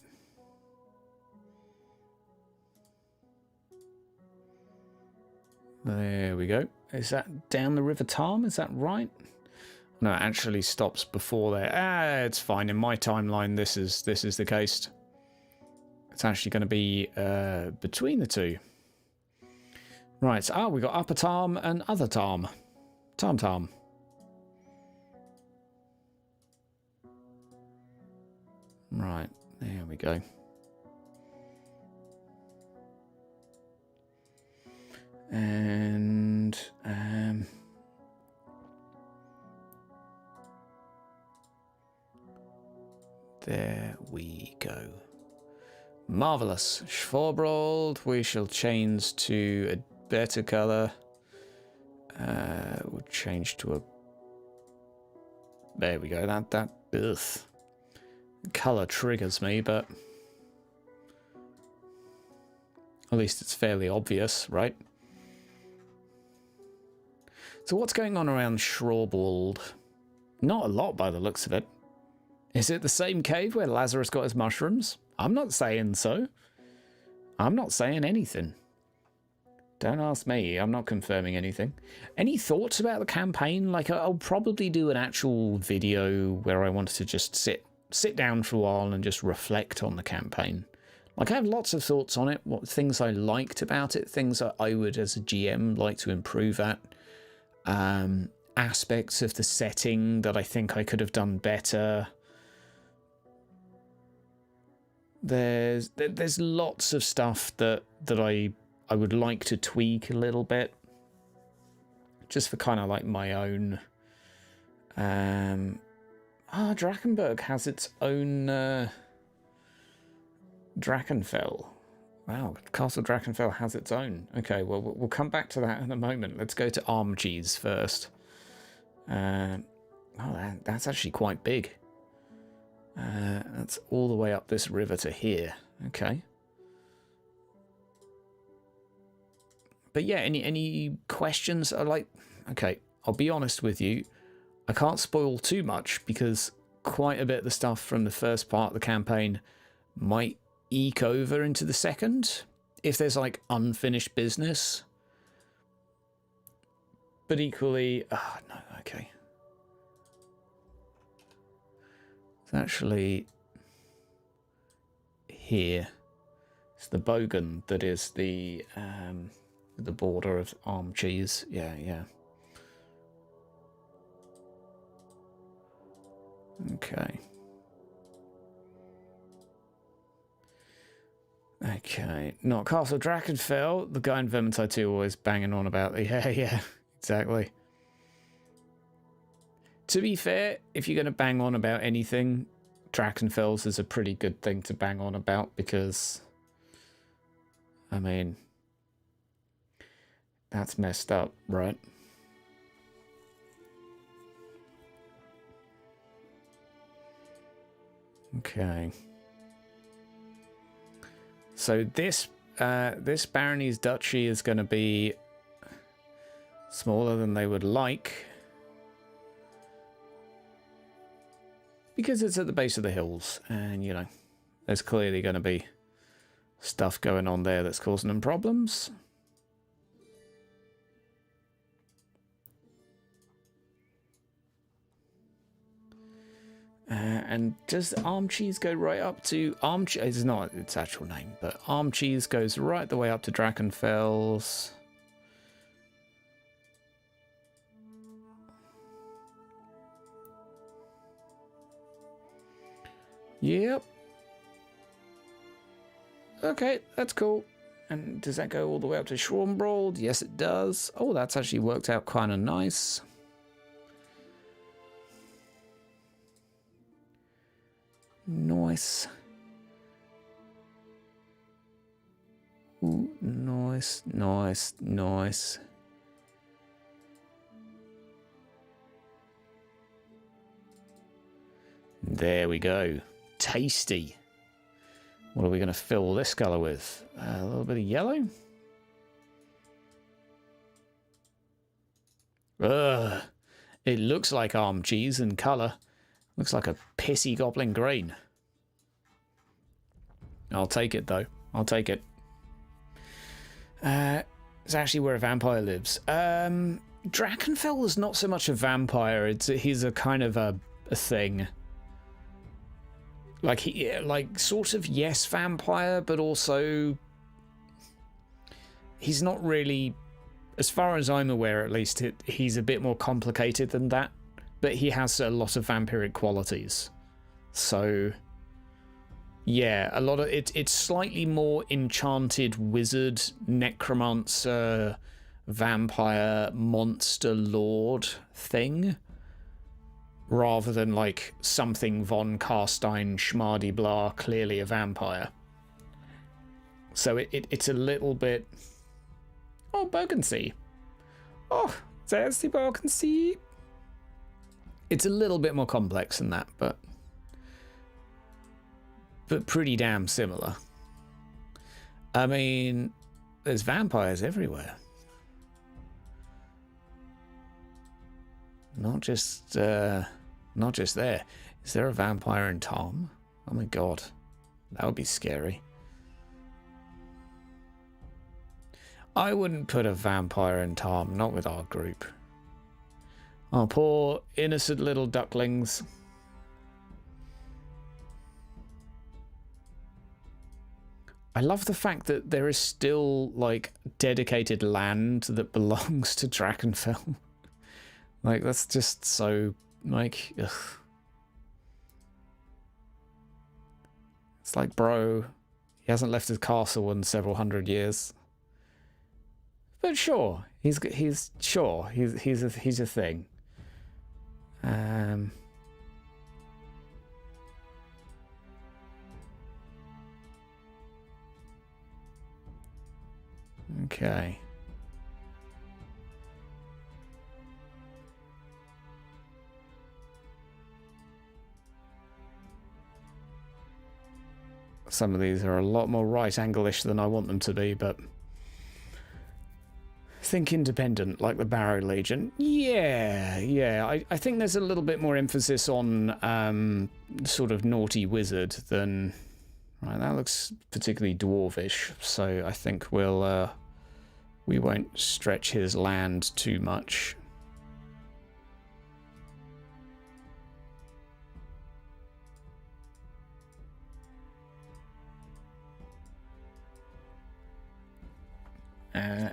[SPEAKER 1] There we go. Is that down the River Tarm? Is that right? No, it actually stops before there. Ah, it's fine. In my timeline, this is the case. It's actually going to be between the two. Right. So, we got Upper Tarm and Other Tarm. Tarm. Right. There we go. And there we go. Marvellous. Schwabrold, we shall change to a better colour. We'll change to a... There we go. That ugh. Colour triggers me, but at least it's fairly obvious, right? So what's going on around Schwabrold? Not a lot by the looks of it. Is it the same cave where Lazarus got his mushrooms? I'm not saying so. I'm not saying anything. Don't ask me. I'm not confirming anything. Any thoughts about the campaign? Like, I'll probably do an actual video where I wanted to just sit down for a while and just reflect on the campaign. Like, I have lots of thoughts on it, what things I liked about it, things that I would, as a GM, like to improve at. Aspects of the setting that I think I could have done better. There's lots of stuff that I would like to tweak a little bit, just for kind of like my own. Drakenberg has its own Drakenfell. Wow, Castle Drakenfell has its own. Okay, well, we'll come back to that in a moment. Let's go to Armcheese first. That's actually quite big. That's all the way up this river to here. Okay. But yeah, any questions? Okay, I'll be honest with you. I can't spoil too much because quite a bit of the stuff from the first part of the campaign might eke over into the second, if there's like unfinished business. But equally, no, okay. It's actually here. It's the Bogen that is the border of Armcheese. Yeah. Okay. Okay, not Castle Drakenfell. The guy in Vermintide 2 always banging on about the... Yeah, exactly. To be fair, if you're going to bang on about anything, Drakenfell's is a pretty good thing to bang on about because... I mean... That's messed up, right? Okay. So this barony's duchy is going to be smaller than they would like because it's at the base of the hills, and you know there's clearly going to be stuff going on there that's causing them problems. And does arm cheese go right up to arm cheese? It's not its actual name, but arm cheese goes right the way up to Drachenfels. Yep. Okay, that's cool. And does that go all the way up to Schwarmbrold? Yes, it does. Oh, that's actually worked out kind of nice. Nice. Ooh, nice, nice, nice. There we go. Tasty. What are we going to fill this colour with? A little bit of yellow? Ugh. It looks like arm cheese in colour. Looks like a pissy goblin green. I'll take it, though. I'll take it. It's actually where a vampire lives. Drachenfell is not so much a vampire. He's a kind of a thing. Like sort of, yes, vampire, but also he's not really, as far as I'm aware at least, he's a bit more complicated than that, but he has a lot of vampiric qualities. So yeah, a lot of it's slightly more enchanted wizard, necromancer, vampire, monster lord thing, rather than like something von Karstein schmardy blah, clearly a vampire. So it's a little bit... Oh, Bogensea. Oh, there's the Bogensea. It's a little bit more complex than that, but pretty damn similar. I mean, there's vampires everywhere. Not just there. Is there a vampire in Tom? Oh my god. That would be scary. I wouldn't put a vampire in Tom, not with our group. Oh, poor innocent little ducklings. I love the fact that there is still, like, dedicated land that belongs to Drachenfell. Like, that's just so, like, ugh. It's like, bro, he hasn't left his castle in several hundred years. But sure, he's a thing. Okay. Some of these are a lot more right-angle-ish than I want them to be, but think independent, like the Barrow Legion. Yeah. I think there's a little bit more emphasis on sort of naughty wizard than... Right, that looks particularly dwarvish, so I think we won't stretch his land too much.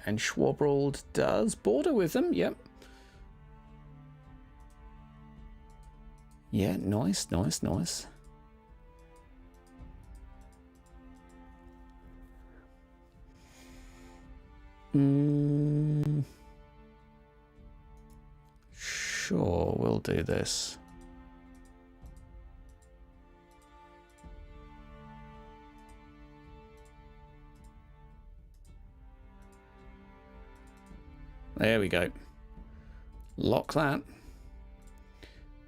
[SPEAKER 1] And Schwarmbrold does border with them, yep. Yeah, nice. Sure, we'll do this. There we go. Lock that.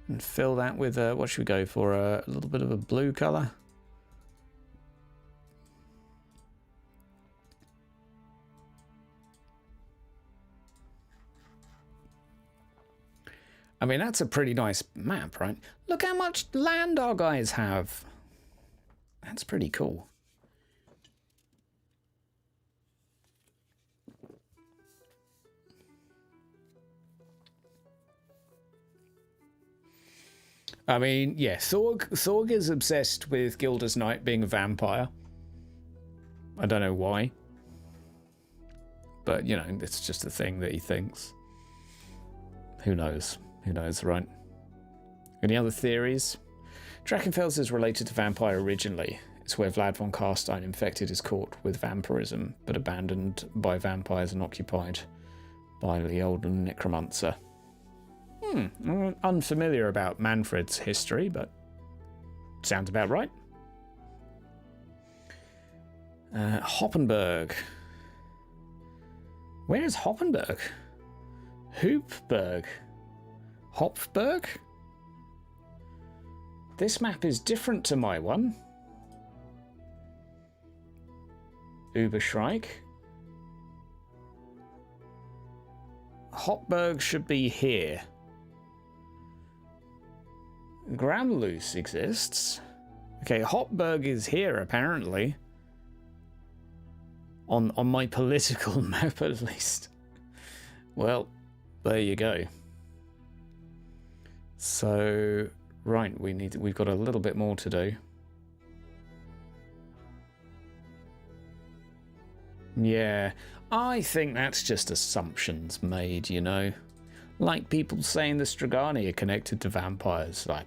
[SPEAKER 1] And fill that with, what should we go for? A little bit of a blue colour. I mean, that's a pretty nice map, right? Look how much land our guys have. That's pretty cool. I mean, yeah, Thorg is obsessed with Gilda's Knight being a vampire. I don't know why. But, you know, it's just a thing that he thinks. Who knows? Who knows, right? Any other theories? Drachenfels is related to vampire originally. It's where Vlad von Carstein infected is caught with vampirism, but abandoned by vampires and occupied by the old necromancer. I'm unfamiliar about Manfred's history, but sounds about right. Hoppenberg. Where is Hoppenberg? Hoopberg. Hopfberg? This map is different to my one. Uberschreik. Hopberg should be here. Gramloose exists. Okay, Hopberg is here apparently. On my political map at least. Well, there you go. So right, we've got a little bit more to do. Yeah, I think that's just assumptions made, you know. Like people saying the Strigani are connected to vampires. Like,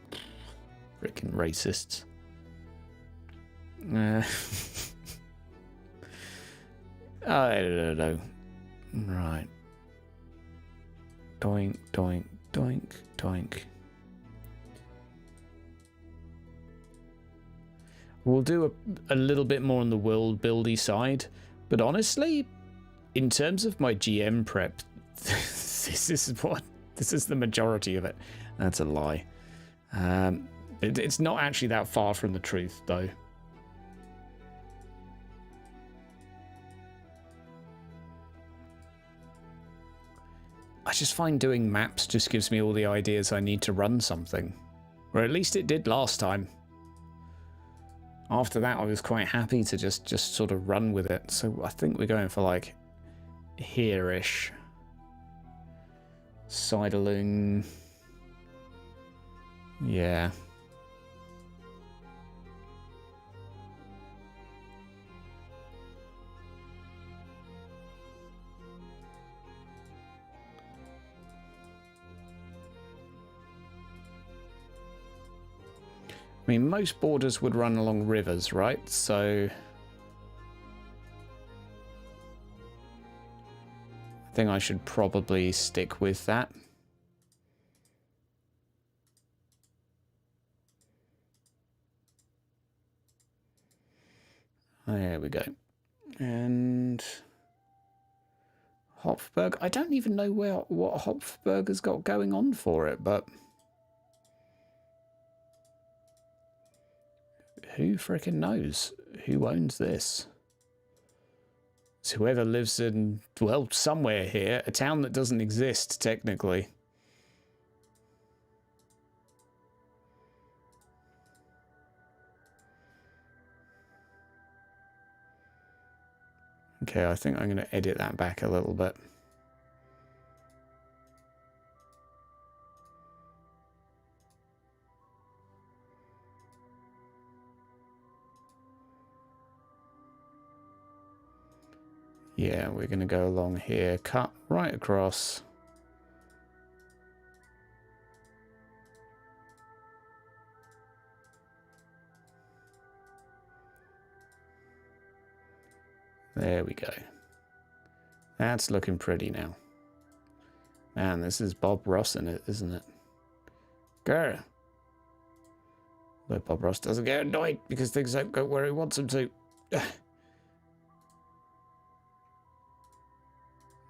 [SPEAKER 1] freaking racists. I don't know. Right. Doink, doink, doink, doink. We'll do a little bit more on the world buildy side, but honestly, in terms of my GM prep, this is the majority of it. That's a lie. It's not actually that far from the truth, though. I just find doing maps just gives me all the ideas I need to run something. Or at least it did last time. After that, I was quite happy to just sort of run with it. So I think we're going for like here-ish. Siderling. Yeah. I mean, most borders would run along rivers, right? So I think I should probably stick with that. There we go. And Hopfberg. I don't even know what Hopfberg has got going on for it, but who frickin' knows? Who owns this? It's whoever lives in, well, somewhere here. A town that doesn't exist, technically. Okay, I think I'm going to edit that back a little bit. Yeah, we're going to go along here, cut right across. There we go. That's looking pretty now. Man, this is Bob Ross in it, isn't it? Grr. But Bob Ross doesn't get annoyed because things don't go where he wants them to.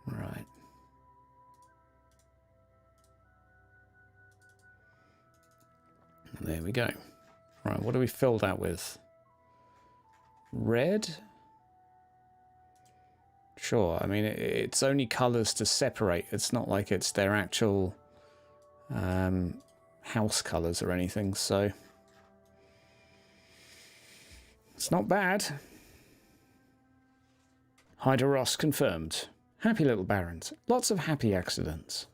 [SPEAKER 1] Right. There we go. Right, what do we fill that with? Red? Sure, I mean, it's only colours to separate. It's not like it's their actual house colours or anything, so it's not bad. Hyder Ross confirmed. Happy little barons. Lots of happy accidents.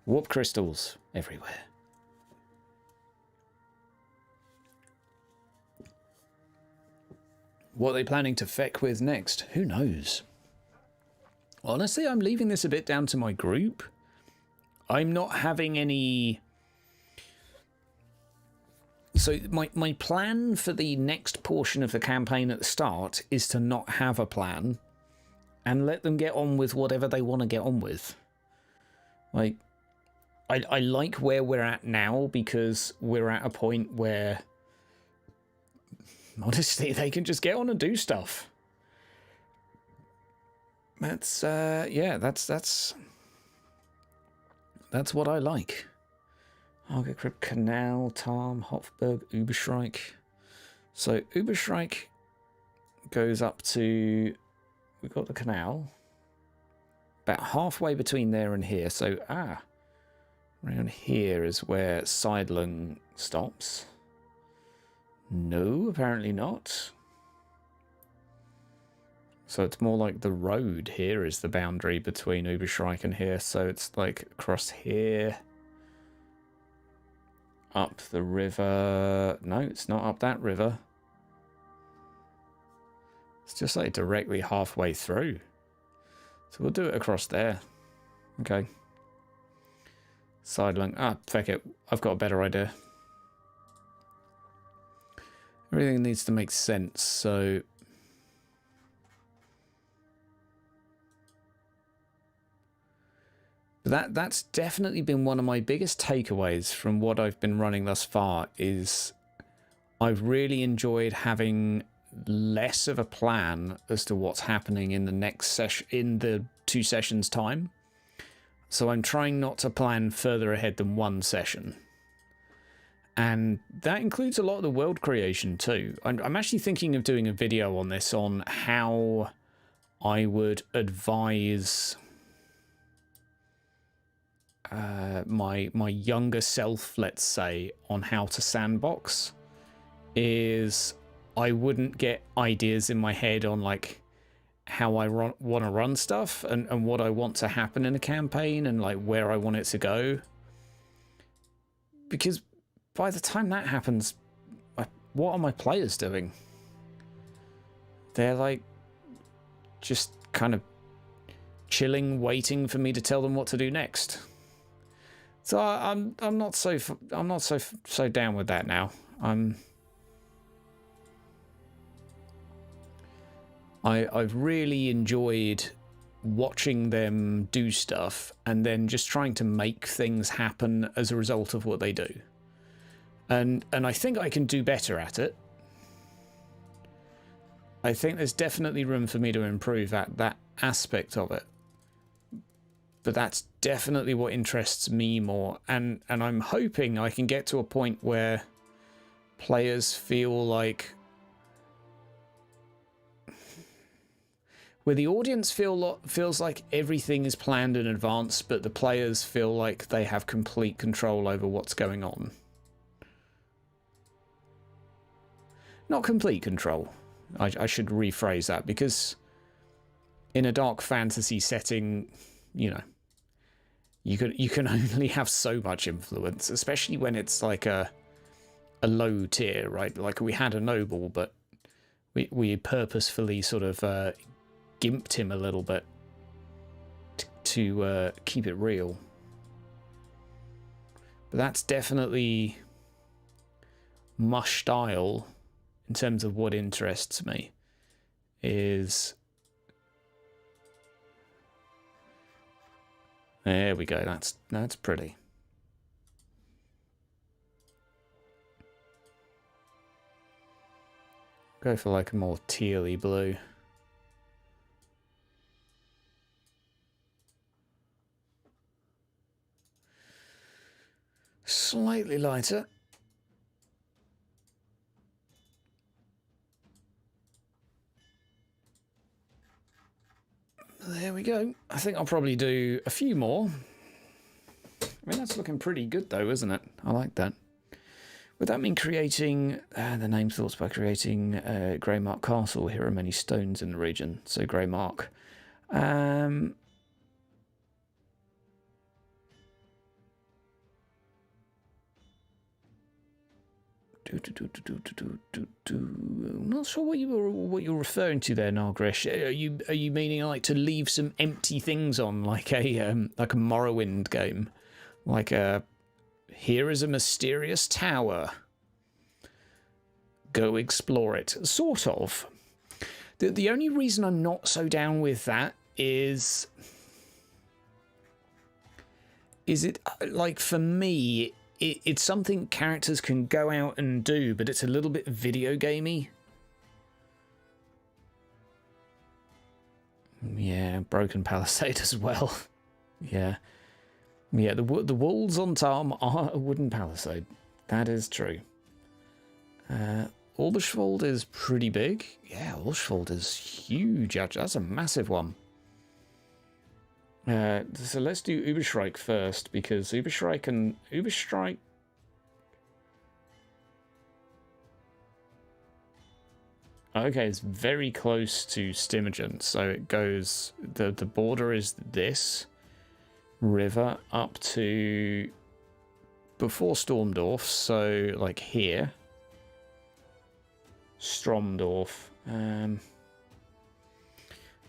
[SPEAKER 1] Warp crystals everywhere. What are they planning to feck with next? Who knows? Honestly, I'm leaving this a bit down to my group. I'm not having any... So my plan for the next portion of the campaign at the start is to not have a plan and let them get on with whatever they want to get on with. Like, I like where we're at now because we're at a point where, honestly, they can just get on and do stuff. That's, yeah, that's what I like. Argerkrip, Canal, Tarm, Hofburg, Uberschreik. So Uberschreik goes up to... We've got the canal. About halfway between there and here. So, around here is where Seidlung stops. No, apparently not. So it's more like the road here is the boundary between Uberschreik and here. So it's like across here. Up the river. No, it's not up that river. It's just like directly halfway through. So we'll do it across there. Okay. Sidelung. Feck it. I've got a better idea. Everything needs to make sense, so... That's definitely been one of my biggest takeaways from what I've been running thus far, is I've really enjoyed having less of a plan as to what's happening in the next session, in the 2 sessions time. So I'm trying not to plan further ahead than 1 session. And that includes a lot of the world creation too. I'm actually thinking of doing a video on this, on how I would advise my younger self, let's say, on how to sandbox. Is I wouldn't get ideas in my head on like how I want to run stuff and what I want to happen in a campaign and like where I want it to go. Because by the time that happens, what are my players doing? They're like just kind of chilling, waiting for me to tell them what to do next. So I'm not so down with that now. I've really enjoyed watching them do stuff and then just trying to make things happen as a result of what they do. And I think I can do better at it. I think there's definitely room for me to improve at that aspect of it. But that's definitely what interests me more. And I'm hoping I can get to a point where players feel like... where the audience feels like everything is planned in advance, but the players feel like they have complete control over what's going on. Not complete control. I should rephrase that, because in a dark fantasy setting, you know, you can only have so much influence, especially when it's like a low tier, right? Like we had a noble, but we purposefully sort of gimped him a little bit to keep it real. But that's definitely my style in terms of what interests me. Is there we go. That's pretty. Go for like a more tealy blue. Slightly lighter. There we go. I think I'll probably do a few more. I mean, that's looking pretty good though, isn't it? I like that. Would that mean creating the name thoughts by creating Greymark Castle? Here are many stones in the region. So Greymark. I'm not sure what you're referring to there, Nargresh. Are you meaning like to leave some empty things on, like a Morrowind game, like here is a mysterious tower. Go explore it, sort of. The only reason I'm not so down with that is it like for me. It's something characters can go out and do, but it's a little bit video gamey. Yeah, broken palisade as well. Yeah. Yeah, the walls on Tom are a wooden palisade. That is true. Oberschwald is pretty big. Yeah, Oberschwald is huge. That's a massive one. So let's do Überschreik first, because Überschreik. Okay, it's very close to Stimogen, so it goes. The border is this river up to before Stormdorf, so like here. Stromdorf.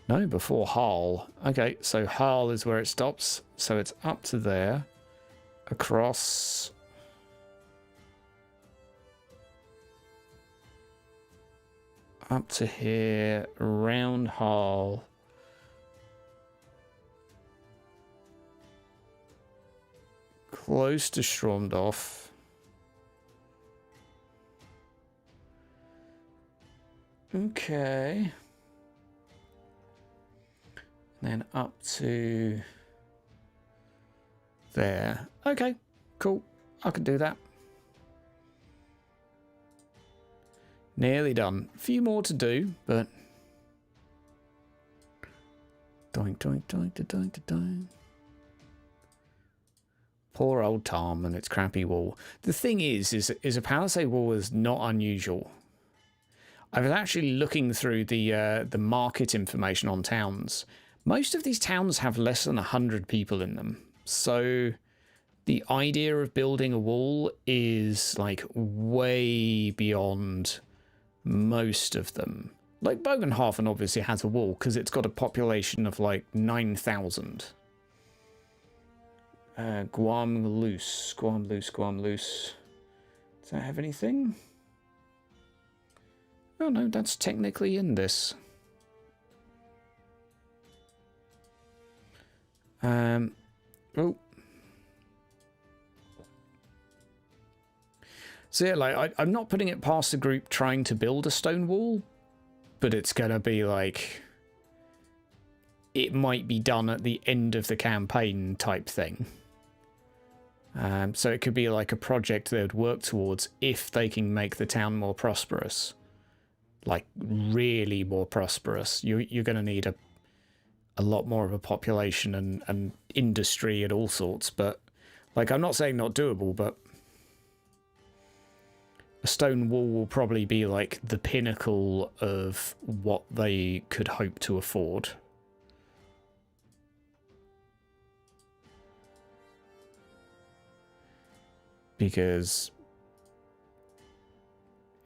[SPEAKER 1] No, before Harl. Okay, so Harl is where it stops. So it's up to there. Across. Up to here. Around Harl. Close to Stromdorf. Okay. Then up to there. Okay, cool. I can do that. Nearly done. A few more to do, but doink, doink, doink, doink, doink. Poor old Tom and its crappy wall. The thing is a palisade wall is not unusual. I was actually looking through the market information on towns. Most of these towns have less than 100 people in them. So the idea of building a wall is like way beyond most of them. Like Bogenhafen obviously has a wall because it's got a population of like 9,000. Guam loose. Does that have anything? Oh no, that's technically in this. Oh. So yeah, like I'm not putting it past the group trying to build a stone wall, but it's gonna be like it might be done at the end of the campaign type thing. So it could be like a project they would work towards if they can make the town more prosperous, like really more prosperous. You're gonna need a lot more of a population and industry and all sorts, but like I'm not saying not doable, but a stone wall will probably be like the pinnacle of what they could hope to afford. Because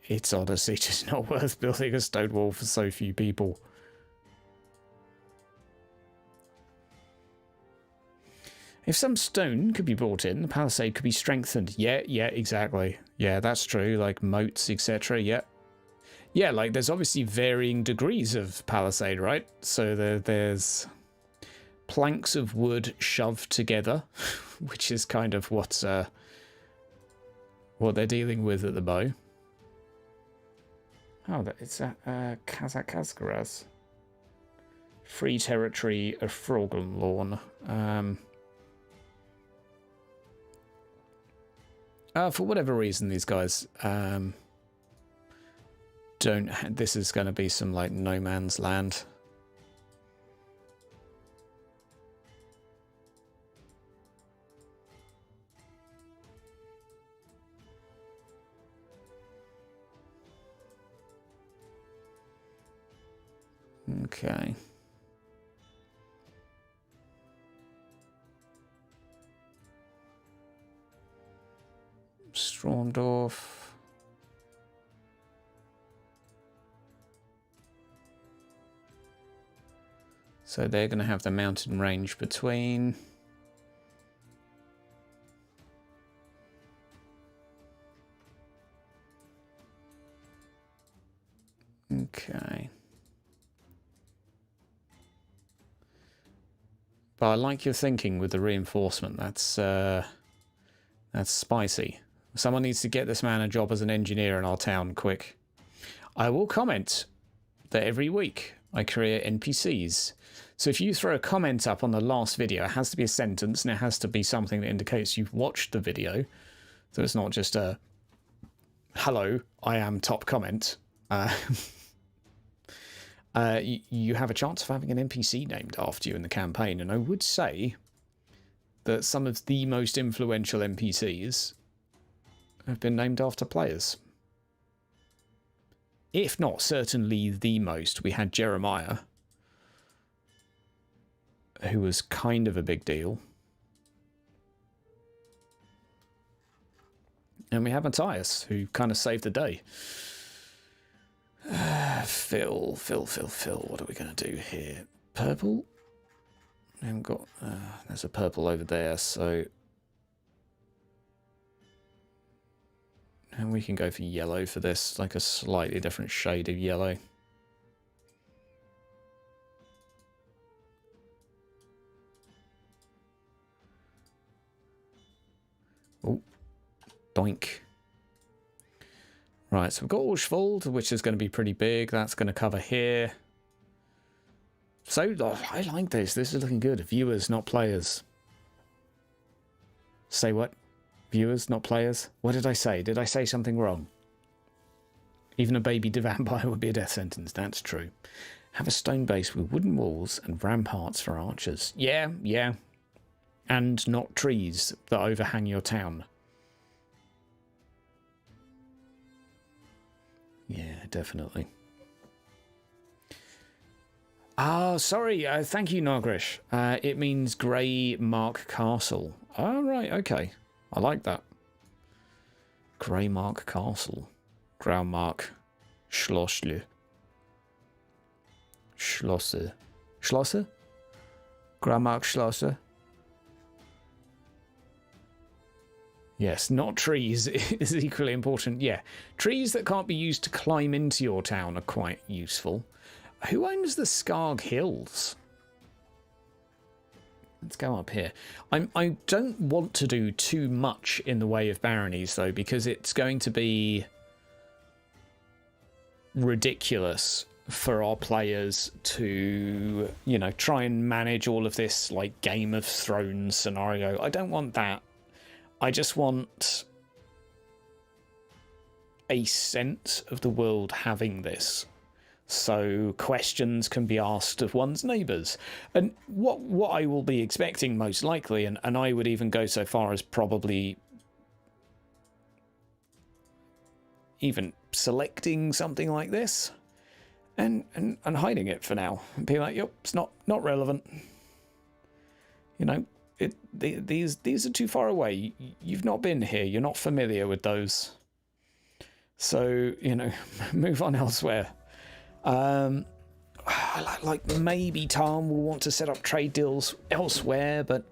[SPEAKER 1] it's honestly just not worth building a stone wall for so few people. If some stone could be brought in, the palisade could be strengthened. Yeah, exactly. Yeah, that's true. Like moats, etc. Yeah. Yeah, like there's obviously varying degrees of palisade, right? So there's planks of wood shoved together, which is kind of what they're dealing with at the bow. Oh, it's Kazakazgaraz. Free territory of Froggenlawn. For whatever reason, these guys don't. This is going to be some like no man's land. Okay. Stromdorf. So they're going to have the mountain range between. Okay. But I like your thinking with the reinforcement. That's spicy. Someone needs to get this man a job as an engineer in our town, quick. I will comment that every week I create NPCs. So if you throw a comment up on the last video, it has to be a sentence and it has to be something that indicates you've watched the video. So it's not just a, hello, I am top comment. You have a chance of having an NPC named after you in the campaign. And I would say that some of the most influential NPCs have been named after players. If not, certainly the most. We had Jeremiah, who was kind of a big deal. And we have Matthias, who kind of saved the day. Phil. What are we going to do here? Purple? We haven't got... there's a purple over there, so... And we can go for yellow for this, like a slightly different shade of yellow. Oh, doink. Right, so we've got Orschvold, which is going to be pretty big. That's going to cover here. So, I like this. This is looking good. Viewers, not players. Say what? Viewers, not players? What did I say? Did I say something wrong? Even a baby vampire would be a death sentence. That's true. Have a stone base with wooden walls and ramparts for archers. Yeah. And not trees that overhang your town. Yeah, definitely. Oh, sorry. Thank you, Nargrish. It means Grey Mark Castle. Oh, right. Okay. I like that. Grey Mark Castle. Graumark Schlossle. Schlosse. Schlosse? Graumark Schlosse? Yes, not trees is equally important. Yeah, trees that can't be used to climb into your town are quite useful. Who owns the Skarg Hills? Let's go up here. I don't want to do too much in the way of baronies, though, because it's going to be ridiculous for our players to, you know, try and manage all of this, like, Game of Thrones scenario. I don't want that. I just want a sense of the world having this. So questions can be asked of one's neighbours. And what I will be expecting most likely, and I would even go so far as probably even selecting something like this and hiding it for now. And be like, yep, it's not relevant. You know, these are too far away. You've not been here. You're not familiar with those. So, you know, move on elsewhere. Like maybe Tom will want to set up trade deals elsewhere, but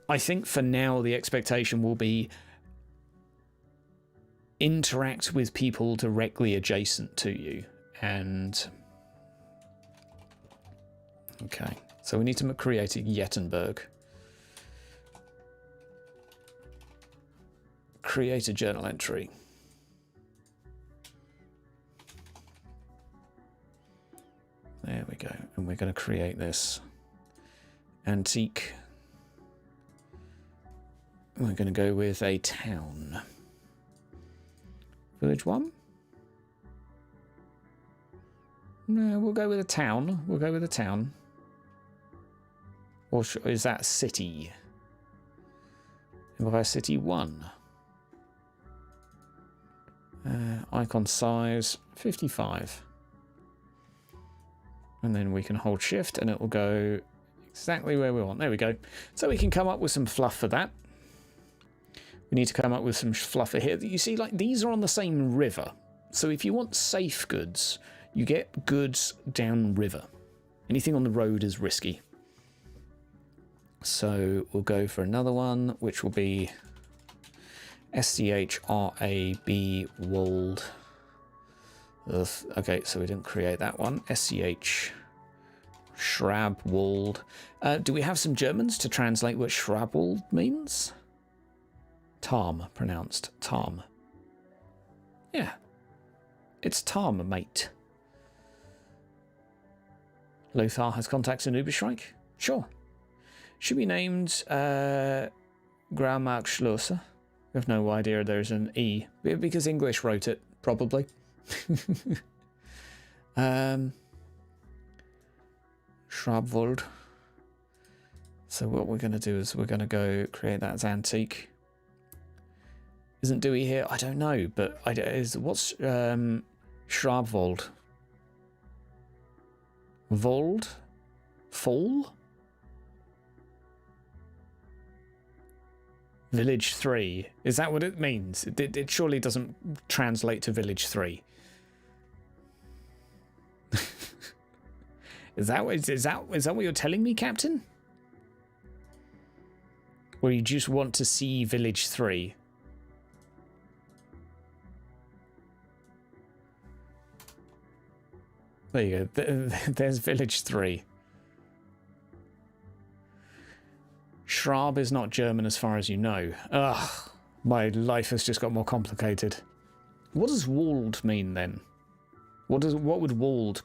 [SPEAKER 1] I think for now the expectation will be interact with people directly adjacent to you. And okay, so we need to create a Jettenberg. Create a journal entry. There we go. And we're going to create this antique. We're going to go with a town. Village 1? No, we'll go with a town. We'll go with a town. Or is that city? Empire City 1. Icon size 55. And then we can hold shift and it will go exactly where we want. There we go. So we can come up with some fluff for that. We need to come up with some fluff for here. You see, like, these are on the same river. So if you want safe goods, you get goods down river. Anything on the road is risky. So we'll go for another one, which will be SCHRAB Wold. Okay, so we didn't create that one. SCH Schrabwald. Do we have some Germans to translate what Schrabwald means? Tom, pronounced Tom. Yeah, it's Tom, mate. Lothar has contacts in Uberschreik? Sure. Should be named Graumarktschlosser. I have no idea there's an E, because English wrote it, probably. Schrabwald. So what we're going to do is we're going to go create that as antique. Isn't Dewey here? I don't know, but what's Schrabwald? Vold? Fall? Village 3. Is that what it means? It surely doesn't translate to Village 3. Is that what you're telling me, Captain? Or you just want to see Village 3? There you go. There's Village 3. Schraub is not German as far as you know. Ugh, my life has just got more complicated. What does walled mean then? What would walled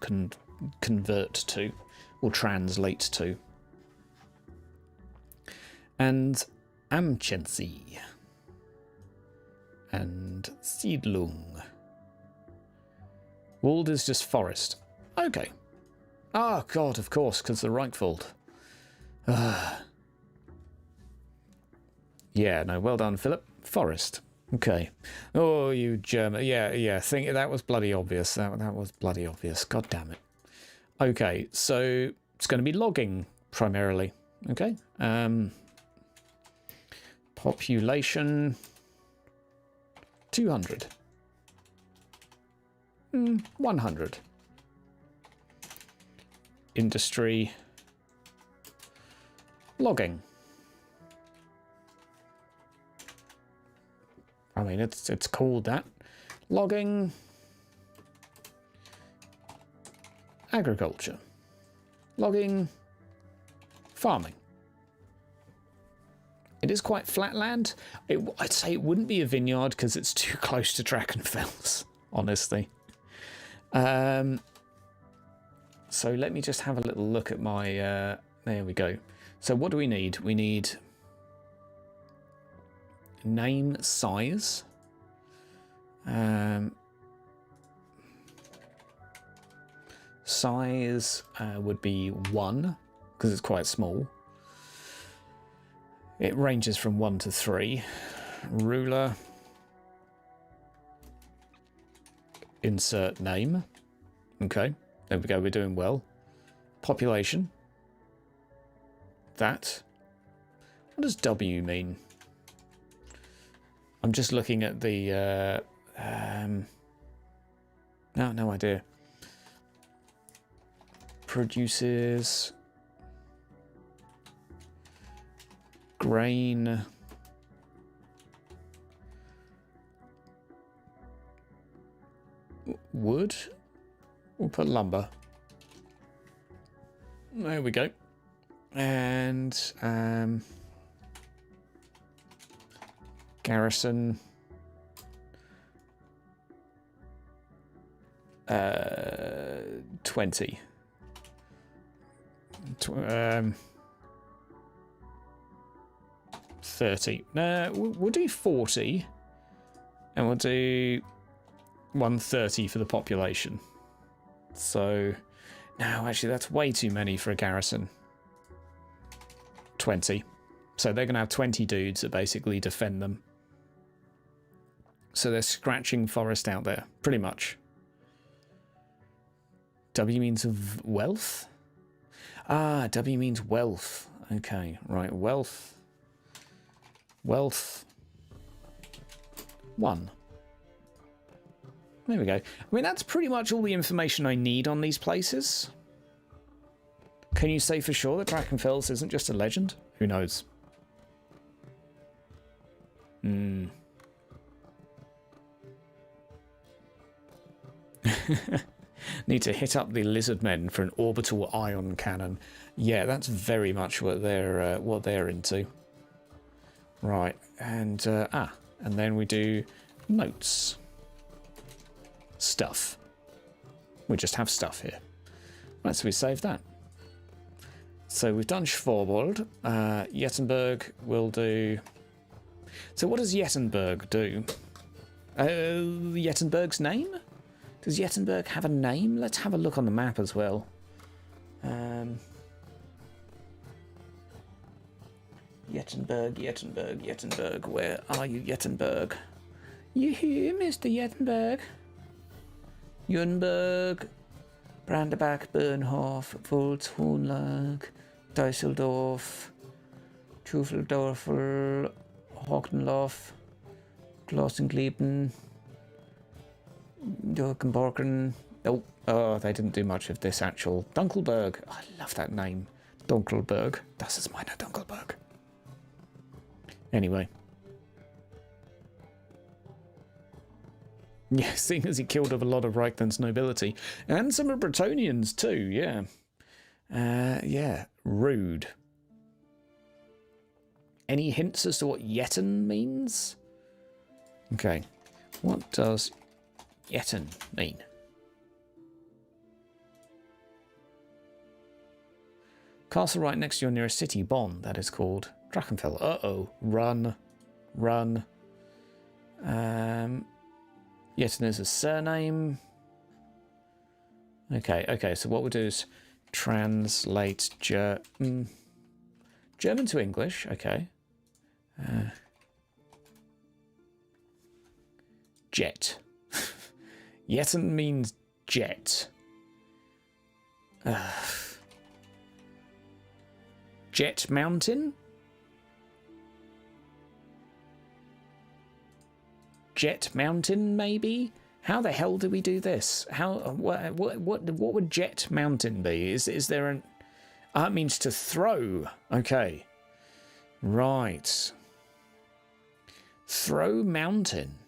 [SPEAKER 1] convert to or translate to? And Amchensi and Siedlung. Walled is just forest. Okay. Oh God, of course, because the Reichwald. Yeah, no, well done, Philip. Forest. Okay. Oh, you German. Yeah. Think that was bloody obvious. That was bloody obvious. God damn it. Okay, so it's going to be logging primarily. Okay. Population 200. 100. Industry. Logging. I mean, it's called that. Logging. Agriculture. Logging. Farming. It is quite flat land. I'd say it wouldn't be a vineyard because it's too close to Drachenfels, honestly. So let me just have a little look at my... there we go. So what do we need? We need... name size. Size would be 1 because it's quite small. It ranges from 1 to 3. Ruler. Insert name. Okay, there we go, we're doing well. Population. That. What does W mean? I'm just looking at the... no idea. Produces... grain... wood? We'll put lumber. There we go. And... garrison 20 30. We'll do 40 and we'll do 130 for the population. So no, actually that's way too many for a garrison. 20. So they're gonna have 20 dudes that basically defend them. So they're scratching forest out there, pretty much. W means of wealth? Ah, W means wealth. Okay, right, wealth. Wealth. 1. There we go. I mean, that's pretty much all the information I need on these places. Can you say for sure that Drachenfels isn't just a legend? Who knows? Need to hit up the lizard men for an orbital ion cannon. Yeah, that's very much what they're into. Right, and and then we do notes. Stuff. We just have stuff here. Right, so we save that. So we've done Schwarbold. Jettenberg will do... So what does Jettenberg do? Jettenberg's name? Does Jettenberg have a name? Let's have a look on the map as well. Jettenberg. Where are you, Jettenberg? You here, Mr. Jettenberg? Junberg, Brandebach, Bernhof, Wolfshornlag, Düsseldorf, Schuffeldorfel, Hochtenlof, Glossengleben, Dorkenborken. Oh, they didn't do much of this actual. Dunkelberg. Oh, I love that name. Dunkelberg. Das ist meine Dunkelberg. Anyway. Yeah, seeing as he killed a lot of Reichland's nobility. And some of Bretonians too, yeah. Yeah, rude. Any hints as to what Yetten means? Okay. What does Yetten mean? Castle right next to your nearest city, Bonn, that is called. Drachenfell. Uh-oh. Run. Yetten is a surname. Okay, so what we'll do is translate German to English, okay. Jet. Yetten means jet. Jet Mountain? Jet Mountain, maybe? How the hell do we do this? What would Jet Mountain be? Is there an... it means to throw. Okay. Right. Throw Mountain.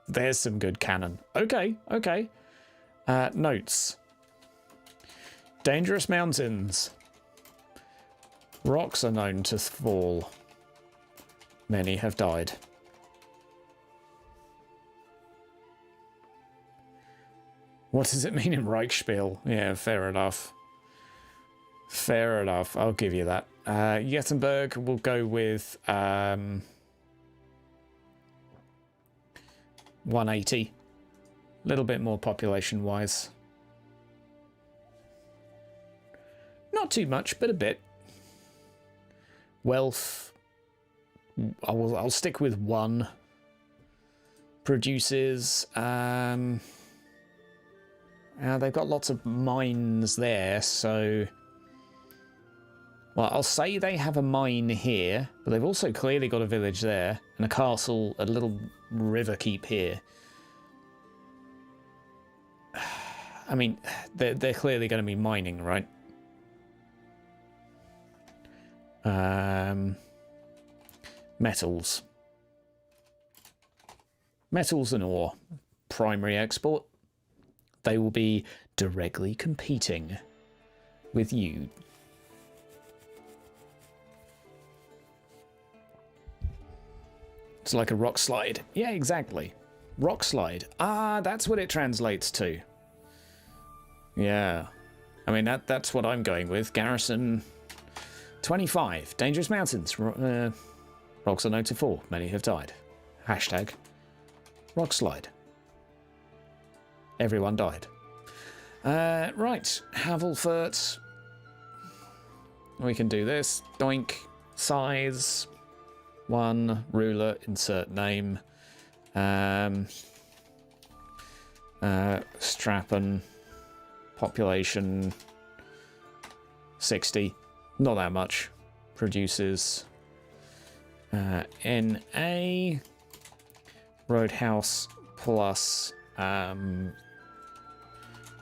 [SPEAKER 1] There's some good canon. Okay. Notes. Dangerous mountains. Rocks are known to fall. Many have died. What does it mean in Reichsspiel? Yeah, fair enough. I'll give you that. Jettenberg will go with 180. A little bit more population-wise. Not too much, but a bit. Wealth, I'll stick with 1. Produces, they've got lots of mines there, so... Well, I'll say they have a mine here, but they've also clearly got a village there, and a castle, a little river keep here. I mean, they're clearly going to be mining, right? Metals. Metals and ore. Primary export. They will be directly competing with you. It's like a rock slide. Yeah, exactly. Rock slide. Ah, that's what it translates to. Yeah. I mean, that's what I'm going with. Garrison 25. Dangerous mountains. Rocks are known to fall. Many have died. Hashtag rock slide. Everyone died. Right. Havelfurt. We can do this. Doink. Size. 1. Ruler. Insert name. Strappen. Population 60. Not that much. Produces NA. Roadhouse plus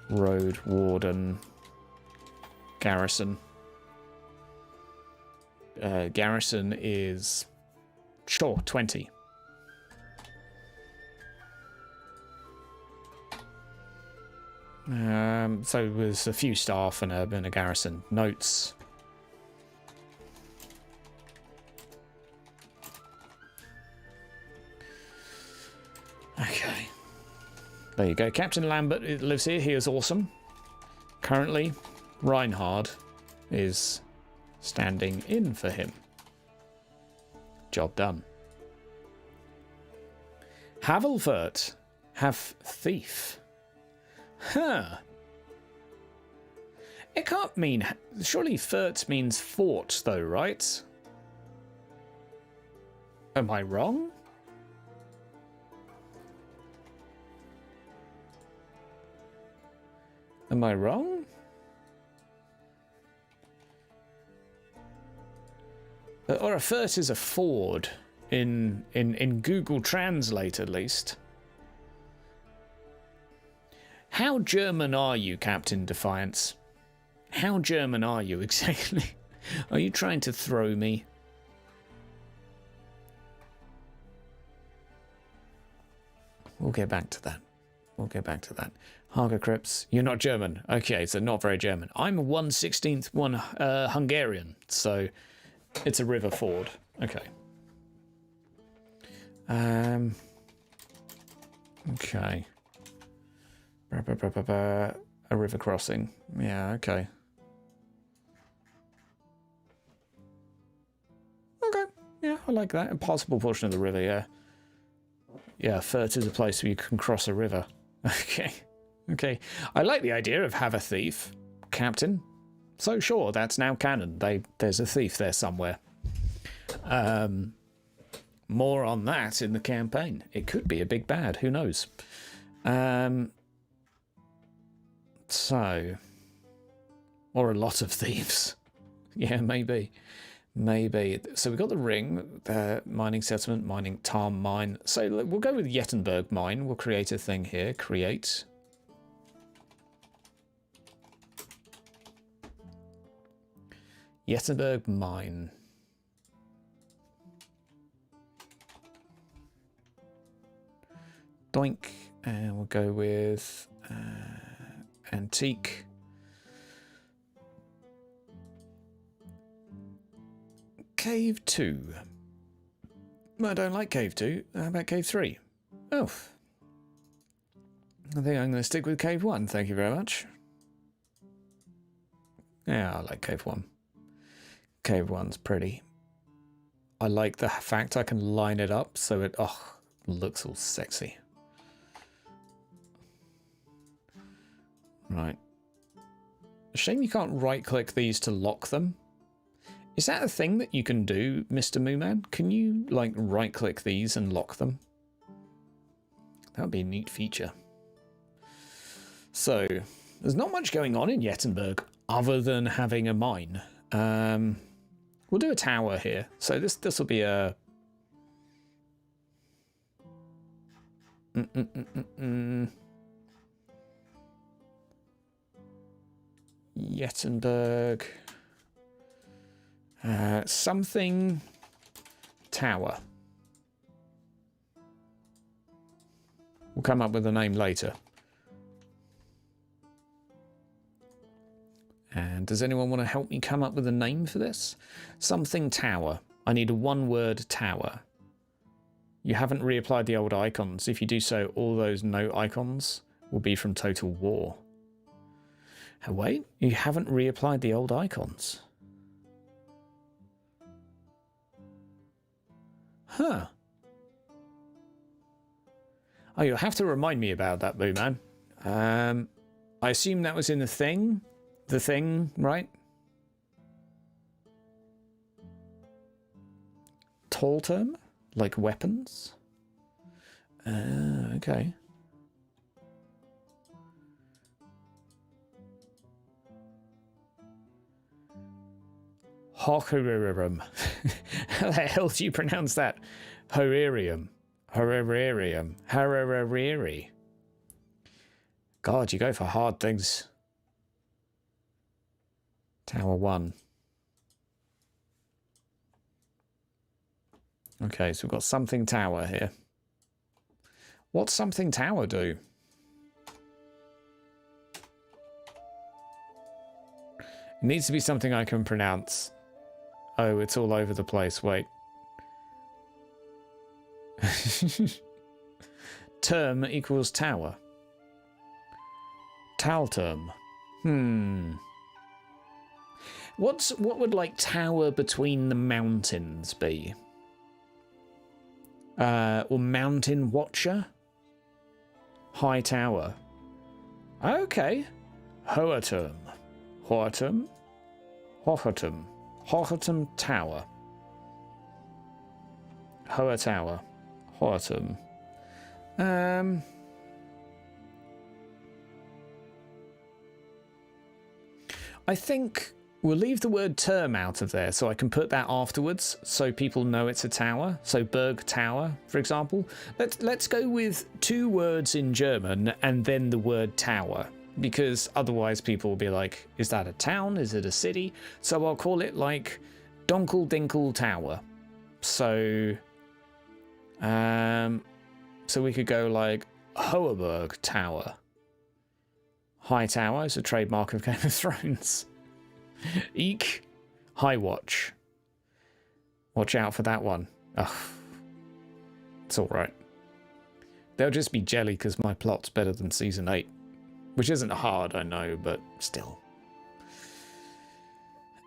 [SPEAKER 1] Road warden garrison. Garrison is sure 20. So there's a few staff and a garrison. Notes. Okay. There you go. Captain Lambert lives here. He is awesome. Currently, Reinhard is standing in for him. Job done. Havelfurt. Have thief. Huh. It can't mean... Surely Furt means fort, though, right? Am I wrong? Am I wrong? Or a furt is a ford in Google Translate, at least. How German are you, Captain Defiance? How German are you exactly? Are you trying to throw me? We'll get back to that. We'll get back to that. Haga Krips, you're not German. Okay, so not very German. I'm 1/16 Hungarian, so it's a river ford. Okay. Okay. A river crossing. Yeah, okay. Okay, yeah, I like that. A passable portion of the river, yeah. Yeah, Furt is a place where you can cross a river. Okay, okay. I like the idea of have a thief, Captain. So sure, that's now canon. There's a thief there somewhere. More on that in the campaign. It could be a big bad, who knows? So, or a lot of thieves. Yeah, maybe. Maybe. So we've got the ring, the mining settlement, mining Tom mine. So we'll go with Yettenberg mine. We'll create a thing here. Create. Yettenberg mine. Doink. And we'll go with antique. Cave 2. I don't like Cave 2. How about Cave 3? Oh. I think I'm going to stick with Cave 1. Thank you very much. Yeah, I like Cave 1. Cave 1's pretty. I like the fact I can line it up so it looks all sexy. Right. Shame you can't right-click these to lock them. Is that a thing that you can do, Mr. Mooman? Can you, like, right-click these and lock them? That would be a neat feature. So, there's not much going on in Yettenberg other than having a mine. We'll do a tower here. So this will be a... Yettenberg... something tower. We'll come up with a name later. And does anyone want to help me come up with a name for this? Something tower. I need a one-word tower. You haven't reapplied the old icons. If you do so, all those no icons will be from Total War. Oh, wait, you haven't reapplied the old icons. Huh. Oh, you'll have to remind me about that, Boo Man. I assume that was in the thing? The thing, right? Tall term? Like weapons? Okay. Hocherium. How the hell do you pronounce that? Horarium. Horarium. Harariri. God, you go for hard things. Tower 1. Okay, so we've got something tower here. What's something tower do? It needs to be something I can pronounce. Oh, it's all over the place. Wait. Term equals tower. Talterm. What would like tower between the mountains be? Or mountain watcher? High tower. Okay. Hoaterm. Hoaterm? Hohaterm. Hohaterm tower. Hoa tower. Hoaterm. I think we'll leave the word term out of there so I can put that afterwards so people know it's a tower. So Berg Tower, for example. Let's go with 2 words in German and then the word tower, because otherwise people will be like, is that a town? Is it a city? So I'll call it like Donkel Dinkel Tower. So so we could go like Hoaberg Tower. High Tower is a trademark of Game of Thrones. Eek. High Watch. Watch out for that one. Ugh. It's alright. They'll just be jelly because my plot's better than Season 8. Which isn't hard, I know, but still.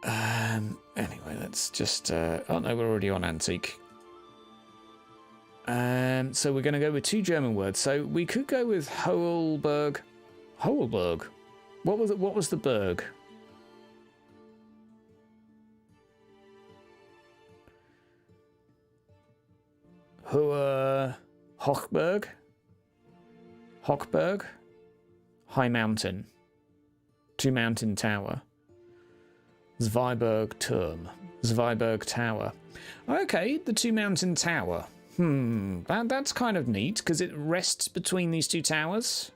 [SPEAKER 1] Anyway, let's just... oh no, we're already on Antique. So we're going to go with 2 German words. So we could go with Hoelberg. Hoelberg. What was the berg? Hochberg? Hochberg? High mountain. 2 mountain tower. Zweiberg Turm. Zweiberg Tower. Okay, the 2 mountain tower. That's kind of neat because it rests between these 2 towers.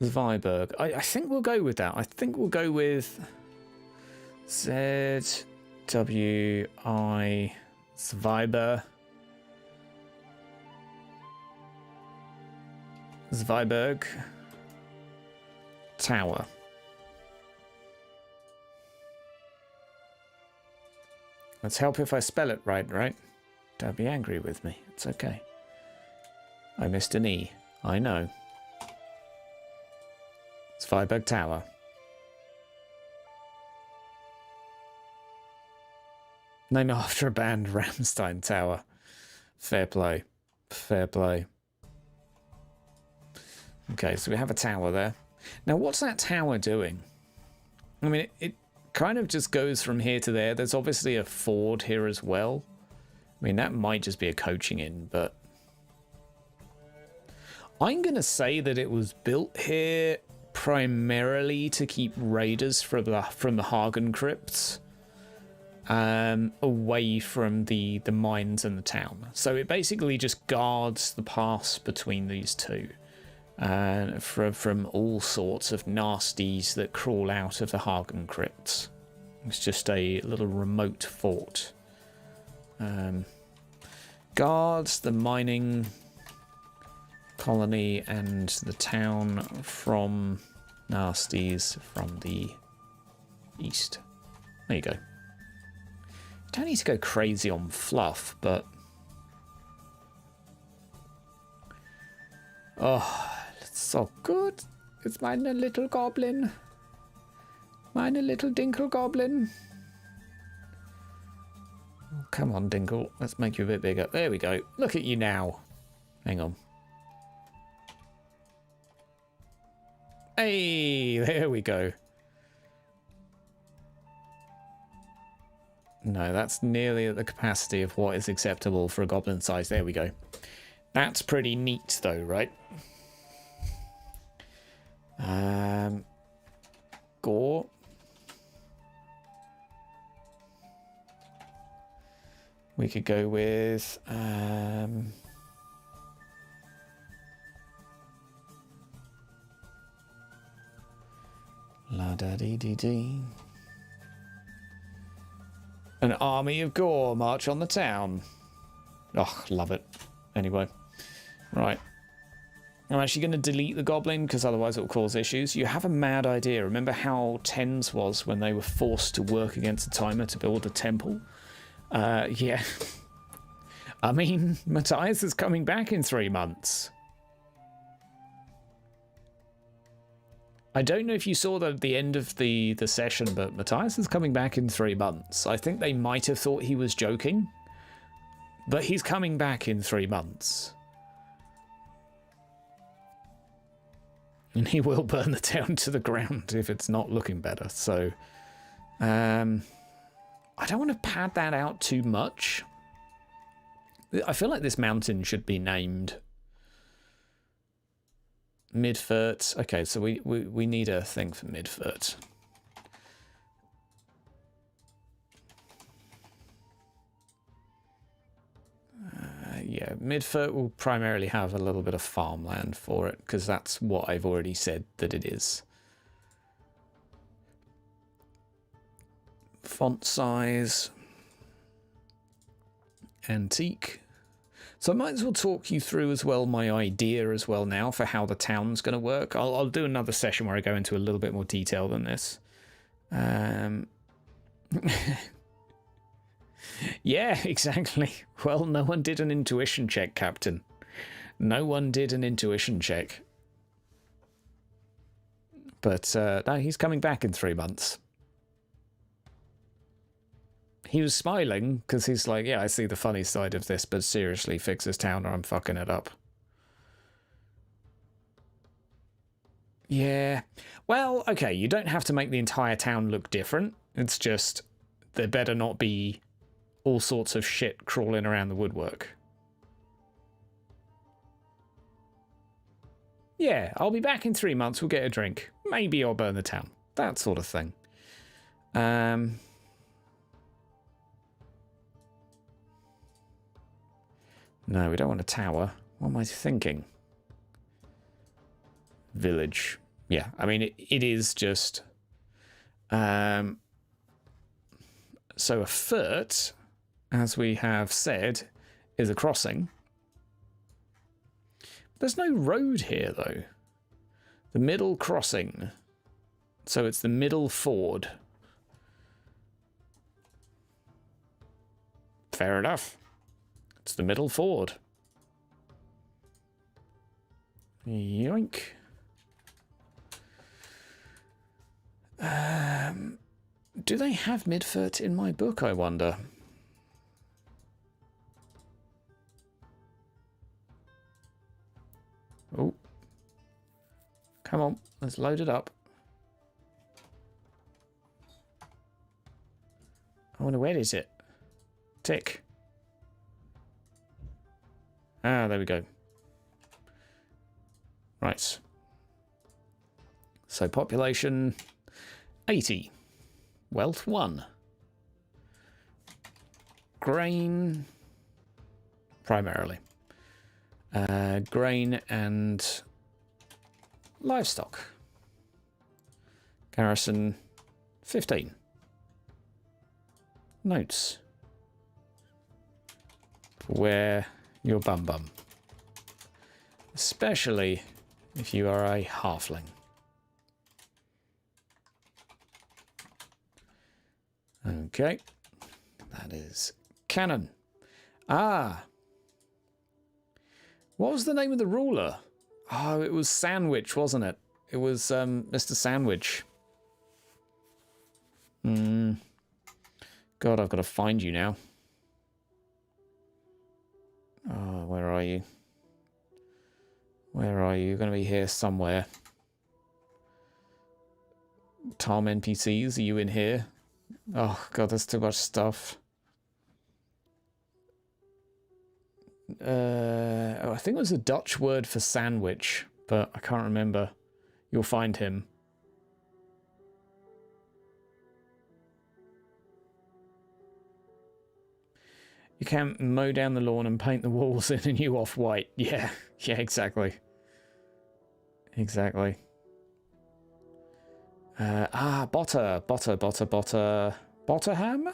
[SPEAKER 1] Zweiberg. I think we'll go with that. I think we'll go with Z-W-I Zweiberg. Zweiberg Tower. Let's help if I spell it right? Don't be angry with me. It's okay. I missed an E. I know. Zweiberg Tower. Named after a band, Rammstein Tower. Fair play. Fair play. Okay, so we have a tower there. Now, what's that tower doing? I mean, it kind of just goes from here to there. There's obviously a ford here as well. I mean, that might just be a coaching inn, but... I'm going to say that it was built here primarily to keep raiders from the Hagen crypts away from the mines and the town. So it basically just guards the pass between these 2 from all sorts of nasties that crawl out of the Hagen crypts. It's just a little remote fort. Guards the mining colony and the town from nasties from the east. There you go. Don't need to go crazy on fluff, but... oh, it's so good. It's mine a little goblin. Mine a little dinkle goblin. Oh, come on, Dinkle. Let's make you a bit bigger. There we go. Look at you now. Hang on. Hey, there we go. No, that's nearly at the capacity of what is acceptable for a goblin size. There we go. That's pretty neat though, right? Gore. We could go with... La-da-dee-dee-dee. An army of gore march on the town. Oh, love it. Anyway. Right. I'm actually going to delete the goblin because otherwise it will cause issues. You have a mad idea. Remember how Tens was when they were forced to work against a timer to build a temple? Yeah. I mean, Matthias is coming back in 3 months. I don't know if you saw that at the end of the session, but Matthias is coming back in 3 months. I think they might have thought he was joking, but he's coming back in 3 months. And he will burn the town to the ground if it's not looking better. So, I don't want to pad that out too much. I feel like this mountain should be named Midfurt. Okay, so we need a thing for Midfurt. Yeah, Midfurt will primarily have a little bit of farmland for it, because that's what I've already said that it is. Font size. Antique. So I might as well talk you through as well my idea as well now for how the town's going to work. I'll do another session where I go into a little bit more detail than this. Yeah, exactly. Well, no one did an intuition check, Captain. No one did an intuition check. But no, he's coming back in 3 months. He was smiling because he's like, yeah, I see the funny side of this, but seriously, fix this town or I'm fucking it up. Yeah. Well, okay, you don't have to make the entire town look different. It's just there better not be all sorts of shit crawling around the woodwork. Yeah, I'll be back in 3 months. We'll get a drink. Maybe I'll burn the town. That sort of thing. No, we don't want a tower. What am I thinking? Village. Yeah, I mean, it is just... So a fort, as we have said, is a crossing. There's no road here, though. The middle crossing. So it's the middle ford. Fair enough. It's the middle ford. Yoink. Do they have Midfurt in my book, I wonder? Oh. Come on, let's load it up. I wonder, where is it? Tick. Ah, there we go. Right. So population 80. Wealth 1. Grain primarily. Grain and livestock. Garrison 15. Notes. Where your bum bum. Especially if you are a halfling. Okay. That is cannon. Ah. What was the name of the ruler? Oh, it was Sandwich, wasn't it? It was Mr. Sandwich. God, I've got to find you now. Oh, where are you? Where are you? You're going to be here somewhere. Tom NPCs, are you in here? Oh, God, there's too much stuff. I think it was a Dutch word for sandwich, but I can't remember. You'll find him. You can't mow down the lawn and paint the walls in a new off-white. Yeah, yeah, exactly. Exactly. Bogenhafen?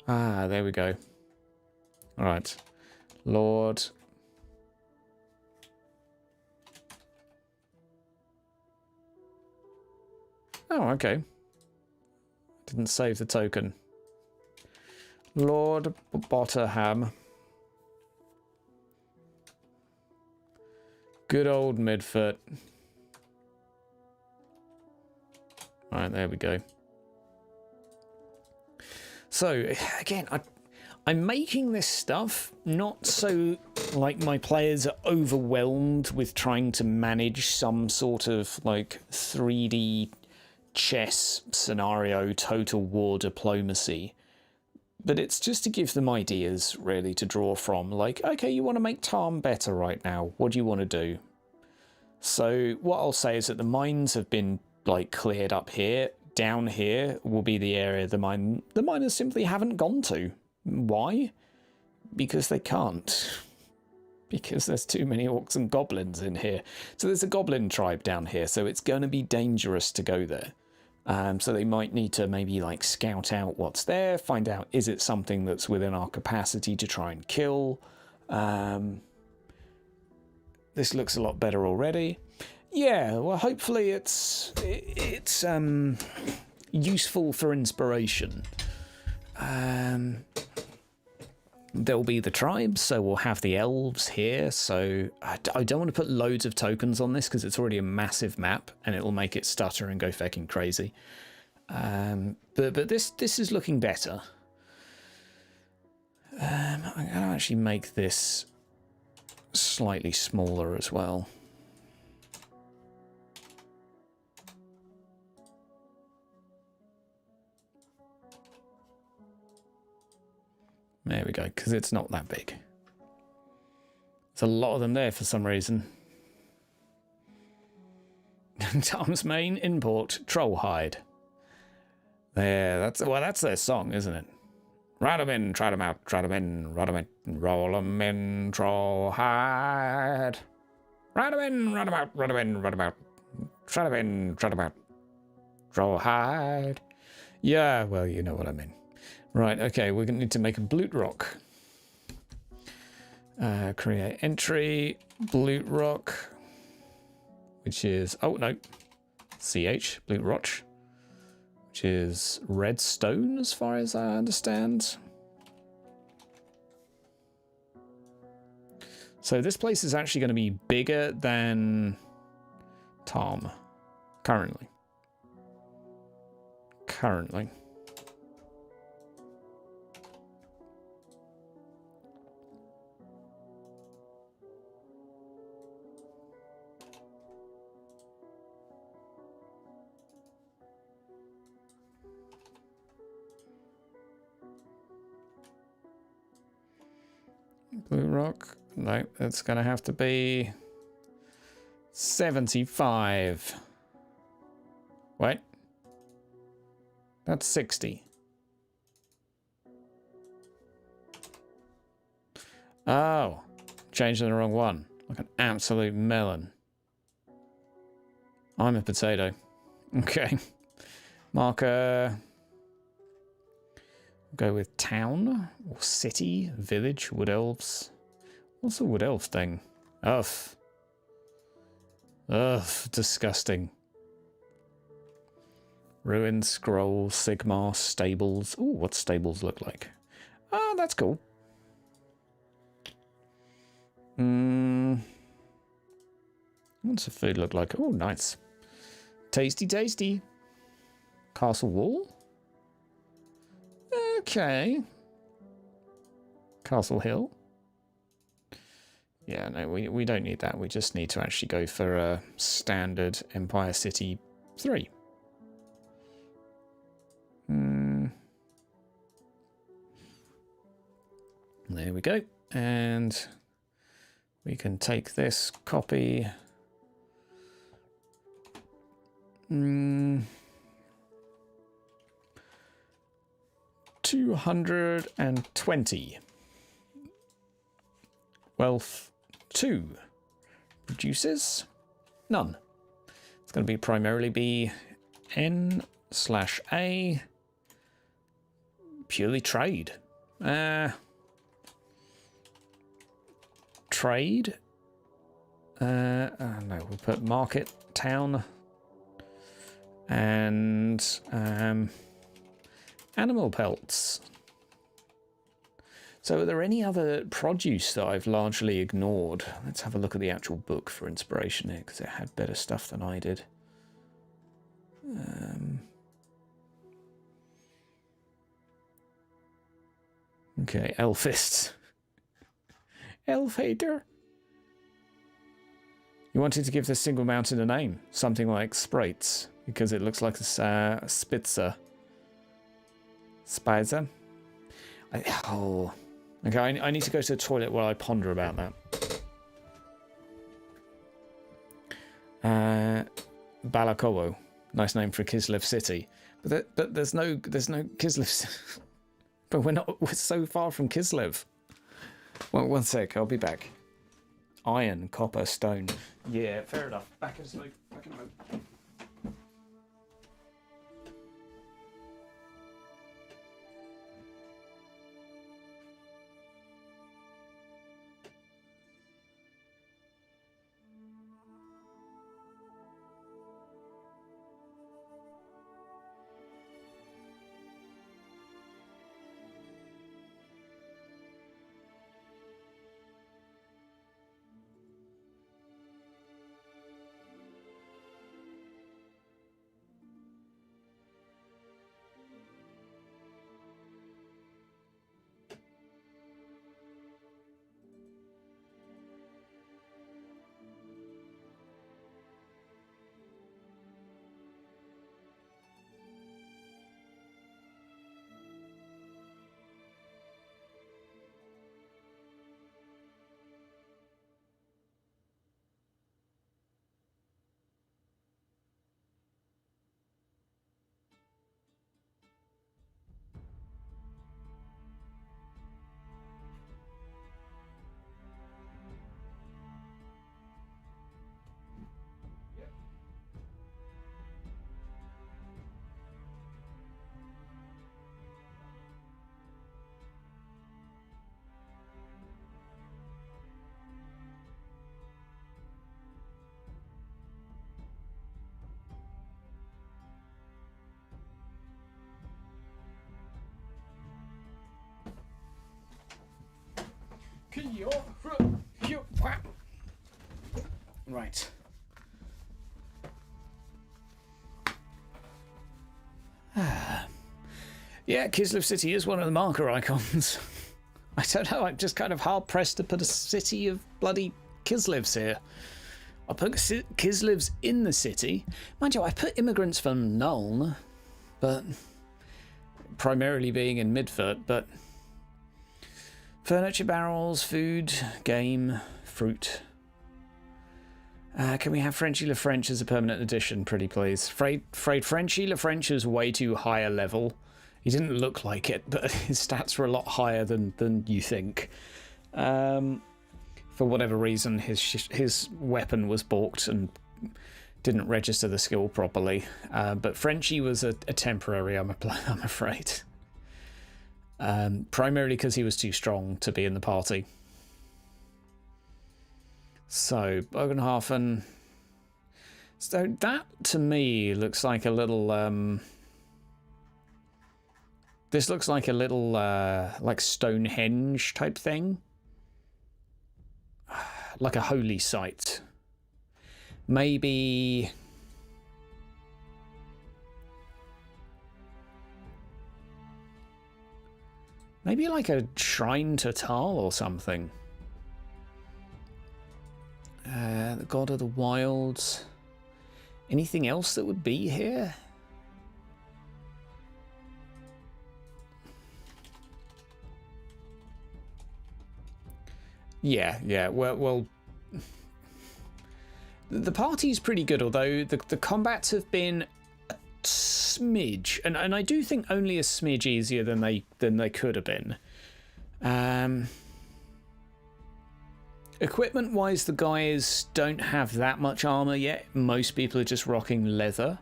[SPEAKER 1] Ah, there we go. Alright. Lord. Oh, okay. Didn't save the token. Lord Bogenhafen. Good old Midfoot. Alright, there we go. So, again, I'm making this stuff not so like my players are overwhelmed with trying to manage some sort of like 3D chess scenario, total war diplomacy. But it's just to give them ideas, really, to draw from. Like, okay, you want to make Tom better right now. What do you want to do? So what I'll say is that the mines have been, like, cleared up here. Down here will be the area the miners simply haven't gone to. Why? Because they can't. Because there's too many orcs and goblins in here. So there's a goblin tribe down here, so it's going to be dangerous to go there. So they might need to maybe like scout out what's there, find out is it something that's within our capacity to try and kill. This looks a lot better already. Yeah, well, hopefully it's useful for inspiration. There'll be the tribes, so we'll have the elves here. So I don't want to put loads of tokens on this because it's already a massive map and it'll make it stutter and go fucking crazy. But this is looking better. I'm going to actually make this slightly smaller as well. There we go, because it's not that big. There's a lot of them there for some reason. Tom's main import, troll hide. There, that's their song, isn't it? Ride 'em in, try 'em out, try 'em in, ride 'em in, roll 'em in, troll hide. Ride 'em in, ride 'em out, ride 'em in, ride 'em out, try 'em in, try 'em out, troll hide. Yeah, well, you know what I mean. Right, okay, we're going to need to make a blute rock. Create entry, blute rock, which is, oh no, CH, blute rock, which is red stone as far as I understand. So this place is actually going to be bigger than Tom, currently. Blue rock. No, it's going to have to be 75. Wait. That's 60. Oh. Changed the wrong one. Like an absolute melon. I'm a potato. Okay. Marker. Go with town or city, village, wood elves. What's the wood elf thing? Ugh. Ugh, disgusting. Ruined scroll, Sigmar, stables. Ooh, what stables look like? Oh, that's cool. What's the food look like? Oh, nice. Tasty, tasty. Castle wall? Okay. Castle Hill. Yeah, no, we don't need that. We just need to actually go for a standard Empire City 3. There we go. And we can take this copy. To 220. Wealth 2. Produces none. It's going to be primarily be N/A. Purely trade. Trade. No, we'll put market, town, and animal pelts. So are there any other produce that I've largely ignored? Let's have a look at the actual book for inspiration here, because it had better stuff than I did. Okay, Elfist. Elf hater. You wanted to give this single mountain a name, something like Sprates, because it looks like a Spitzer. Spizer. Oh. Okay, I need to go to the toilet while I ponder about that. Balakowo. Nice name for Kislev city. But there's no Kislev. But we're so far from Kislev. Well, one sec, I'll be back. Iron, copper, stone. Yeah, fair enough. Back in a moment. Right. Yeah, Kislev City is one of the marker icons. I don't know, I'm just kind of hard-pressed to put a city of bloody Kislevs here. I put Kislevs in the city. Mind you, I put immigrants from Nuln, but primarily being in Midford, but furniture barrels, food, game, fruit. Can we have Frenchy LaFrench as a permanent addition, pretty please? Afraid Frenchy LaFrench is way too high a level. He didn't look like it, but his stats were a lot higher than you think. For whatever reason, his weapon was balked and didn't register the skill properly. But Frenchy was a temporary, I'm afraid. Primarily because he was too strong to be in the party. So, Bogenhafen. So that, to me, looks like a little... this looks like a little, like Stonehenge type thing. Like a holy site. Maybe... maybe like a shrine to Tal or something. The God of the Wilds. Anything else that would be here? Yeah. Well, the party's pretty good, although the combats have been a smidge, and I do think only a smidge easier than they could have been. Equipment wise, the guys don't have that much armor yet. Most people are just rocking leather,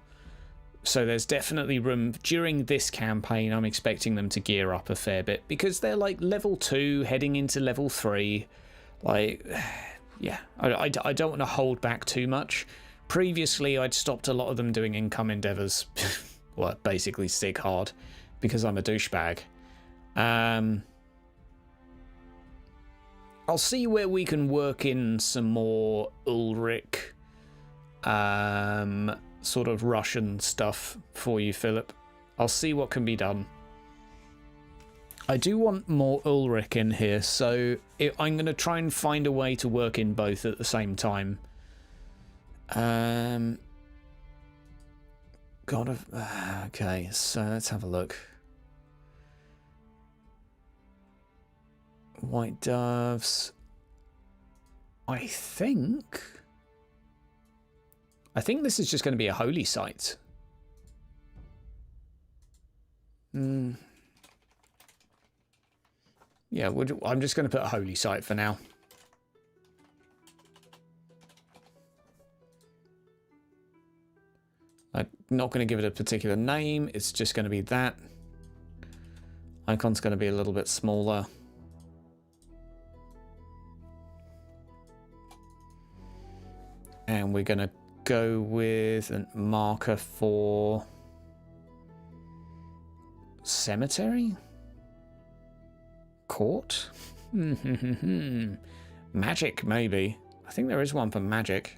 [SPEAKER 1] so there's definitely room. During this campaign, I'm expecting them to gear up a fair bit, because they're like level 2 heading into level 3. Like, yeah, I don't want to hold back too much. Previously, I'd stopped a lot of them doing income endeavors. Well, basically Seighard, because I'm a douchebag. I'll see where we can work in some more Ulrich sort of Russian stuff for you, Philip. I'll see what can be done. I do want more Ulrich in here, so I'm going to try and find a way to work in both at the same time. Okay, so let's have a look. White doves. I think this is just going to be a holy site. Yeah, I'm just going to put a holy site for now. I'm not going to give it a particular name. It's just going to be that. Icon's going to be a little bit smaller. And we're going to go with a marker for cemetery? Court? Magic, maybe. I think there is one for magic.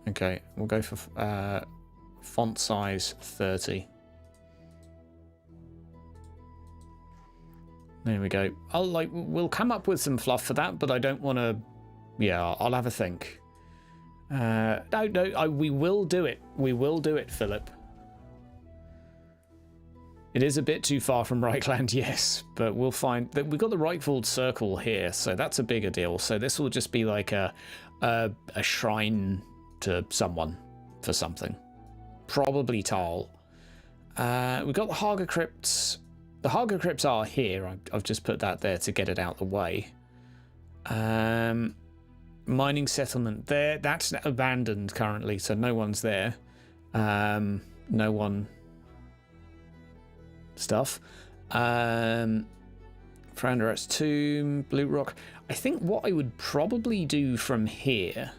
[SPEAKER 1] Okay, we'll go for font size 30. There we go. We'll come up with some fluff for that, but I don't want to. Yeah, I'll have a think. We will do it. We will do it, Philip. It is a bit too far from Reichland, yes, but we'll find that we've got the Reichwald Circle here, so that's a bigger deal. So this will just be like a shrine to someone for something. Probably Tal. We've got the Haga Crypts. The Haga Crypts are here. I've just put that there to get it out of the way. Mining settlement there. That's abandoned currently, so no one's there. No one stuff. Franderat's Tomb, Blue Rock. I think what I would probably do from here,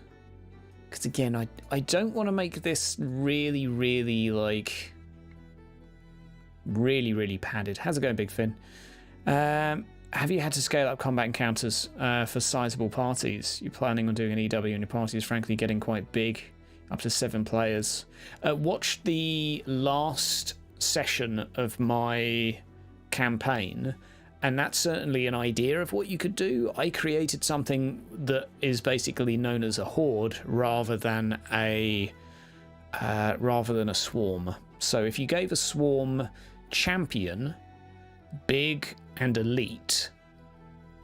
[SPEAKER 1] because again, I don't want to make this really padded. How's it going, Big Finn? Have you had to scale up combat encounters for sizable parties? You're planning on doing an EW and your party is frankly getting quite big, up to 7 players. Watch the last session of my campaign, and that's certainly an idea of what you could do. I created something that is basically known as a horde rather than a swarm. So if you gave a swarm champion, big and elite,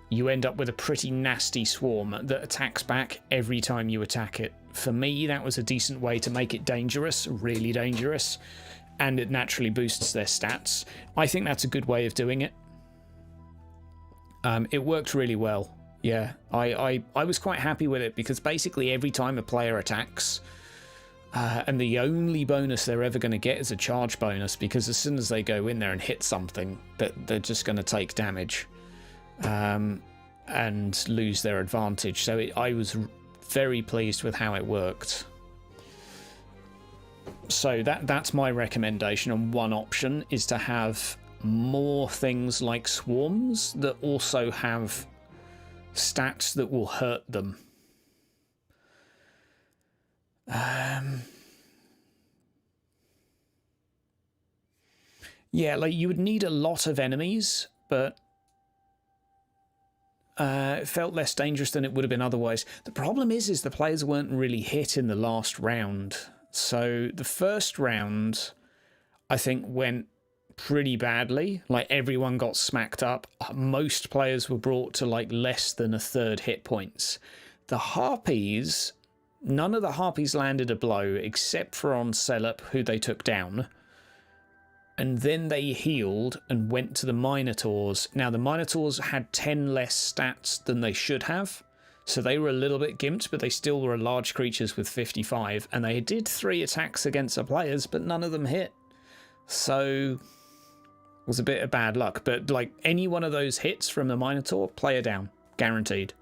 [SPEAKER 1] you end up with a pretty nasty swarm that attacks back every time you attack it. For me, that was a decent way to make it dangerous, really dangerous, and it naturally boosts their stats. I think that's a good way of doing it. It worked really well. Yeah, I was quite happy with it, because basically every time a player attacks, and the only bonus they're ever going to get is a charge bonus, because as soon as they go in there and hit something, they're just going to take damage and lose their advantage. So I was very pleased with how it worked. So that's my recommendation, and one option is to have more things like swarms that also have stats that will hurt them. Yeah, like you would need a lot of enemies, but it felt less dangerous than it would have been otherwise. The problem is the players weren't really hit in the last round. So the first round, I think, went pretty badly. Like, everyone got smacked up. Most players were brought to like less than a third hit points. The Harpies none of the harpies landed a blow except for on Seighard, who they took down. And then they healed and went to the Minotaurs. Now, the Minotaurs had 10 less stats than they should have. So they were a little bit gimped, but they still were large creatures with 55. And they did 3 attacks against the players, but none of them hit. So it was a bit of bad luck. But like any one of those hits from the Minotaur, player down. Guaranteed.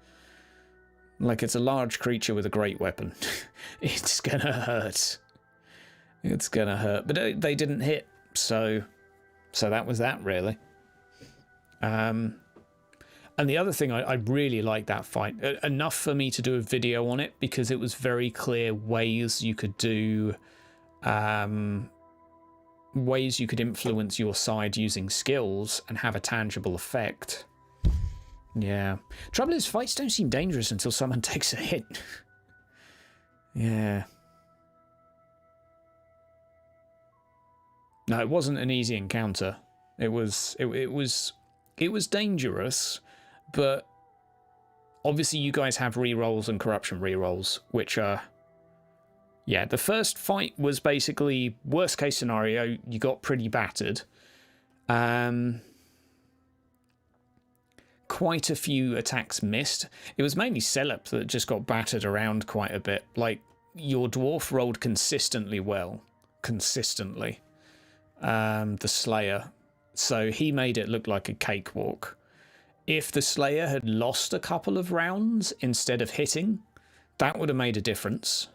[SPEAKER 1] Like, it's a large creature with a great weapon. It's gonna hurt. It's gonna hurt. But they didn't hit. So that was that, really. And the other thing, I really liked that fight. Enough for me to do a video on it, because it was very clear ways you could do... ways you could influence your side using skills and have a tangible effect. Yeah. Trouble is, fights don't seem dangerous until someone takes a hit. Yeah. No, it wasn't an easy encounter. It was dangerous, but obviously you guys have rerolls and corruption rerolls, which are, yeah, the first fight was basically worst case scenario. You got pretty battered. Quite a few attacks missed. It was mainly Seighard that just got battered around quite a bit. Like, your dwarf rolled consistently well. Consistently. The Slayer. So he made it look like a cakewalk. If the Slayer had lost a couple of rounds instead of hitting, that would have made a difference.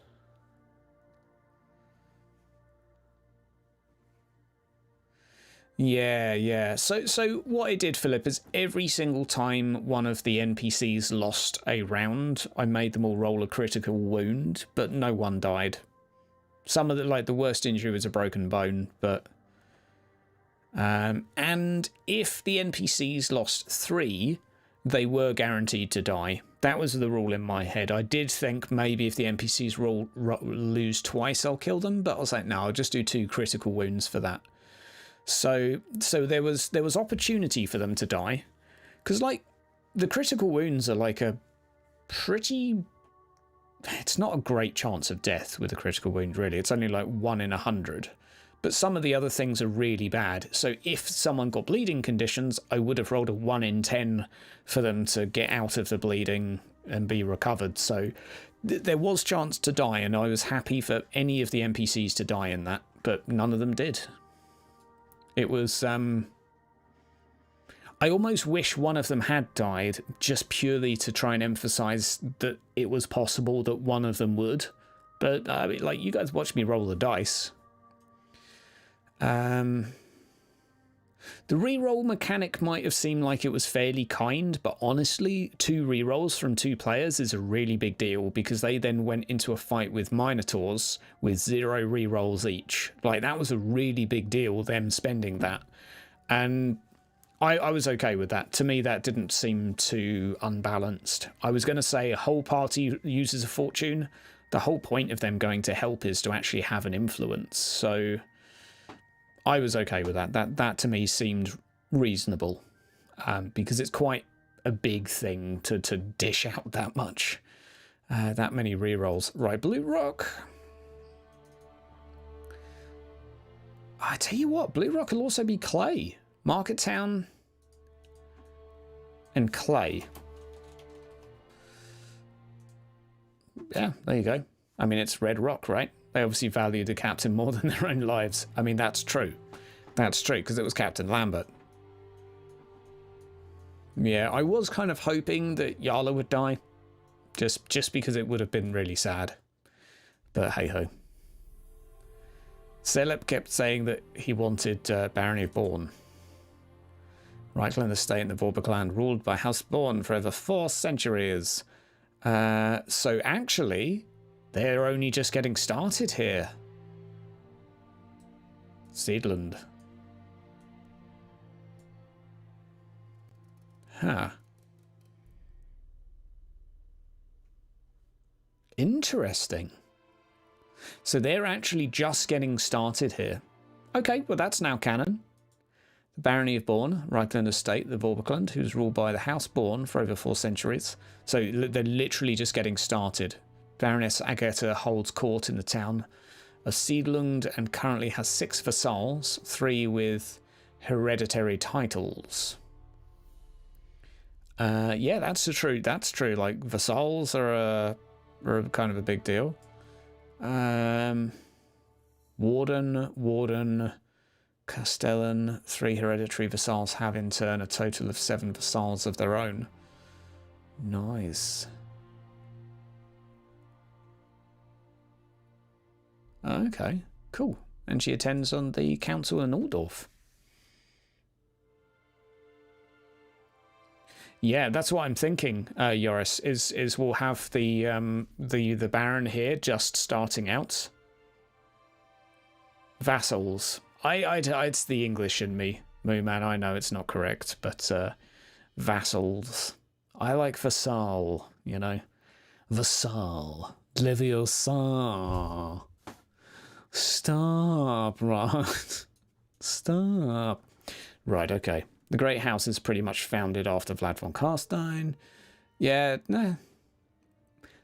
[SPEAKER 1] Yeah. So what I did, Philip, is every single time one of the NPCs lost a round, I made them all roll a critical wound, but no one died. Some of the worst injury was a broken bone, but... and if the NPCs lost 3, they were guaranteed to die. That was the rule in my head. I did think maybe if the NPCs lose twice, I'll kill them, but I was like, no, I'll just do 2 critical wounds for that. So there was opportunity for them to die, because like the critical wounds are like a pretty... It's not a great chance of death with a critical wound, really. It's only like 1 in 100. But some of the other things are really bad. So if someone got bleeding conditions, I would have rolled a 1 in 10 for them to get out of the bleeding and be recovered. So there was chance to die, and I was happy for any of the NPCs to die in that, but none of them did. It was... I almost wish one of them had died, just purely to try and emphasize that it was possible that one of them would. But, I mean, like, you guys watched me roll the dice. The reroll mechanic might have seemed like it was fairly kind, but honestly, 2 rerolls from 2 players is a really big deal, because they then went into a fight with Minotaurs with 0 rerolls each. Like, that was a really big deal, them spending that. And I was okay with that. To me, that didn't seem too unbalanced. I was going to say a whole party uses a fortune. The whole point of them going to help is to actually have an influence. So I was okay with that. That to me seemed reasonable, because it's quite a big thing to dish out that much, that many rerolls. Right, Blue Rock. I tell you what, Blue Rock will also be Clay. Market Town and Clay. Yeah, there you go. I mean, it's Red Rock, right? They obviously value the captain more than their own lives. I mean, that's true. That's true, because it was Captain Lambert. Yeah, I was kind of hoping that Yala would die, just because it would have been really sad. But hey-ho. Seighard kept saying that he wanted Barony of Bourne. Reichland estate in the Vorbergland ruled by House Bourne for over 4 centuries. So actually, they're only just getting started here. Seedland. Huh. Interesting. So they're actually just getting started here. Okay, well that's now canon. The Barony of Bourne, Reichland estate, the Vorbergland, who's ruled by the House Bourne for over 4 centuries. So they're literally just getting started. Baroness Agatha holds court in the town of Siedlund and currently has 6 vassals, 3 with hereditary titles. Yeah, that's true. That's true. Like, vassals are kind of a big deal. Warden, Castellan, 3 hereditary vassals have in turn a total of 7 vassals of their own. Nice. Okay, cool. And she attends on the council in Altdorf. Yeah, that's what I'm thinking, Joris, is we'll have the Baron here just starting out. Vassals. It's the English in me, Mooman. I know it's not correct, but vassals. I like vassal, you know. Vassal. Leviosa. Stop, right. Stop. Right, okay. The Great House is pretty much founded after Vlad von Carstein. Yeah, nah.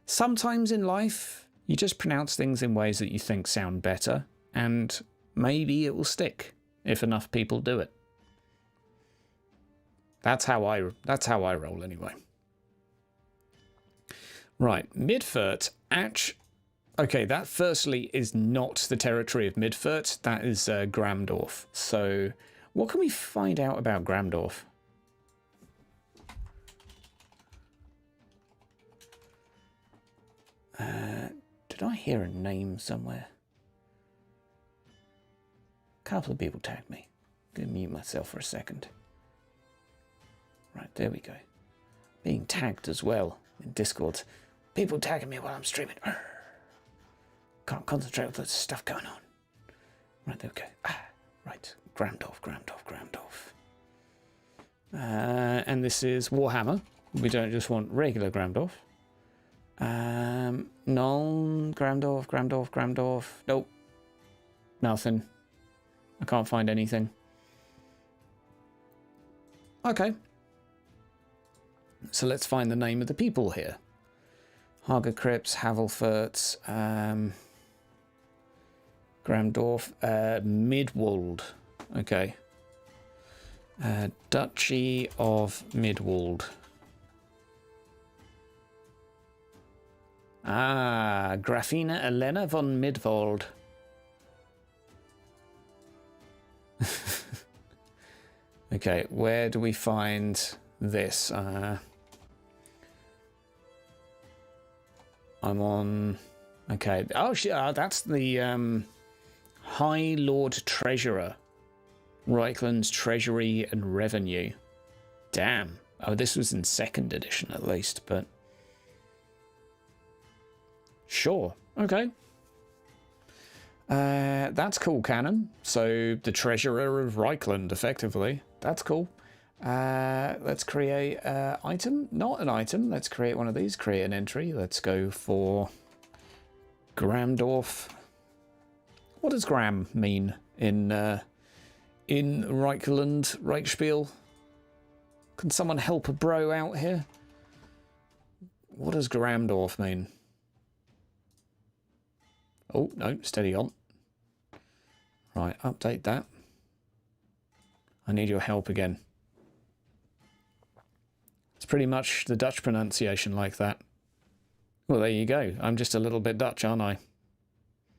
[SPEAKER 1] Sometimes in life, you just pronounce things in ways that you think sound better, and maybe it will stick if enough people do it. That's how I roll anyway. Right, Midfurt. Okay, that firstly is not the territory of Midfurt. That is Gramdorf. So, what can we find out about Gramdorf? Did I hear a name somewhere? A couple of people tagged me. I'm gonna mute myself for a second. Right, there we go. Being tagged as well in Discord. People tagging me while I'm streaming. Can't concentrate with lots of stuff going on. Right, there we go. Right. Gramdorf. And this is Warhammer. We don't just want regular Gramdorf. Gramdorf. Nope. Nothing. I can't find anything. Okay. So let's find the name of the people here. Haga Crypts, Havelfurt, Gramdorf, Midwold. Okay. Duchy of Midwold. Grafina Elena von Midwold. Okay, where do we find this? I'm on... Okay. Oh, that's the High Lord Treasurer. Reichland's Treasury and Revenue. Damn. Oh, this was in 2nd edition at least, but... Sure. Okay. That's cool, Canon. So, the Treasurer of Reichland, effectively. That's cool. Let's create an item. Not an item. Let's create one of these. Create an entry. Let's go for Gramdorf. What does Gram mean in Reichland, Reichspiel? Can someone help a bro out here? What does Gramdorf mean? Oh, no, steady on. Right, update that. I need your help again. It's pretty much the Dutch pronunciation like that. Well, there you go. I'm just a little bit Dutch, aren't I?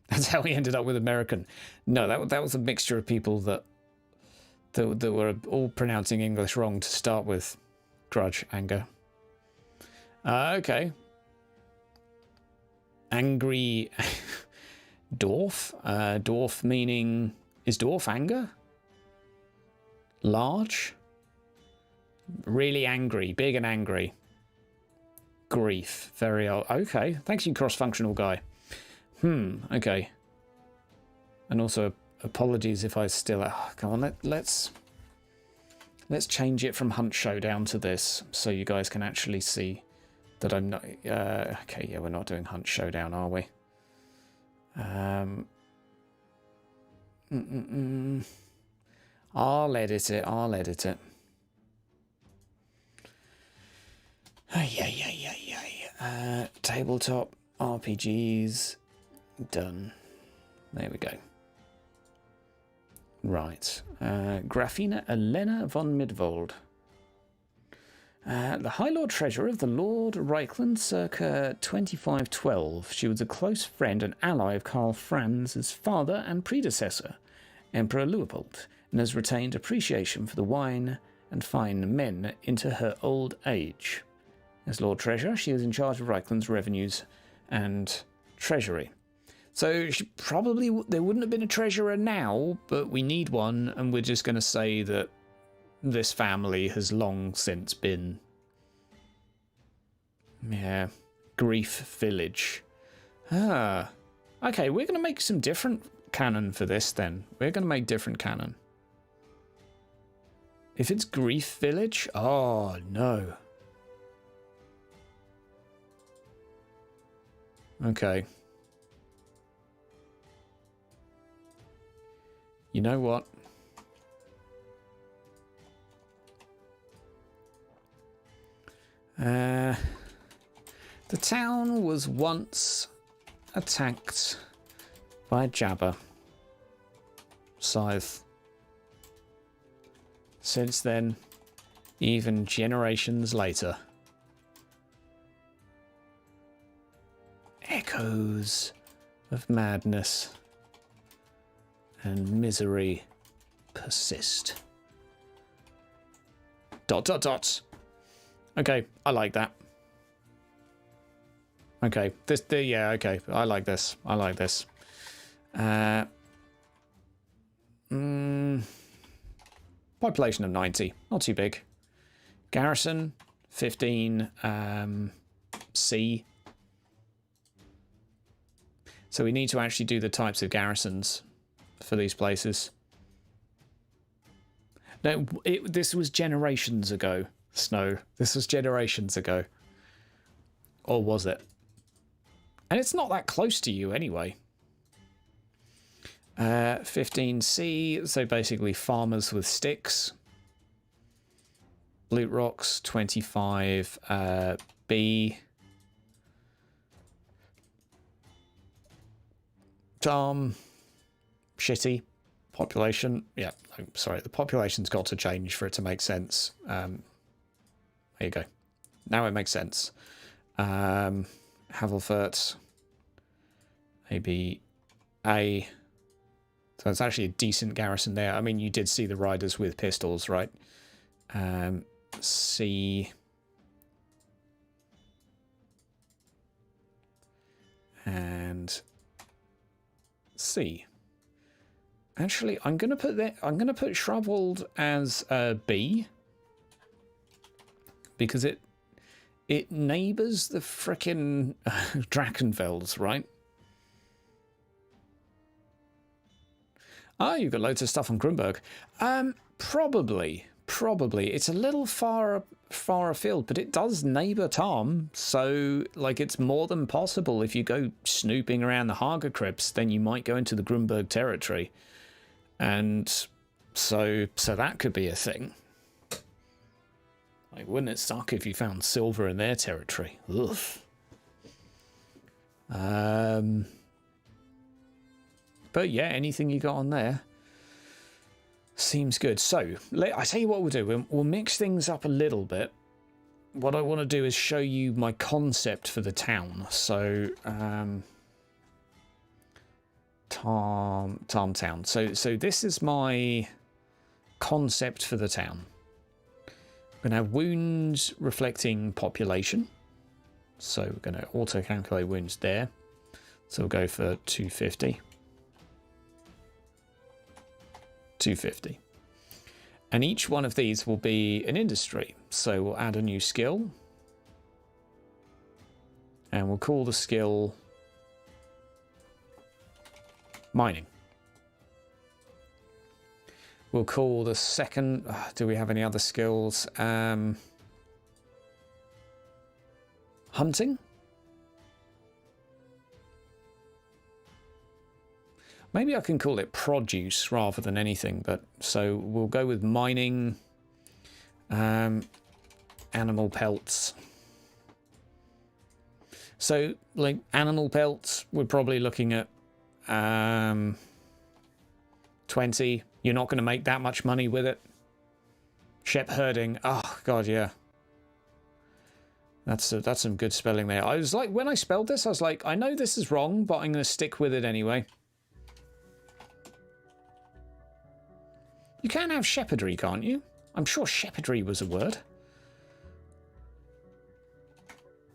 [SPEAKER 1] That's how we ended up with American. No, that was a mixture of people that were all pronouncing English wrong to start with. Grudge, anger. Okay. Angry... Dwarf? Dwarf meaning... Is dwarf anger? Large? Really angry. Big and angry. Grief. Very old. Okay. Thanks, you cross-functional guy. Okay. And also, apologies if I still... come on, let's change it from Hunt Showdown to this, so you guys can actually see that I'm not... okay, yeah, we're not doing Hunt Showdown, are we? I'll edit it. Tabletop. RPGs. Done. There we go. Right. Grafina Elena von Midvold. The High Lord Treasurer of the Lord Reichland circa 2512. She was a close friend and ally of Karl Franz's father and predecessor, Emperor Leopold, and has retained appreciation for the wine and fine men into her old age. As Lord Treasurer, she is in charge of Reichland's revenues and treasury. So she probably, there wouldn't have been a treasurer now, but we need one, and we're just going to say that this family has long since been, Grief Village. Ah, okay, we're going to make some different canon for this then. We're going to make different canon. If it's Grief Village, oh no. Okay. You know what? The town was once attacked by Jabba. Scythe. Since then, even generations later, echoes of madness and misery persist. ... Okay, I like that. Okay, okay, I like this. I like this. Population of 90, not too big. Garrison, 15, C. So we need to actually do the types of garrisons for these places. No, this was generations ago, Snow. This was generations ago. Or was it? And it's not that close to you anyway. 15C, so basically farmers with sticks. Loot rocks, 25 B. Tom, shitty. Population, yeah, no, sorry, the population's got to change for it to make sense. There you go. Now it makes sense. Havelfurt, maybe A. So it's actually a decent garrison there. I mean, you did see the riders with pistols, right? C. And C. Actually, I'm gonna put Shrubwald as B because it neighbours the frickin' Drachenfels, right? Oh, you've got loads of stuff on Grunberg. Probably. It's a little far afield, but it does neighbour Tom, so like it's more than possible. If you go snooping around the Hager crypts, then you might go into the Grunberg territory. And so that could be a thing. Like, wouldn't it suck if you found silver in their territory? Ugh. But yeah, anything you got on there seems good. So, I tell you what we'll do. We'll mix things up a little bit. What I want to do is show you my concept for the town. So, Tom Town. So this is my concept for the town. We're going to have wounds reflecting population. So we're going to auto-calculate wounds there. So we'll go for 250. 250. And each one of these will be an industry. So we'll add a new skill. And we'll call the skill mining. We'll call the second... do we have any other skills? Hunting? Maybe I can call it produce rather than anything, but so we'll go with mining, animal pelts. So, like, animal pelts, we're probably looking at 20. You're not going to make that much money with it. Shep herding, oh god, yeah. That's some good spelling there. I was like, when I spelled this, I was like, I know this is wrong, but I'm going to stick with it anyway. You can have shepherdry, can't you? I'm sure shepherdry was a word.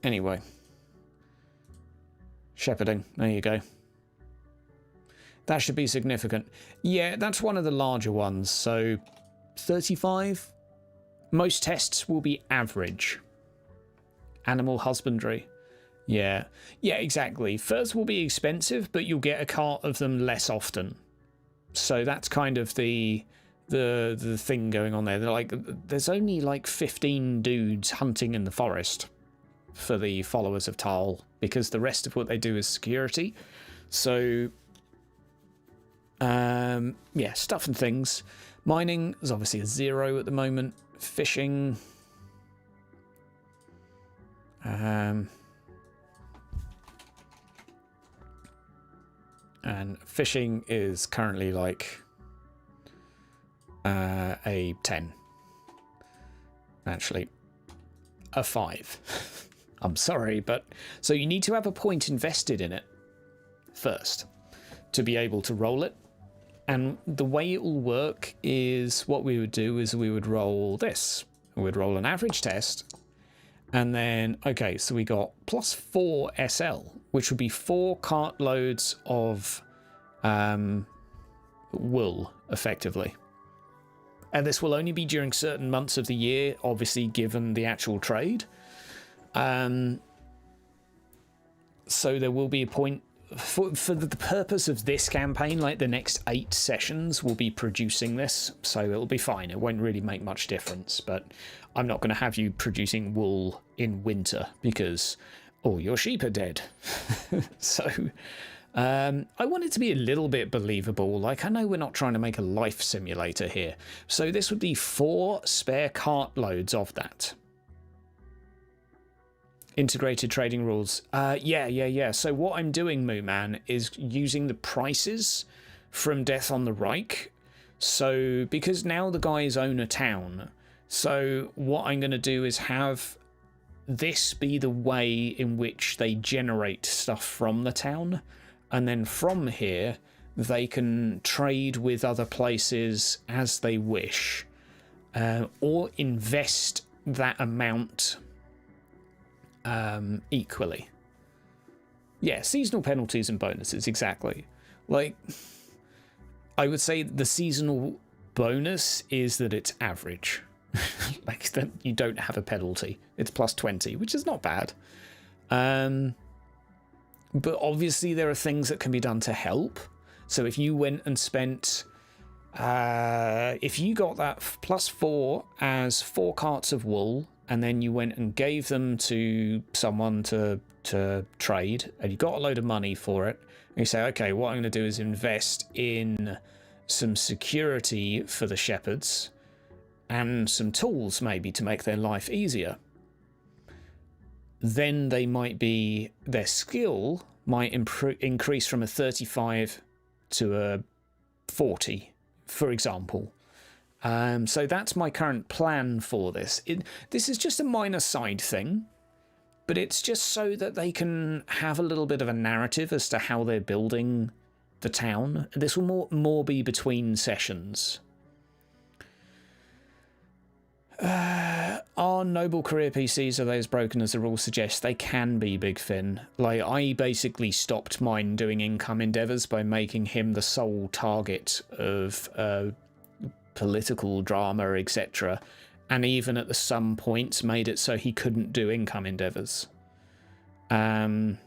[SPEAKER 1] Anyway. Shepherding, there you go. That should be significant. Yeah, that's one of the larger ones, so 35. Most tests will be average. Animal husbandry. Yeah, exactly. Furs will be expensive, but you'll get a cart of them less often. So that's kind of the thing going on there. They're like, there's only like 15 dudes hunting in the forest for the followers of Tal, because the rest of what they do is security. So, yeah, stuff and things. Mining is obviously a 0 at the moment. Fishing. And fishing is currently like a 10. Actually, a 5. I'm sorry, but so you need to have a point invested in it first to be able to roll it. And the way it will work is what we would do is we would roll this. We'd roll an average test. And then, okay, so we got +4 SL, which would be 4 cartloads of wool, effectively. And this will only be during certain months of the year, obviously, given the actual trade. So there will be a point for the purpose of this campaign, like the next 8 sessions will be producing this, so it'll be fine. It won't really make much difference, but I'm not going to have you producing wool in winter because all your sheep are dead. So I want it to be a little bit believable. Like, I know we're not trying to make a life simulator here, so this would be 4 spare cartloads of that. Integrated trading rules. Yeah. So what I'm doing, Moo Man, is using the prices from Death on the Reich. So, because now the guys own a town, so what I'm going to do is have this be the way in which they generate stuff from the town. And then from here, they can trade with other places as they wish. Or invest that amount equally. Yeah, seasonal penalties and bonuses, exactly. Like, I would say the seasonal bonus is that it's average. Like, that you don't have a penalty. It's +20, which is not bad. But obviously there are things that can be done to help. So if you went and spent... if you got that +4 as 4 carts of wool, and then you went and gave them to someone to trade, and you got a load of money for it, and you say, okay, what I'm going to do is invest in some security for the shepherds, and some tools maybe to make their life easier. Then they might be, their skill might increase from a 35 to a 40, for example. So that's my current plan for this. This is just a minor side thing, but it's just so that they can have a little bit of a narrative as to how they're building the town. This will more be between sessions. Are noble career PCs, are they as broken as the rules suggest? They can be, Big Finn. Like, I basically stopped mine doing income endeavours by making him the sole target of political drama, etc. And even at some points made it so he couldn't do income endeavours. The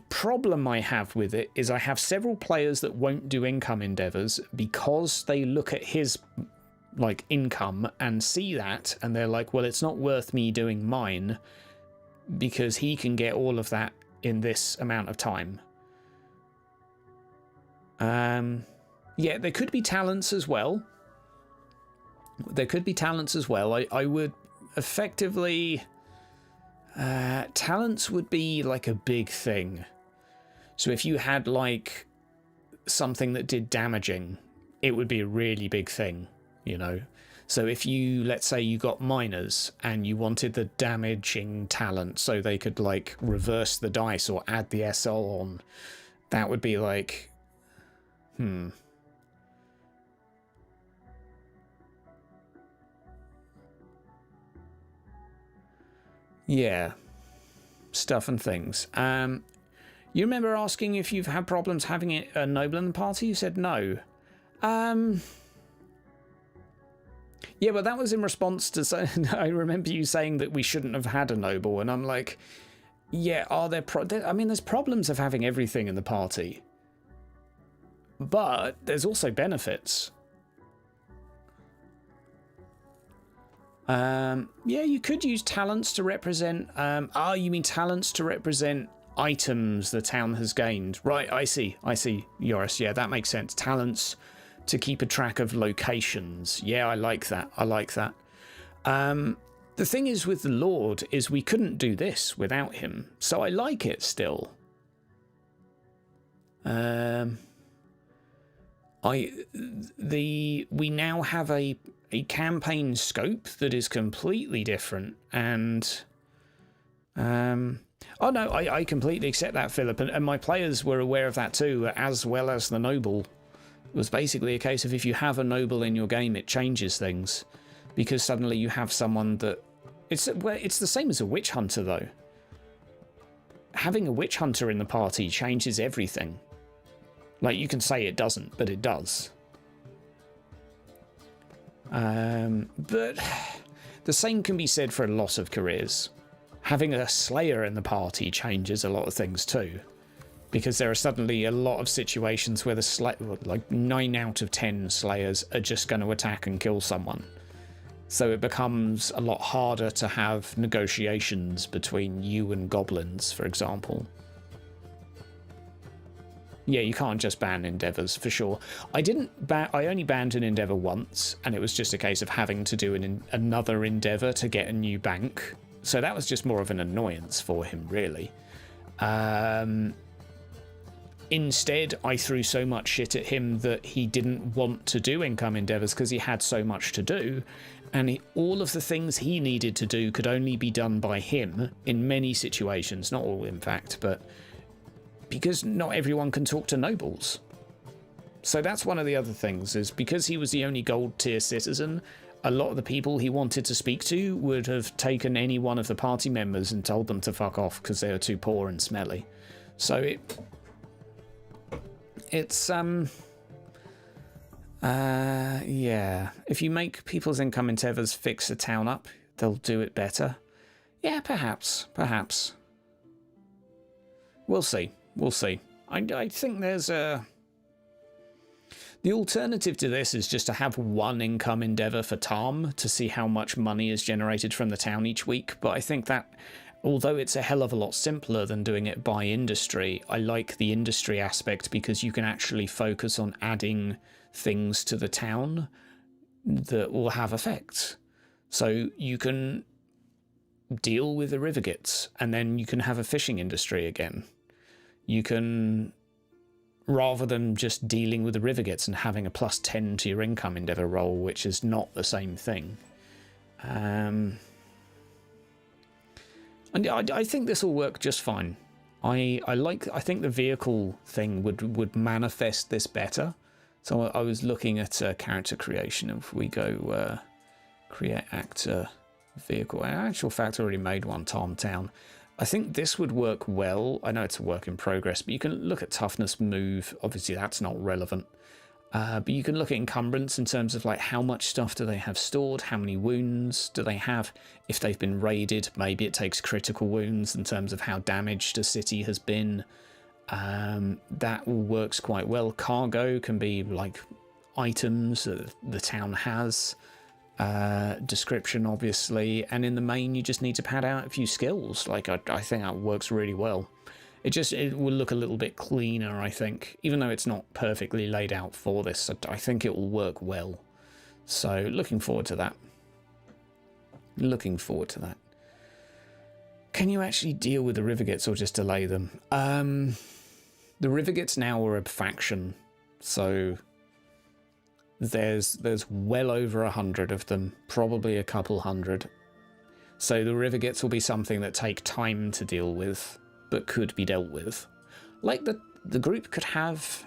[SPEAKER 1] problem I have with it is I have several players that won't do income endeavours because they look at his like income and see that and they're like, well, it's not worth me doing mine because he can get all of that in this amount of time. Yeah, there could be talents as well. I would effectively Talents would be like a big thing. So if you had like something that did damaging, it would be a really big thing, you know. So if you, let's say you got miners and you wanted the damaging talent so they could like reverse the dice or add the SL on, that would be like, yeah, stuff and things. You remember asking if you've had problems having a noble in the party? You said no. Yeah, but that was in response to... I remember you saying that we shouldn't have had a noble, and I'm like, yeah, are there... I mean, there's problems of having everything in the party. But there's also benefits. Yeah, you could use talents to represent... you mean talents to represent items the town has gained. Right, I see, Yoris. Yeah, that makes sense. Talents to keep a track of locations. Yeah, I like that. The thing is with the Lord is we couldn't do this without him, so I like it still. We now have a campaign scope that is completely different, and oh no, I completely accept that, Philip, and my players were aware of that too, as well as the noble. It was basically a case of if you have a noble in your game, it changes things, because suddenly you have someone that... It's the same as a witch hunter, though. Having a witch hunter in the party changes everything. Like, you can say it doesn't, but it does. But the same can be said for a lot of careers. Having a slayer in the party changes a lot of things too. Because there are suddenly a lot of situations where like 9 out of 10 slayers are just going to attack and kill someone. So it becomes a lot harder to have negotiations between you and goblins, for example. Yeah, you can't just ban endeavours, for sure. I only banned an endeavour once, and it was just a case of having to do another endeavour to get a new bank. So that was just more of an annoyance for him, really. Instead, I threw so much shit at him that he didn't want to do income endeavours because he had so much to do, and all of the things he needed to do could only be done by him in many situations, not all in fact, but because not everyone can talk to nobles. So that's one of the other things, is because he was the only gold tier citizen, a lot of the people he wanted to speak to would have taken any one of the party members and told them to fuck off because they were too poor and smelly. So yeah, if you make people's income endeavours fix a town up, they'll do it better. Yeah, perhaps. We'll see. I think there's a... The alternative to this is just to have one income endeavour for Tom to see how much money is generated from the town each week, but I think that, although it's a hell of a lot simpler than doing it by industry, I like the industry aspect because you can actually focus on adding things to the town that will have effects. So you can deal with the rivergates, and then you can have a fishing industry again. You can, rather than just dealing with the rivergates and having a +10 to your income endeavour roll, which is not the same thing. And I think this will work just fine. I think the vehicle thing would manifest this better. So I was looking at character creation. If we go create actor vehicle, in actual fact, I already made one, Tom Town. I think this would work well. I know it's a work in progress, but you can look at toughness, move. Obviously, that's not relevant. But you can look at encumbrance in terms of like how much stuff do they have stored, how many wounds do they have, if they've been raided, maybe it takes critical wounds in terms of how damaged a city has been. That all works quite well. Cargo can be like items that the town has, description obviously, and in the main you just need to pad out a few skills. Like I think that works really well. It will look a little bit cleaner, I think, even though it's not perfectly laid out for this. I think it will work well. So looking forward to that. Can you actually deal with the Rivergates or just delay them? The Rivergates now are a faction, so there's well over 100 of them, probably a couple hundred. So the Rivergates will be something that take time to deal with, but could be dealt with. Like the group could have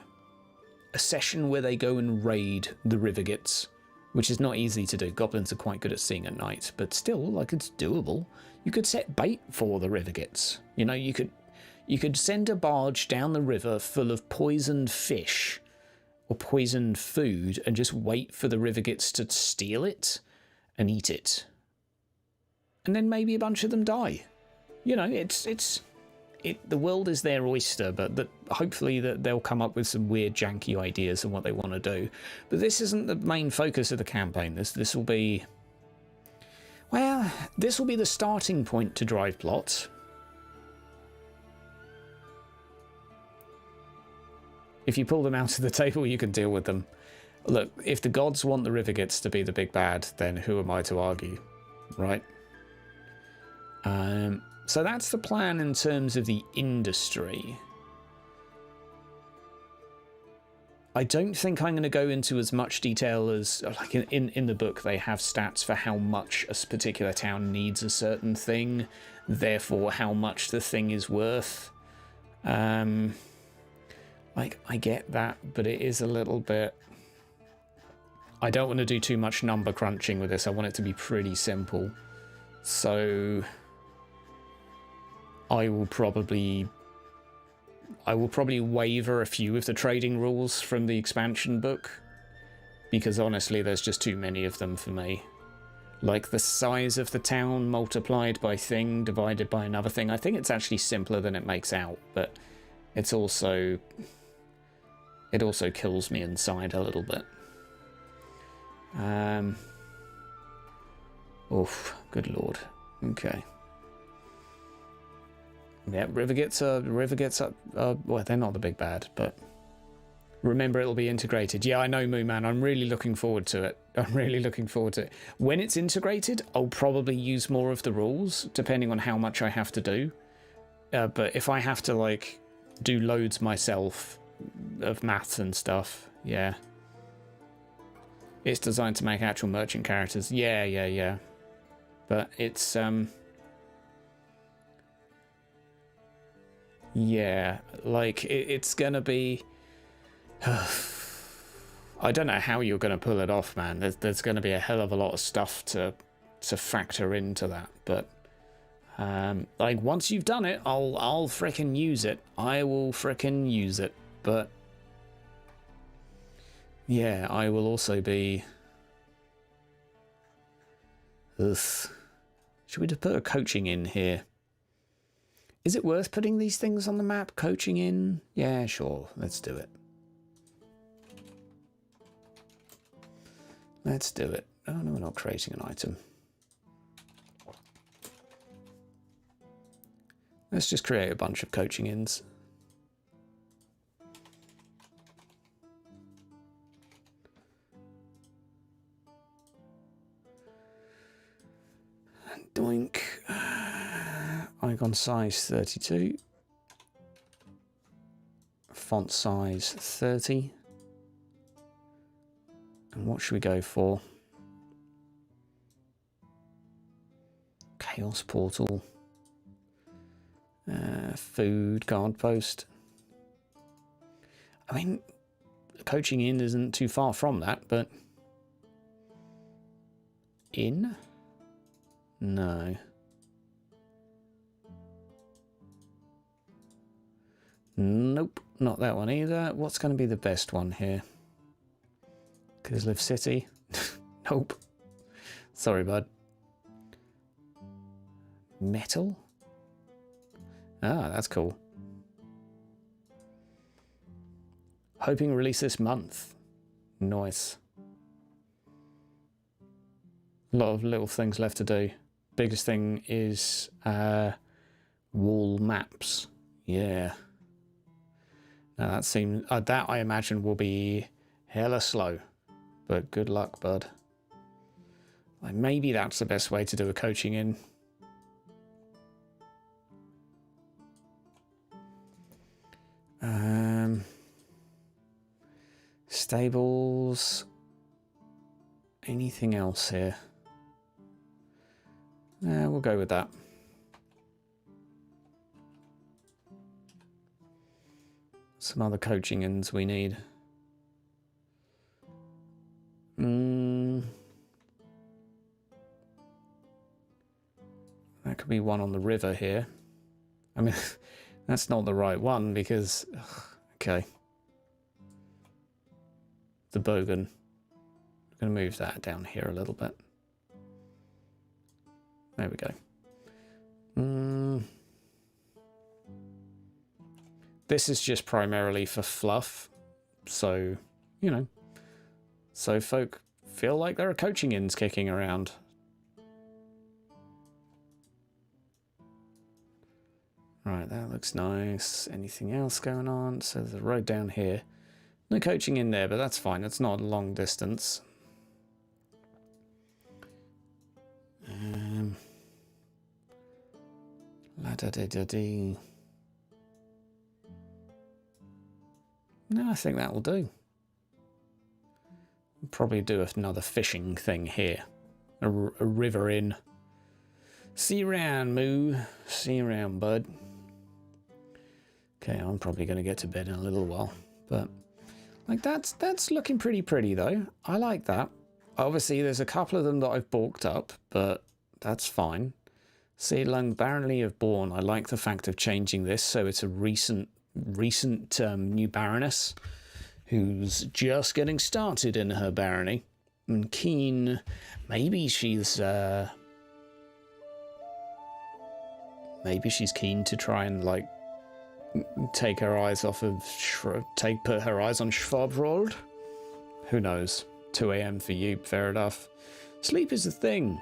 [SPEAKER 1] a session where they go and raid the Rivergates, which is not easy to do. Goblins are quite good at seeing at night, but still, like, it's doable. You could set bait for the Rivergates. You know, you could send a barge down the river full of poisoned fish or poisoned food and just wait for the Rivergates to steal it and eat it. And then maybe a bunch of them die. You know, the world is their oyster, but hopefully they'll come up with some weird, janky ideas on what they want to do. But this isn't the main focus of the campaign. This will be... Well, this will be the starting point to drive plot. If you pull them out of the table, you can deal with them. Look, if the gods want the Rivergates to be the big bad, then who am I to argue, right? So that's the plan in terms of the industry. I don't think I'm going to go into as much detail as, like in the book, they have stats for how much a particular town needs a certain thing, therefore how much the thing is worth. Like, I get that, but it is a little bit... I don't want to do too much number crunching with this. I want it to be pretty simple. So... I will probably waiver a few of the trading rules from the expansion book, because honestly there's just too many of them for me. Like the size of the town multiplied by thing divided by another thing. I think it's actually simpler than it makes out, but it also kills me inside a little bit. Oof, good lord. Okay. Yeah, Rivergates are well, they're not the big bad, but remember it'll be integrated. Yeah, I know, Moo Man. I'm really looking forward to it. I'm really looking forward to it. When it's integrated, I'll probably use more of the rules, depending on how much I have to do. But if I have to, like, do loads myself of maths and stuff, yeah. It's designed to make actual merchant characters. Yeah. But it's, yeah, like, it's gonna be... I don't know how you're gonna pull it off, man. There's gonna be a hell of a lot of stuff to factor into that, but... like, once you've done it, I'll frickin' use it. I will frickin' use it, but... yeah, I will also be... ugh. Should we just put a coaching in here? Is it worth putting these things on the map? Coaching in? Yeah, sure. Let's do it. Let's do it. Oh, no, we're not creating an item. Let's just create a bunch of coaching ins. Doink. Icon size 32. Font size 30. And what should we go for? Chaos portal. Food guard post. I mean, coaching in isn't too far from that, but... in? No. Nope, not that one either. What's going to be the best one here? Kislev City? Nope. Sorry, bud. Metal? Ah, that's cool. Hoping release this month. Nice. A lot of little things left to do. Biggest thing is wall maps. Yeah. Now that seems that I imagine will be hella slow, but good luck, bud. Like, maybe that's the best way to do a coaching in. Stables. Anything else here? We'll go with that. Some other coaching inns we need. That could be one on the river here. I mean, that's not the right one because... okay. The Bogen. I'm going to move that down here a little bit. There we go. This is just primarily for fluff. So, you know. So folk feel like there are coaching inns kicking around. Right, that looks nice. Anything else going on? So there's a road down here. No coaching in there, but that's fine. It's not a long distance. La-da-da-da-dee. No, I think that will do. We'll probably do another fishing thing here. A river inn. See you around, Moo. See you around, bud. Okay, I'm probably going to get to bed in a little while. But, like, that's looking pretty though. I like that. Obviously, there's a couple of them that I've balked up, but that's fine. Seedlung Barony of Born. I like the fact of changing this, so it's a recent new baroness who's just getting started in her barony and keen. Maybe she's keen to try and like take her eyes off of put her eyes on Schwabrold. Who knows? 2 a.m. for you, fair enough. Sleep is the thing.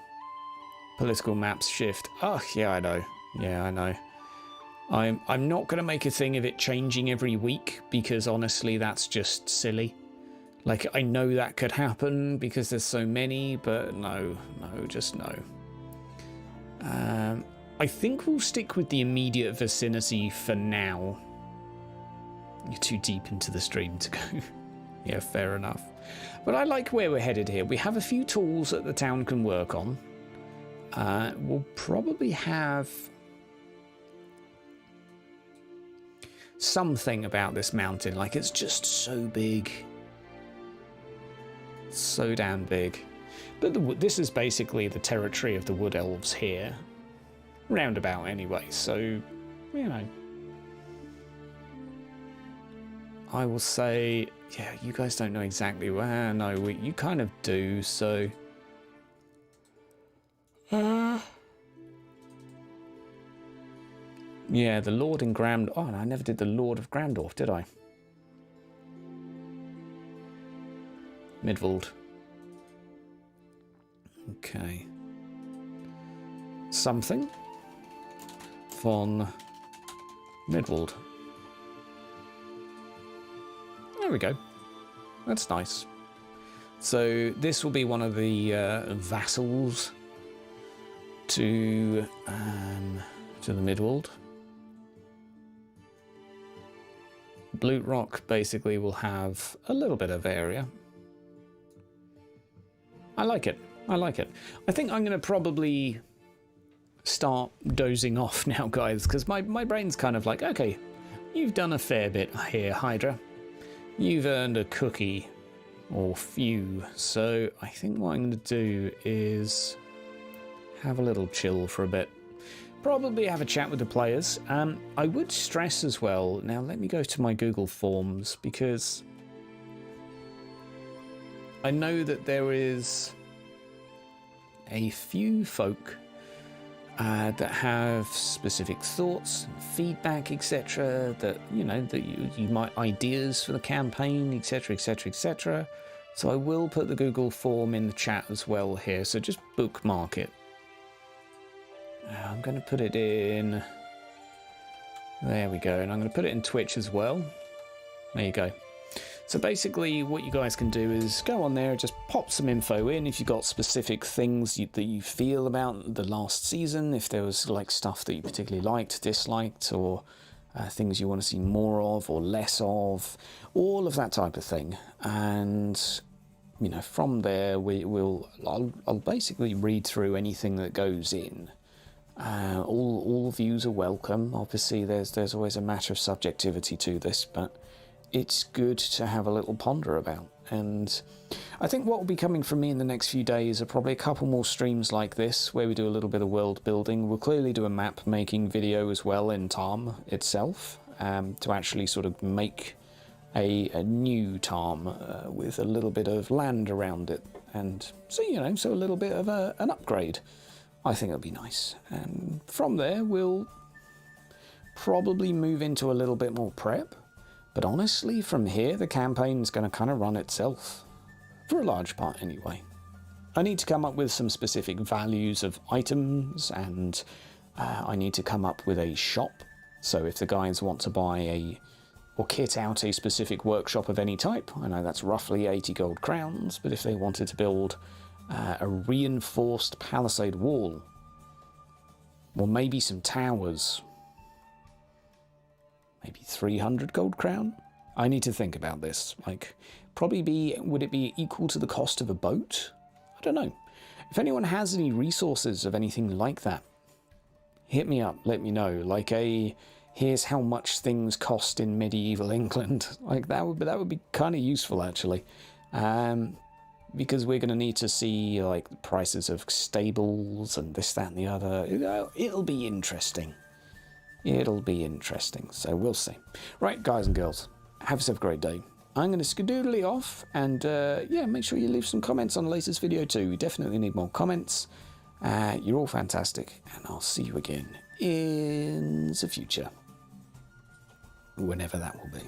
[SPEAKER 1] Political maps shift. Oh, yeah, I know. Yeah, I know. I'm not going to make a thing of it changing every week because honestly, that's just silly. Like, I know that could happen because there's so many, but no, just no. I think we'll stick with the immediate vicinity for now. You're too deep into the stream to go. Yeah, fair enough. But I like where we're headed here. We have a few tools that the town can work on. We'll probably have something about this mountain. Like, it's just so big. So damn big. But this is basically the territory of the wood elves here. Roundabout anyway, so, you know. I will say, yeah, you guys don't know exactly where. No, you kind of do, so... yeah, the Lord in Grand... oh, no, I never did the Lord of Grandorf, did I? Midwald. Okay. Something von Midwald. There we go. That's nice. So this will be one of the vassals to the Midwald. Blute Rock basically will have a little bit of area. I like it. I like it. I think I'm going to probably start dozing off now, guys, because my brain's kind of like, okay, you've done a fair bit here, Hydra. You've earned a cookie or few, so I think what I'm going to do is have a little chill for a bit. Probably have a chat with the players. I would stress as well, now let me go to my Google Forms, because I know that there is a few folk that have specific thoughts, feedback, etc. That you might ideas for the campaign, etc., etc., etc. So I will put the Google form in the chat as well here. So just bookmark it. I'm going to put it in. There we go, and I'm going to put it in Twitch as well. There you go. So basically what you guys can do is go on there, just pop some info in if you've got specific things that you feel about the last season, if there was like stuff that you particularly liked, disliked, or things you want to see more of or less of, all of that type of thing. And you know, from there I'll basically read through anything that goes in. All views are welcome. Obviously, there's always a matter of subjectivity to this, but it's good to have a little ponder about. And I think what will be coming from me in the next few days are probably a couple more streams like this, where we do a little bit of world building. We'll clearly do a map making video as well in Tom itself, to actually sort of make a new Tom with a little bit of land around it, and so a little bit of an upgrade. I think it'll be nice. And from there, we'll probably move into a little bit more prep. But honestly, from here, the campaign's going to kind of run itself. For a large part, anyway. I need to come up with some specific values of items, and I need to come up with a shop. So if the guys want to buy or kit out a specific workshop of any type, I know that's roughly 80 gold crowns, but if they wanted to build a reinforced palisade wall, or maybe some towers, maybe 300 gold crown? I need to think about this. Like, would it be equal to the cost of a boat? I don't know. If anyone has any resources of anything like that, hit me up, let me know. Like here's how much things cost in medieval England. Like that would be kind of useful, actually. Because we're going to need to see like the prices of stables and this, that, and the other. It'll be interesting. It'll be interesting, so we'll see. Right, guys and girls, have yourself a great day. I'm going to skedoodly off, and make sure you leave some comments on the latest video too. We definitely need more comments. You're all fantastic, and I'll see you again in the future. Whenever that will be.